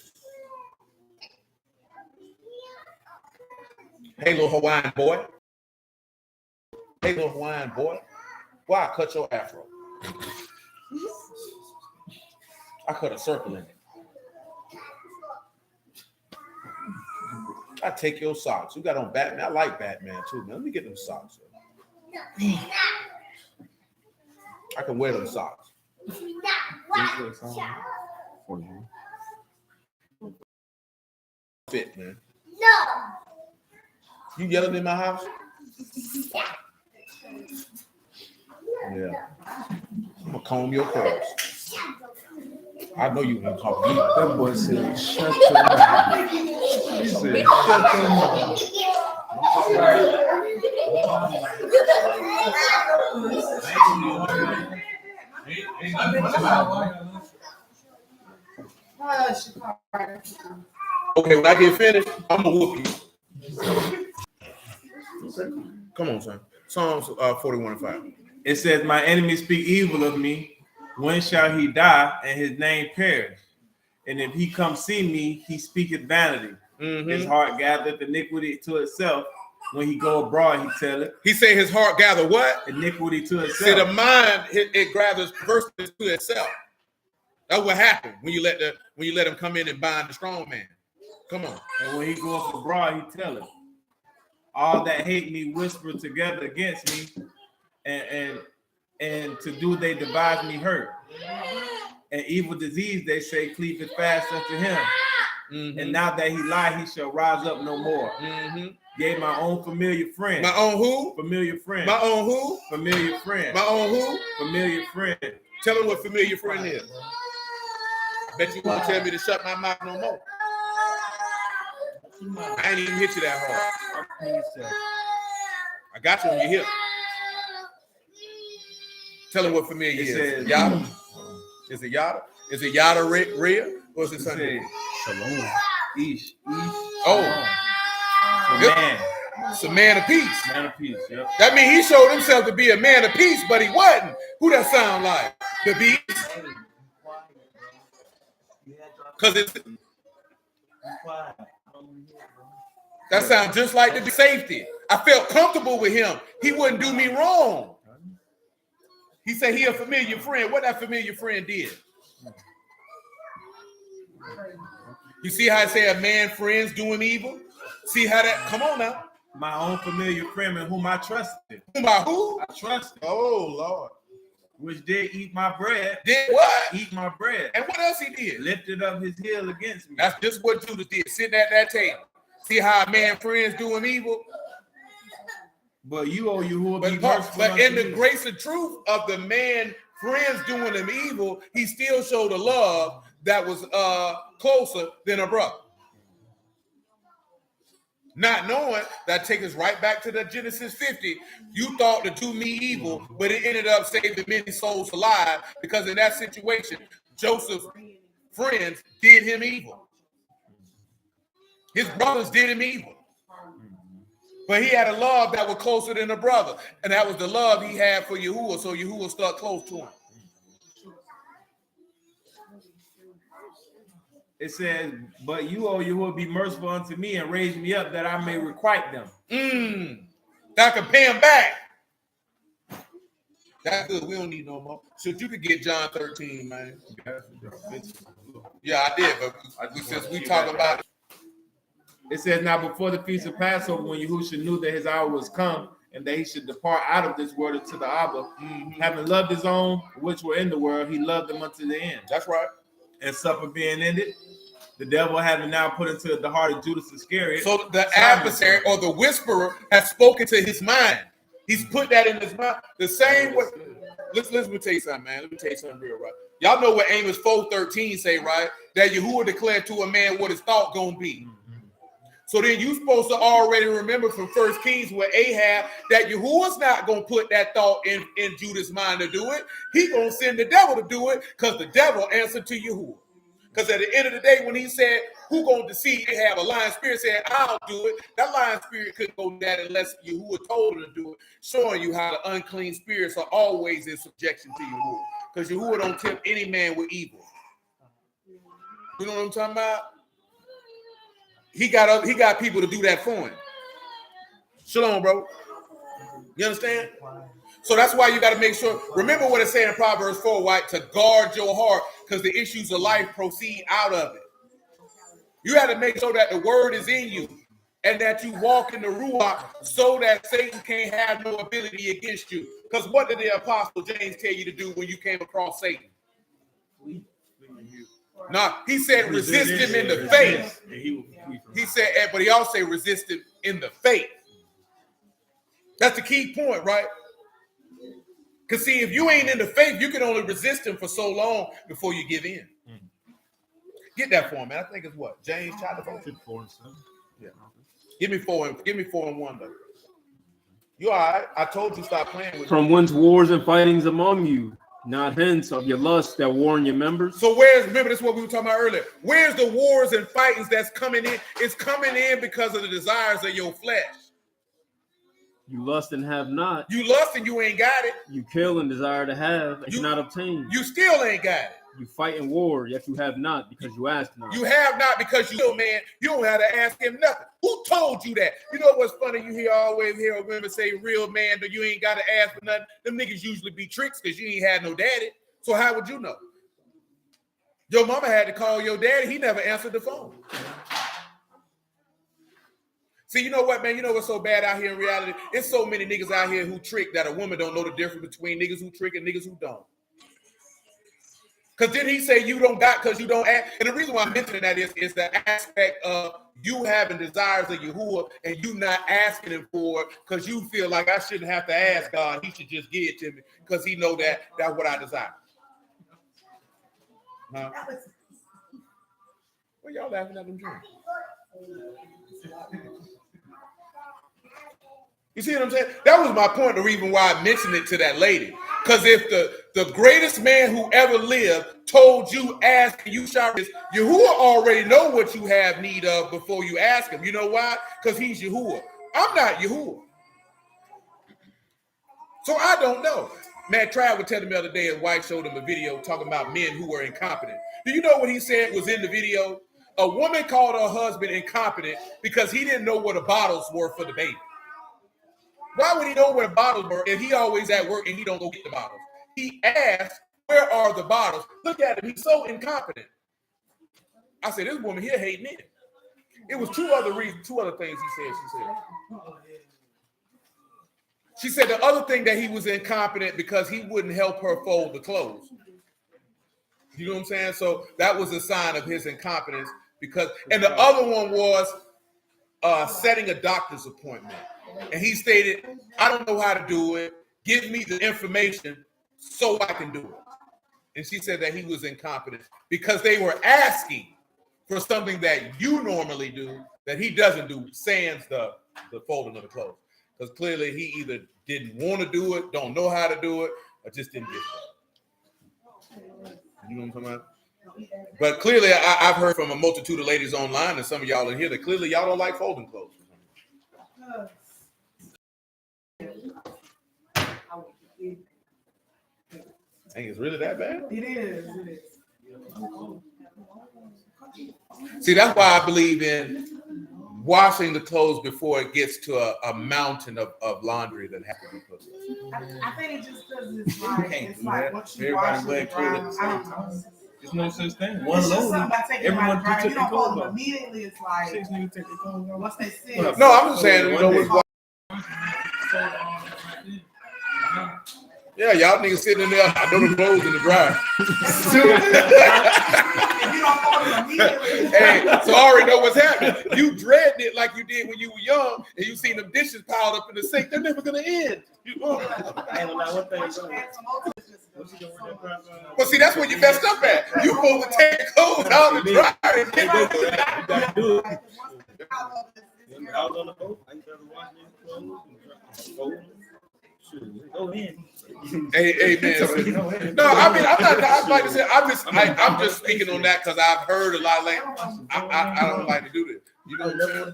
Hey, little Hawaiian boy. Hey, little Hawaiian boy. Why I cut your afro? I cut a circle in it. I take your socks. You got on Batman. I like Batman too, man. Let me get them socks. I can wear them socks. Fit, man. You yelling in my house? Yeah. I'm gonna comb your curls. I know you won't talk to me. That boy said, shut your mouth. He said, shut your mouth. Okay, when I get finished, I'm gonna whoop you. Come on, son. Psalms 41:5. It says, my enemies speak evil of me. When shall he die and his name perish? And if he come see me, he speaketh vanity. His heart gathereth iniquity to itself. When he go abroad, he tell it. He say his heart gather what? Iniquity to itself. See, the mind it gathers perverseness to itself. That's what happened when you let him come in and bind the strong man. Come on. And when he go up abroad, he tell it. All that hate me whisper together against me, and to do they devise me hurt. And evil disease, they say, cleaveth fast unto him. And now that he lie, he shall rise up no more. Yea, my own familiar friend. My own who? Familiar friend. My own who? Familiar friend. My own who? Familiar friend. Tell him what familiar friend is. Bet you won't tell me to shut my mouth no more. I ain't even hit you that hard. I got you on your hip. Tell him what familiar is. Yada? Is it Yada? Is it Yada Rhea? Or is it Sunday? Shalom. Ish. Oh. Man. It's a man of peace. Man of peace, yep. That means he showed himself to be a man of peace, but he wasn't. Who that sound like? The beast? Because it's... That sounds just like the safety. I felt comfortable with him. He wouldn't do me wrong. He said he a familiar friend. What that familiar friend did? You see how I say a man friends do him evil? See how that? Come on now. My own familiar friend in whom I trusted. Whom I who? I trusted. Oh Lord. Which did eat my bread. Did what? Eat my bread. And what else he did? Lifted up his heel against me. That's just what Judas did. Sitting at that table. See how a man friends do him evil? But you, oh, you will be merciful. But in the grace and truth of the man friends doing him evil, he still showed a love that was closer than a brother. Not knowing that takes us right back to the Genesis 50. You thought to do me evil, but it ended up saving many souls alive because in that situation, Joseph's friends did him evil. His brothers did him evil. But he had a love that was closer than a brother. And that was the love he had for Yahuwah, so Yahuwah stuck close to him. It says, but you, oh, you will be merciful unto me and raise me up that I may requite them. That I can pay them back. That's good. We don't need no more. So you could get John 13, man. Yeah, I did. But since we talking about it. It says, now before the feast of Passover, when Yahusha knew that his hour was come and that he should depart out of this world into the Abba, having loved his own which were in the world, he loved them unto the end. That's right. And supper being ended, the devil having now put into the heart of Judas Iscariot. So the adversary or the whisperer has spoken to his mind. He's put that in his mind. The same way. Let me tell you something, man. Let me tell you something real, right? Y'all know what Amos 4:13 say, right? That Yahuwah declared to a man what his thought gonna be. So then you're supposed to already remember from 1 Kings with Ahab that Yahuwah's not going to put that thought in Judas' mind to do it. He's going to send the devil to do it because the devil answered to Yahuwah. Because at the end of the day, when he said, who going to deceive Ahab? A lying spirit said, I'll do it. That lying spirit couldn't go that unless Yahuwah told him to do it, showing you how the unclean spirits are always in subjection to Yahuwah. because Yahuwah don't tempt any man with evil. You know what I'm talking about? He got people to do that for him. Shalom, bro. You understand? So that's why you got to make sure. Remember what it said in Proverbs 4, right? To guard your heart, because the issues of life proceed out of it. You have to make sure that the word is in you and that you walk in the Ruach so that Satan can't have no ability against you. Because what did the Apostle James tell you to do when you came across Satan? No, he said resist him in the faith. He said, but he also said resist him in the faith. That's the key point, right? Because see, if you ain't in the faith, you can only resist him for so long before you give in. Get that for him, man. I think it's what? James chapter 4. Yeah. Give me 4 and 1 though. You all right? I told you stop playing with From whence wars and fightings among you, not hence of your lust that war in your members. So remember this is what we were talking about earlier. Where's the wars and fightings that's coming in? It's coming in because of the desires of your flesh. You lust and have not. You lust and you ain't got it. You kill and desire to have and cannot obtain. You still ain't got it. You fight in war, yet you have not because you ask not. You have not because you, man, you don't have to ask him nothing. Who told you that? You know what's funny? You always hear women say, real man, that you ain't got to ask for nothing. Them niggas usually be tricks because you ain't had no daddy. So how would you know? Your mama had to call your daddy. He never answered the phone. See, you know what, man? You know what's so bad out here in reality? It's so many niggas out here who trick that a woman don't know the difference between niggas who trick and niggas who don't. Because then he say you don't got because you don't ask. And the reason why I'm mentioning that is the aspect of you having desires of Yahuwah and you not asking him for it because you feel like I shouldn't have to ask God. He should just give it to me because he know that that's what I desire. Huh? Well, y'all laughing at them dreams. You see what I'm saying? That was my point, the reason why I mentioned it to that lady. Because if the greatest man who ever lived told you, ask, and you shall receive, Yahuwah already know what you have need of before you ask him. You know why? Because he's Yahuwah. I'm not Yahuwah. So I don't know. Man, Trav was telling me the other day, his wife showed him a video talking about men who were incompetent. Do you know what he said was in the video? A woman called her husband incompetent because he didn't know where the bottles were for the baby. Why would he know where the bottles were if he always at work and he don't go get the bottles? He asked, where are the bottles? Look at him. He's so incompetent. I said, this woman here hate men. It was two other things She said the other thing that he was incompetent because he wouldn't help her fold the clothes. You know what I'm saying? So that was a sign of his incompetence and the other one was setting a doctor's appointment. And he stated, I don't know how to do it. Give me the information so I can do it. And she said that he was incompetent because they were asking for something that you normally do that he doesn't do, sans the folding of the clothes. Because clearly he either didn't want to do it, don't know how to do it, or just didn't get it. You know what I'm talking about? But clearly I've heard from a multitude of ladies online and some of y'all in here that clearly y'all don't like folding clothes. Dang, it's really that bad? It is. See, that's why I believe in washing the clothes before it gets to a mountain of laundry that have to be put. I think it's just because it's like once you wash it, dry, I don't know. There's no such thing. One load. Everyone took you don't clothes fold them off. immediately. It's like Six niggas take their clothes off. once they sit. No, I'm just saying, you know what's yeah, y'all niggas sitting in there. I know the clothes in the dryer. If you don't fold them immediately. Hey, so I already know what's happening. You dreaded it like you did when you were young, and you seen them dishes piled up in the sink. They're never gonna end. Well, see, that's where you messed up at. You supposed to take the clothes out of the dryer and get rid of it. You gotta do it. I was on the boat. I used to wash these clothes. Go in. Hey, man. No, I mean, I'm not. I'm like to say, I'm just speaking on that because I've heard a lot of language. I don't like to do this. You know what I'm saying?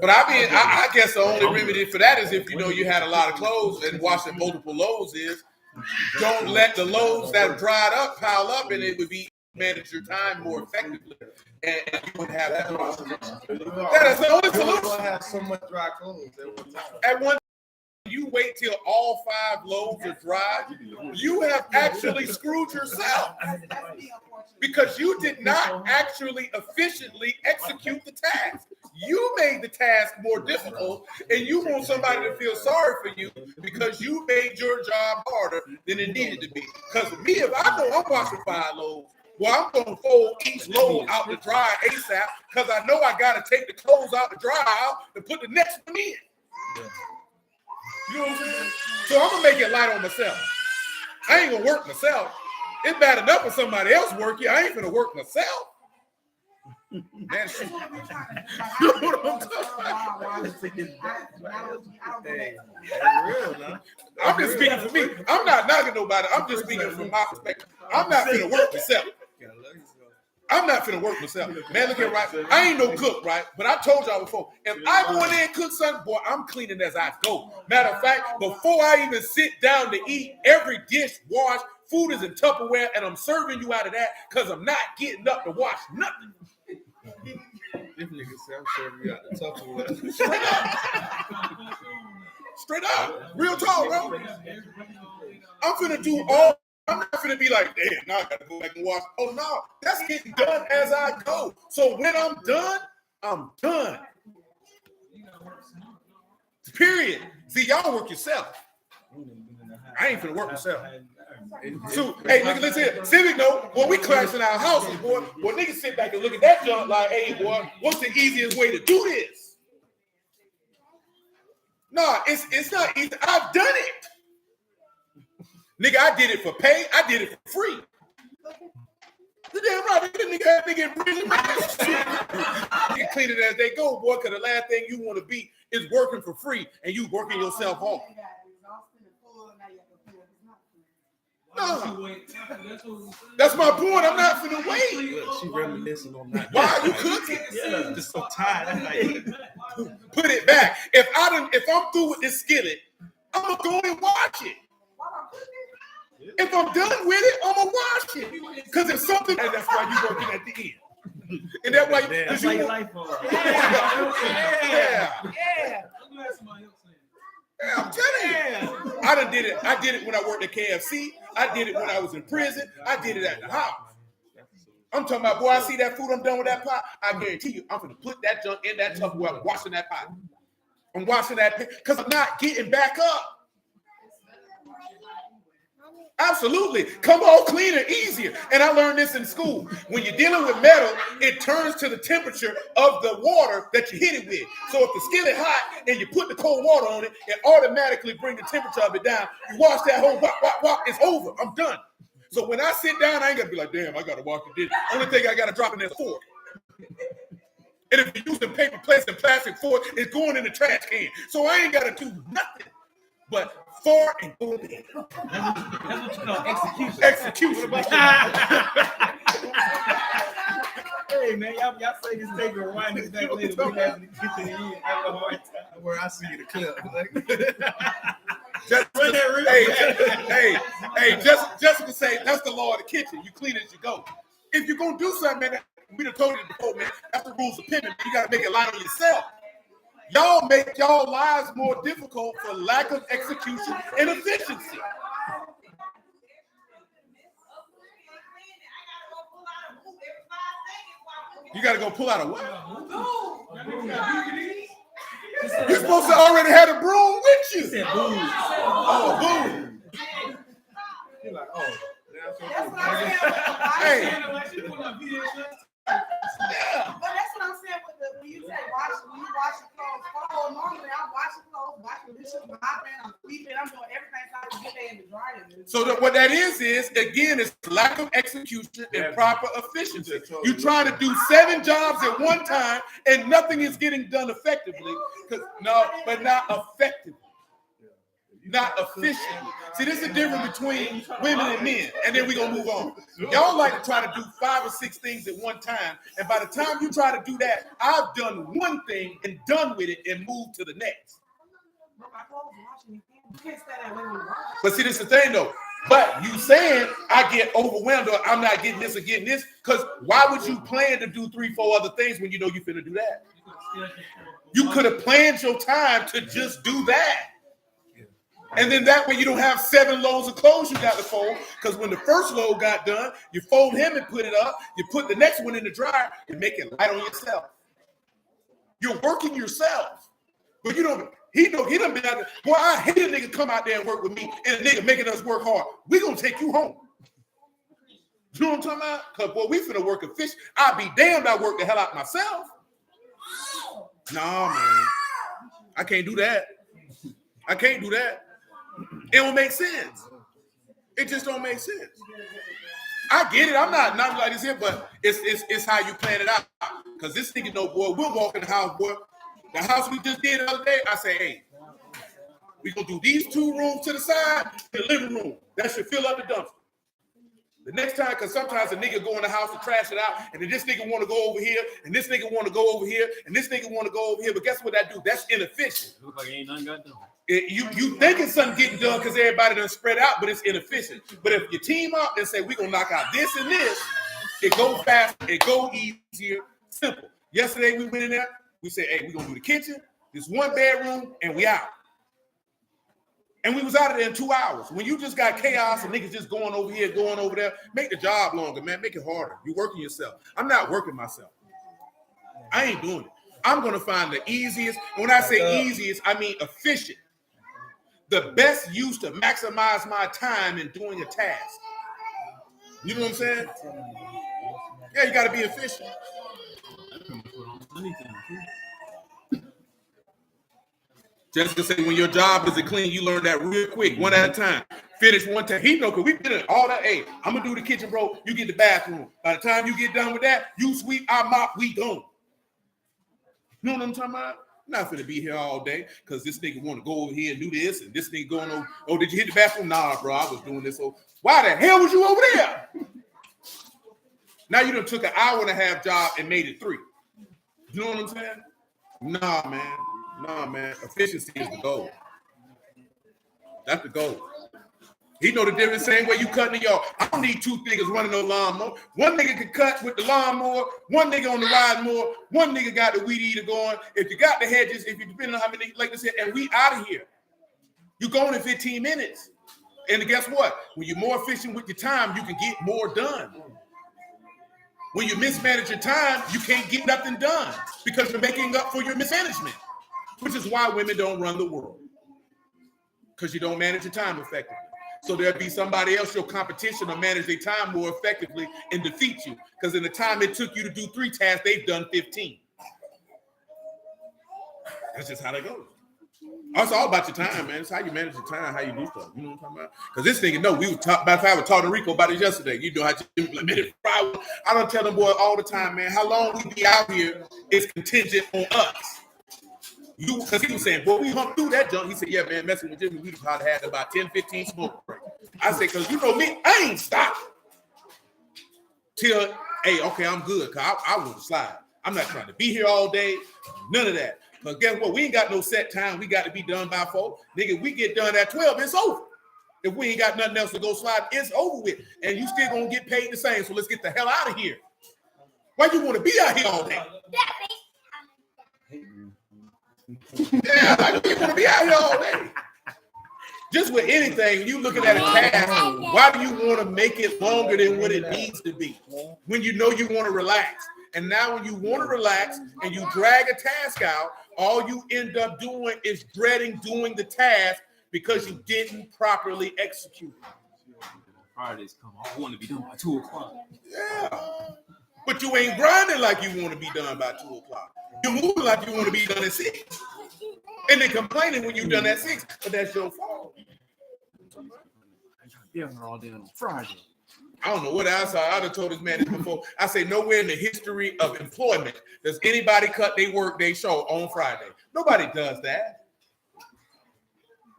But I mean, I guess the only remedy for that is if you know you had a lot of clothes and washing multiple loads is Don't let the loads that dried up pile up, and it would be manage your time more effectively, and you would have that. That is the only solution. Have so much dry clothes At one, you wait till all 5 loads are dry. You have actually screwed yourself because you did not actually efficiently execute the task. You made the task more difficult, and you want somebody to feel sorry for you because you made your job harder than it needed to be. Because for me, if I know I'm washing 5 loads, well, I'm going to fold each load out to dry ASAP because I know I got to take the clothes out to dry out to put the next one in. You know what I'm saying? So I'm going to make it light on myself. I ain't going to work myself. It's bad enough when somebody else work you. I ain't going to work myself. Man, shit. You know what I'm talking about? I'm just speaking for me. I'm not knocking nobody. I'm just speaking from my perspective. I'm not going to work myself. I'm not finna work myself. Man, look at right. I ain't no cook, right? But I told y'all before, if I go in there and cook something, boy, I'm cleaning as I go. Matter of fact, before I even sit down to eat, every dish washed, food is in Tupperware, and I'm serving you out of that because I'm not getting up to wash nothing. This nigga said I'm serving you out the Tupperware. Straight up. Real talk, bro. I'm finna do all. I'm not gonna be like, damn, now I gotta go back and watch. Oh no, that's getting done as I go. So when I'm done, I'm done. Period. See, y'all work yourself. I ain't finna work myself. So, hey, nigga, listen here. Civic note, when we crash in our houses, boy, well, niggas sit back and look at that junk like, hey, boy, what's the easiest way to do this? No, it's not easy. I've done it. Nigga, I did it for pay. I did it for free. The damn right. Nigga really nigga clean it as they go, boy, because the last thing you want to be is working for free and you working yourself off. No. That's my point. I'm not finna wait. Look, she reminiscing on that. Why are you cooking? Yeah, just so tired. Put it back. If I'm through with this skillet, I'm gonna go and watch it. If I'm done with it, I'm gonna watch it. Because if something, and that's why you working at the end. And that's why you life. Yeah, I'm telling you. I done did it. I did it when I worked at KFC. I did it when I was in prison. I did it at the house. I'm talking about, boy, I see that food, I'm done with that pot. I guarantee you, I'm going to put that junk in that Tupperware. I'm washing that pot. I'm washing that because I'm not getting back up. Absolutely. Come on, cleaner, easier. And I learned this in school. When you're dealing with metal, it turns to the temperature of the water that you hit it with. So if the skillet hot and you put the cold water on it, it automatically brings the temperature of it down. You wash that whole wop, it's over. I'm done. So when I sit down, I ain't got to be like, damn, I got to wash the dish. Only thing I got to drop in that fork. And if you're using paper plates and plastic fork, it's going in the trash can. So I ain't got to do nothing but fart and go there. That's what you call execution. Execution. Hey man, y'all say this take a rewind this back later. We have to get to the end. Have a hard time. Where I see the clip. Jessica say that's the law of the kitchen. You clean as you go. If you're gonna do something, man, we done told you before, man. That's the rules of pimping. You gotta make it light on yourself. Y'all make y'all lives more difficult for lack of execution and efficiency. You gotta go pull out a what? You're supposed to already have a broom with you. Said boom. Oh, boom. You're like, oh, That's what I'm saying. Hey. Yeah. But that's what I'm saying with when you say when you wash your clothes. Oh, normally I'm washing clothes, washing dishes, mopping, I'm sweeping, I'm doing everything so I can get there in the dryer. So what that is again, is lack of execution and proper efficiency. You're trying to do 7 jobs at one time and nothing is getting done effectively. But not effectively. Not efficiently. See, this is the difference between women and men. And then we're going to move on. Y'all like to try to do 5 or 6 things at one time. And by the time you try to do that, I've done one thing and done with it and moved to the next. But see, this is the thing, though. But you saying I get overwhelmed or I'm not getting this or getting this, because why would you plan to do 3-4 other things when you know you're finna do that? You could have planned your time to just do that. And then that way you don't have 7 loads of clothes you got to fold, because when the first load got done, you fold him and put it up, you put the next one in the dryer and make it light on yourself. You're working yourself. But you don't, he done been out there. Boy, I hate a nigga come out there and work with me and a nigga making us work hard. We gonna take you home. You know what I'm talking about? Because boy, we finna work a fish. I'll be damned I work the hell out myself. Nah, man. I can't do that. I can't do that. It don't make sense. It just don't make sense. I get it. I'm not nothing like this here, but it's how you plan it out. Because this nigga know, boy, we'll walk in the house, boy. The house we just did the other day, I say, hey, we gonna do these 2 rooms to the side, the living room. That should fill up the dumpster. The next time, because sometimes a nigga go in the house to trash it out, and then this nigga want to go over here, and this nigga want to go over here, and this nigga want to go over here. But guess what that do? That's inefficient. It looks like ain't nothing got done. You thinking something getting done because everybody done spread out, but it's inefficient. But if you team up and say we gonna knock out this and this, it go fast, it go easier, simple. Yesterday we went in there, we said, hey, we gonna do the kitchen, this 1 bedroom, and we out. And we was out of there in 2 hours. When you just got chaos and niggas just going over here, going over there, make the job longer, man. Make it harder. You're working yourself. I'm not working myself. I ain't doing it. I'm going to find the easiest. And when I say easiest, I mean efficient. The best use to maximize my time in doing a task. You know what I'm saying? Yeah, you got to be efficient. Jessica said, when your job isn't clean, you learn that real quick, one at a time. Finish one time. He know, because we did all that. Hey, I'm going to do the kitchen, bro. You get the bathroom. By the time you get done with that, you sweep, I mop, we gone. You know what I'm talking about? I'm not going to be here all day because this nigga want to go over here and do this, and this nigga going over, oh, did you hit the bathroom? Nah, bro, I was doing this. So why the hell was you over there? Now you done took an 1.5-hour job and made it 3. You know what I'm saying? Nah, man. Nah, man. Efficiency is the goal. That's the goal. He know the difference. Same way you cutting the yard. I don't need 2 niggas running no lawnmower. One nigga can cut with the lawnmower. One nigga on the ride mower. One nigga got the weed eater going. If you got the hedges, if you depending on how many, like I said, and we out of here. You going in 15 minutes. And guess what? When you're more efficient with your time, you can get more done. When you mismanage your time, you can't get nothing done because you're making up for your mismanagement, which is why women don't run the world, because you don't manage your time effectively. So there'll be somebody else, your competition, will manage their time more effectively and defeat you, because in the time it took you to do 3 tasks, they've done 15. That's just how that goes. It's all about your time, man. It's how you manage your time, how you do stuff. You know what I'm talking about? Because this nigga know, we were talking about, I was talking to Rico about it yesterday. You know how to implement it. I don't tell them boys all the time, man, how long we be out here is contingent on us. You, because he was saying, boy, we humped through that junk. He said, yeah, man, messing with Jimmy, we probably had about 10, 15 smoke breaks. I said, because you know me, I ain't stopped till, hey, okay, I'm good, because I want to slide. I'm not trying to be here all day, none of that. Because guess what? We ain't got no set time. We got to be done by 4. Nigga, we get done at 12, it's over. If we ain't got nothing else to go slide, it's over with. And you still going to get paid the same, so let's get the hell out of here. Why you want to be out here all day? Yeah, I don't want to be out here all day. Just with anything, you looking at a task, why do you want to make it longer than what it needs to be? When you know you want to relax. And now when you want to relax and you drag a task out, all you end up doing is dreading doing the task because you didn't properly execute it. Fridays come. I want to be done by 2 o'clock. Yeah. But you ain't grinding like you want to be done by 2 o'clock. You're moving like you want to be done at 6. And then complaining when you're done at 6, but that's your fault. Yeah, we're all done on Friday. I don't know what else I'd have told this man this before. I say nowhere in the history of employment does anybody cut their work day show on Friday. Nobody does that.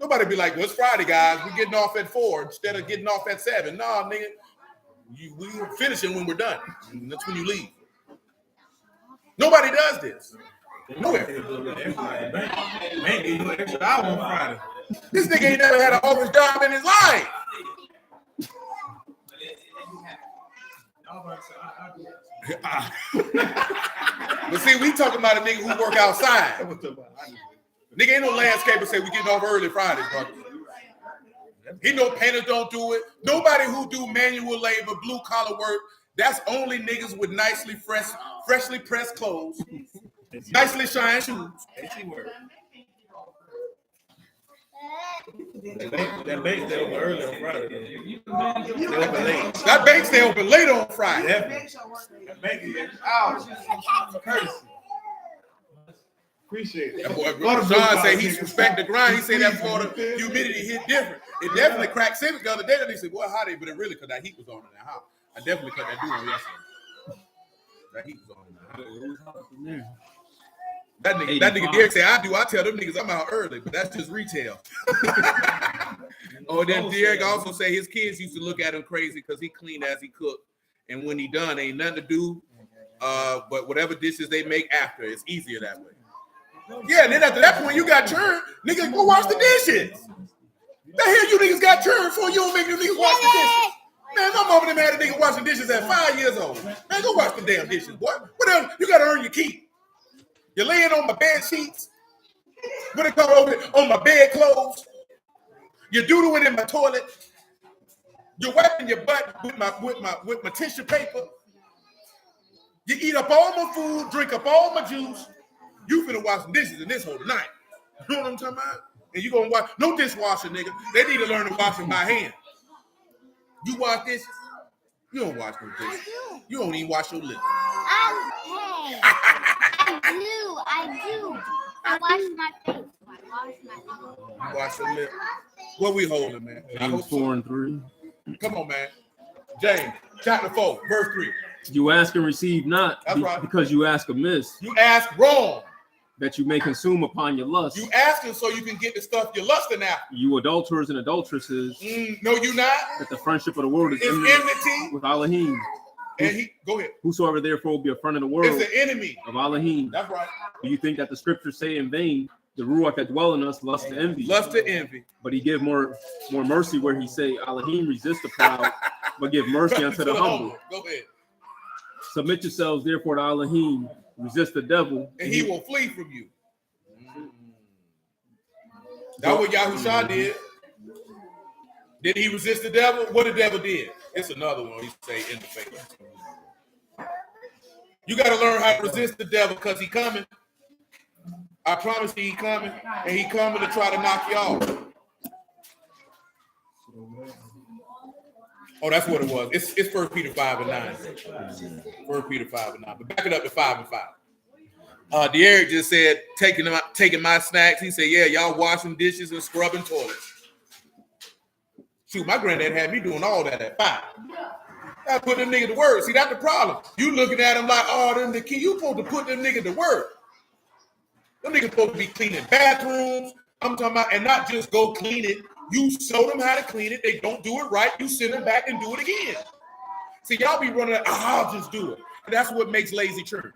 Nobody be like, well, it's Friday, guys. We're getting off at 4 instead of getting off at 7. Nah, nigga. We finishing when we're done. And that's when you leave. Nobody does this. Nowhere. Man, you do an extra hour on Friday. This nigga ain't never had an office job in his life. But see, we talking about a nigga who work outside. Nigga ain't no landscaper say we getting off early Fridays, brother. He know painters don't do it. Nobody who do manual labor, blue collar work, that's only niggas with freshly pressed clothes, nicely shined shoes. That bank stay open early on Friday. They open late. That bank stay open late on Friday. That bank is out. Courtesy. Appreciate it. That boy John say he suspect the grind. He said that Florida humidity hit different. It definitely cracked Civic the other day. And he said, "Boy, how they?" But it really because that heat was on in that house. I definitely cut that dude on yesterday. That heat was on in that house. That nigga Derek say, I tell them niggas I'm out early, but that's just retail. Oh, then Derek also say his kids used to look at him crazy because he cleaned as he cooked. And when he done, ain't nothing to do. But whatever dishes they make after, it's easier that way. Yeah, and then after that point, you got churn. Niggas go wash the dishes. The hell you niggas got churn for? You don't make you niggas wash the dishes. Man, my mama done had a nigga washing dishes at 5 years old. Man, go wash the damn dishes, boy. What else? You got to earn your keep. You're laying on my bed sheets. What it called over there? On my bed clothes. You're doodling in my toilet. You're wiping your butt with my tissue paper. You eat up all my food, drink up all my juice. You finna wash some dishes in this hole tonight. You know what I'm talking about? And you gonna wash no dishwasher, nigga. They need to learn to wash it by hand. You wash dishes. You don't wash no dishes. You don't even wash your lips. I do. I wash my face. Wash your lips. What we holding, man? James 4:3. Come on, man. James, chapter 4, verse 3. You ask and receive not, right. Because you ask amiss. You ask wrong. That you may consume upon your lust. You asking so you can get the stuff you're lusting after. You adulterers and adulteresses. No, you not. That the friendship of the world is enmity with Elohim. And go ahead. Whosoever therefore will be a friend of the world. It's the enemy of Elohim. That's right. Do you think that the scriptures say in vain, the Ruach that dwell in us, lust to envy? Lust to envy. But he give more mercy where he say, Elohim resist the proud, but give mercy unto the humble. Go ahead. Submit yourselves therefore to Elohim, resist the devil. And he will flee from you. That's what Yahusha did. Did he resist the devil? What the devil did? It's another one. He say in the face. You got to learn how to resist the devil because he coming. I promise you he coming. And he coming to try to knock you off. Oh, that's what it was. It's 1 Peter 5:9. 1 Peter 5:9. But back it up to 5:5. Derek just said, taking my snacks. He said, yeah, y'all washing dishes and scrubbing toilets. Shoot, my granddad had me doing all that at 5. I put them niggas to work. See, that's the problem. You looking at them like, oh, them the key. You supposed to put them niggas to work. Them niggas supposed to be cleaning bathrooms. I'm talking about, and not just go clean it. You show them how to clean it. They don't do it right. You send them back and do it again. See, y'all be running, I'll just do it. And that's what makes lazy churn.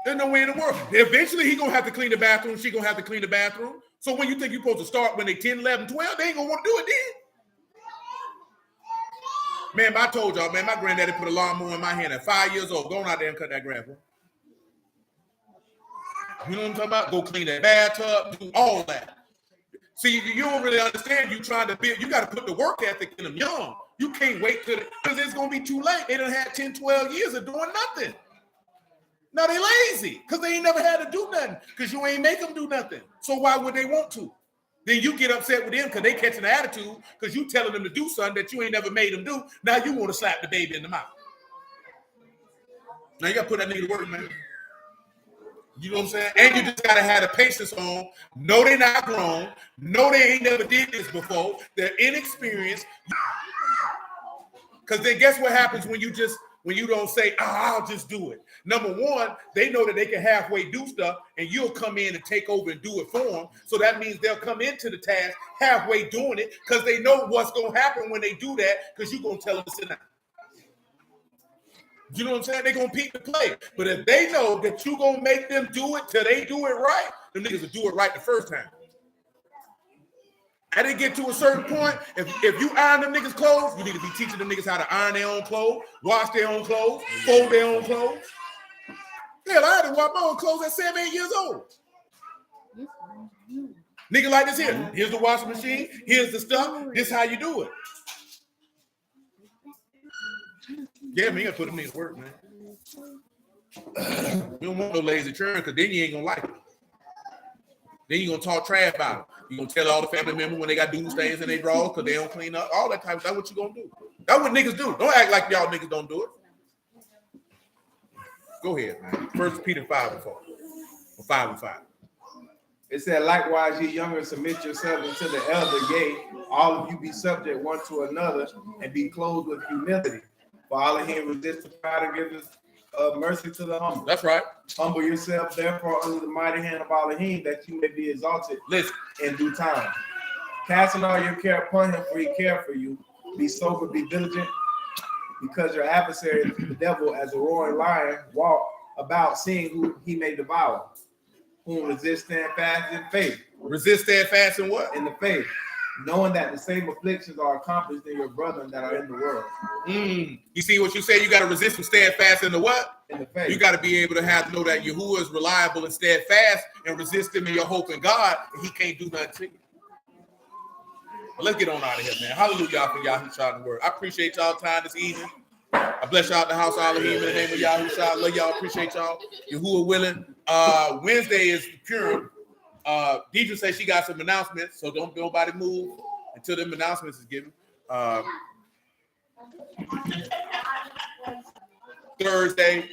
There's no way in the world. Eventually, he going to have to clean the bathroom. She going to have to clean the bathroom. So when you think you're supposed to start when they 10, 11, 12, they ain't going to want to do it then. Man, I told y'all, man, my granddaddy put a lawnmower in my hand at 5 years old. Go on out there and cut that grass, bro. You know what I'm talking about? Go clean that bathtub, do all that. See, you don't really understand. You trying to build, you got to put the work ethic in them young. You can't wait till because it's going to be too late. They done had 10, 12 years of doing nothing. Now they lazy because they ain't never had to do nothing because you ain't make them do nothing. So why would they want to? Then you get upset with them because they catching the attitude because you telling them to do something that you ain't never made them do. Now you want to slap the baby in the mouth. Now you got to put that nigga to work, man. You know what I'm saying? And you just got to have the patience on. No, they're not grown. No, they ain't never did this before. They're inexperienced. Because then guess what happens when you don't say, I'll just do it. Number one, they know that they can halfway do stuff and you'll come in and take over and do it for them. So that means they'll come into the task halfway doing it because they know what's going to happen when they do that because you're going to tell them to sit down. You know what I'm saying? They're going to peek the play. But if they know that you're going to make them do it till they do it right, them niggas will do it right the first time. And they get to a certain point, if you iron them niggas' clothes, you need to be teaching them niggas how to iron their own clothes, wash their own clothes, fold their own clothes. Hell, I had to wash my own clothes at 7, 8 years old. Nigga like this here. Here's the washing machine. Here's the stuff. This how you do it. Yeah, man, you gotta put them niggas to work, man. You don't want no lazy churn, because then you ain't gonna like it. Then you gonna talk trash about them. You gonna tell all the family members when they got doodle stains in their drawers because they don't clean up. All that type of stuff. That's what you gonna do. That's what niggas do. Don't act like y'all niggas don't do it. Go ahead, man. 1 Peter 5:4. Or 5:5. It said, likewise, ye younger, submit yourselves unto the elder, yea, all of you be subject one to another, and be clothed with humility. For all of him resist the proud and give mercy to the humble. That's right. Humble yourself, therefore, under the mighty hand of Elohim, that you may be exalted in due time. Casting all your care upon him, for he cares for you. Be sober, be diligent, because your adversary, the devil, as a roaring lion, walk about seeing who he may devour. Whom resist stand fast in faith. Resist stand fast in what? In the faith. Knowing that the same afflictions are accomplished in your brethren that are in the world. You see what you say? You got to resist and stand fast in the what? In the faith. You got to be able to know that Yahuwah is reliable and steadfast, and resist him in your hope in God, and he can't do nothing to you. But let's get on out of here, man. Hallelujah for Yahusha the word. I appreciate y'all time this evening. I bless y'all at the house of Elohim in the name of Yahusha. I love y'all. Appreciate y'all. Yahuwah willing. Wednesday is Purim. Deidre says she got some announcements, so don't nobody move until them announcements is given. Thursday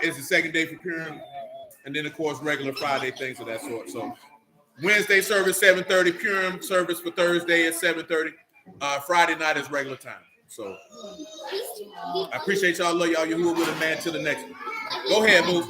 is the second day for Purim, and then of course regular Friday things of that sort. So Wednesday service 7:30, Purim service for Thursday at 7:30. Friday night is regular time. So I appreciate y'all. Love y'all. Yahuwah with a man till the next one. Go ahead, boo.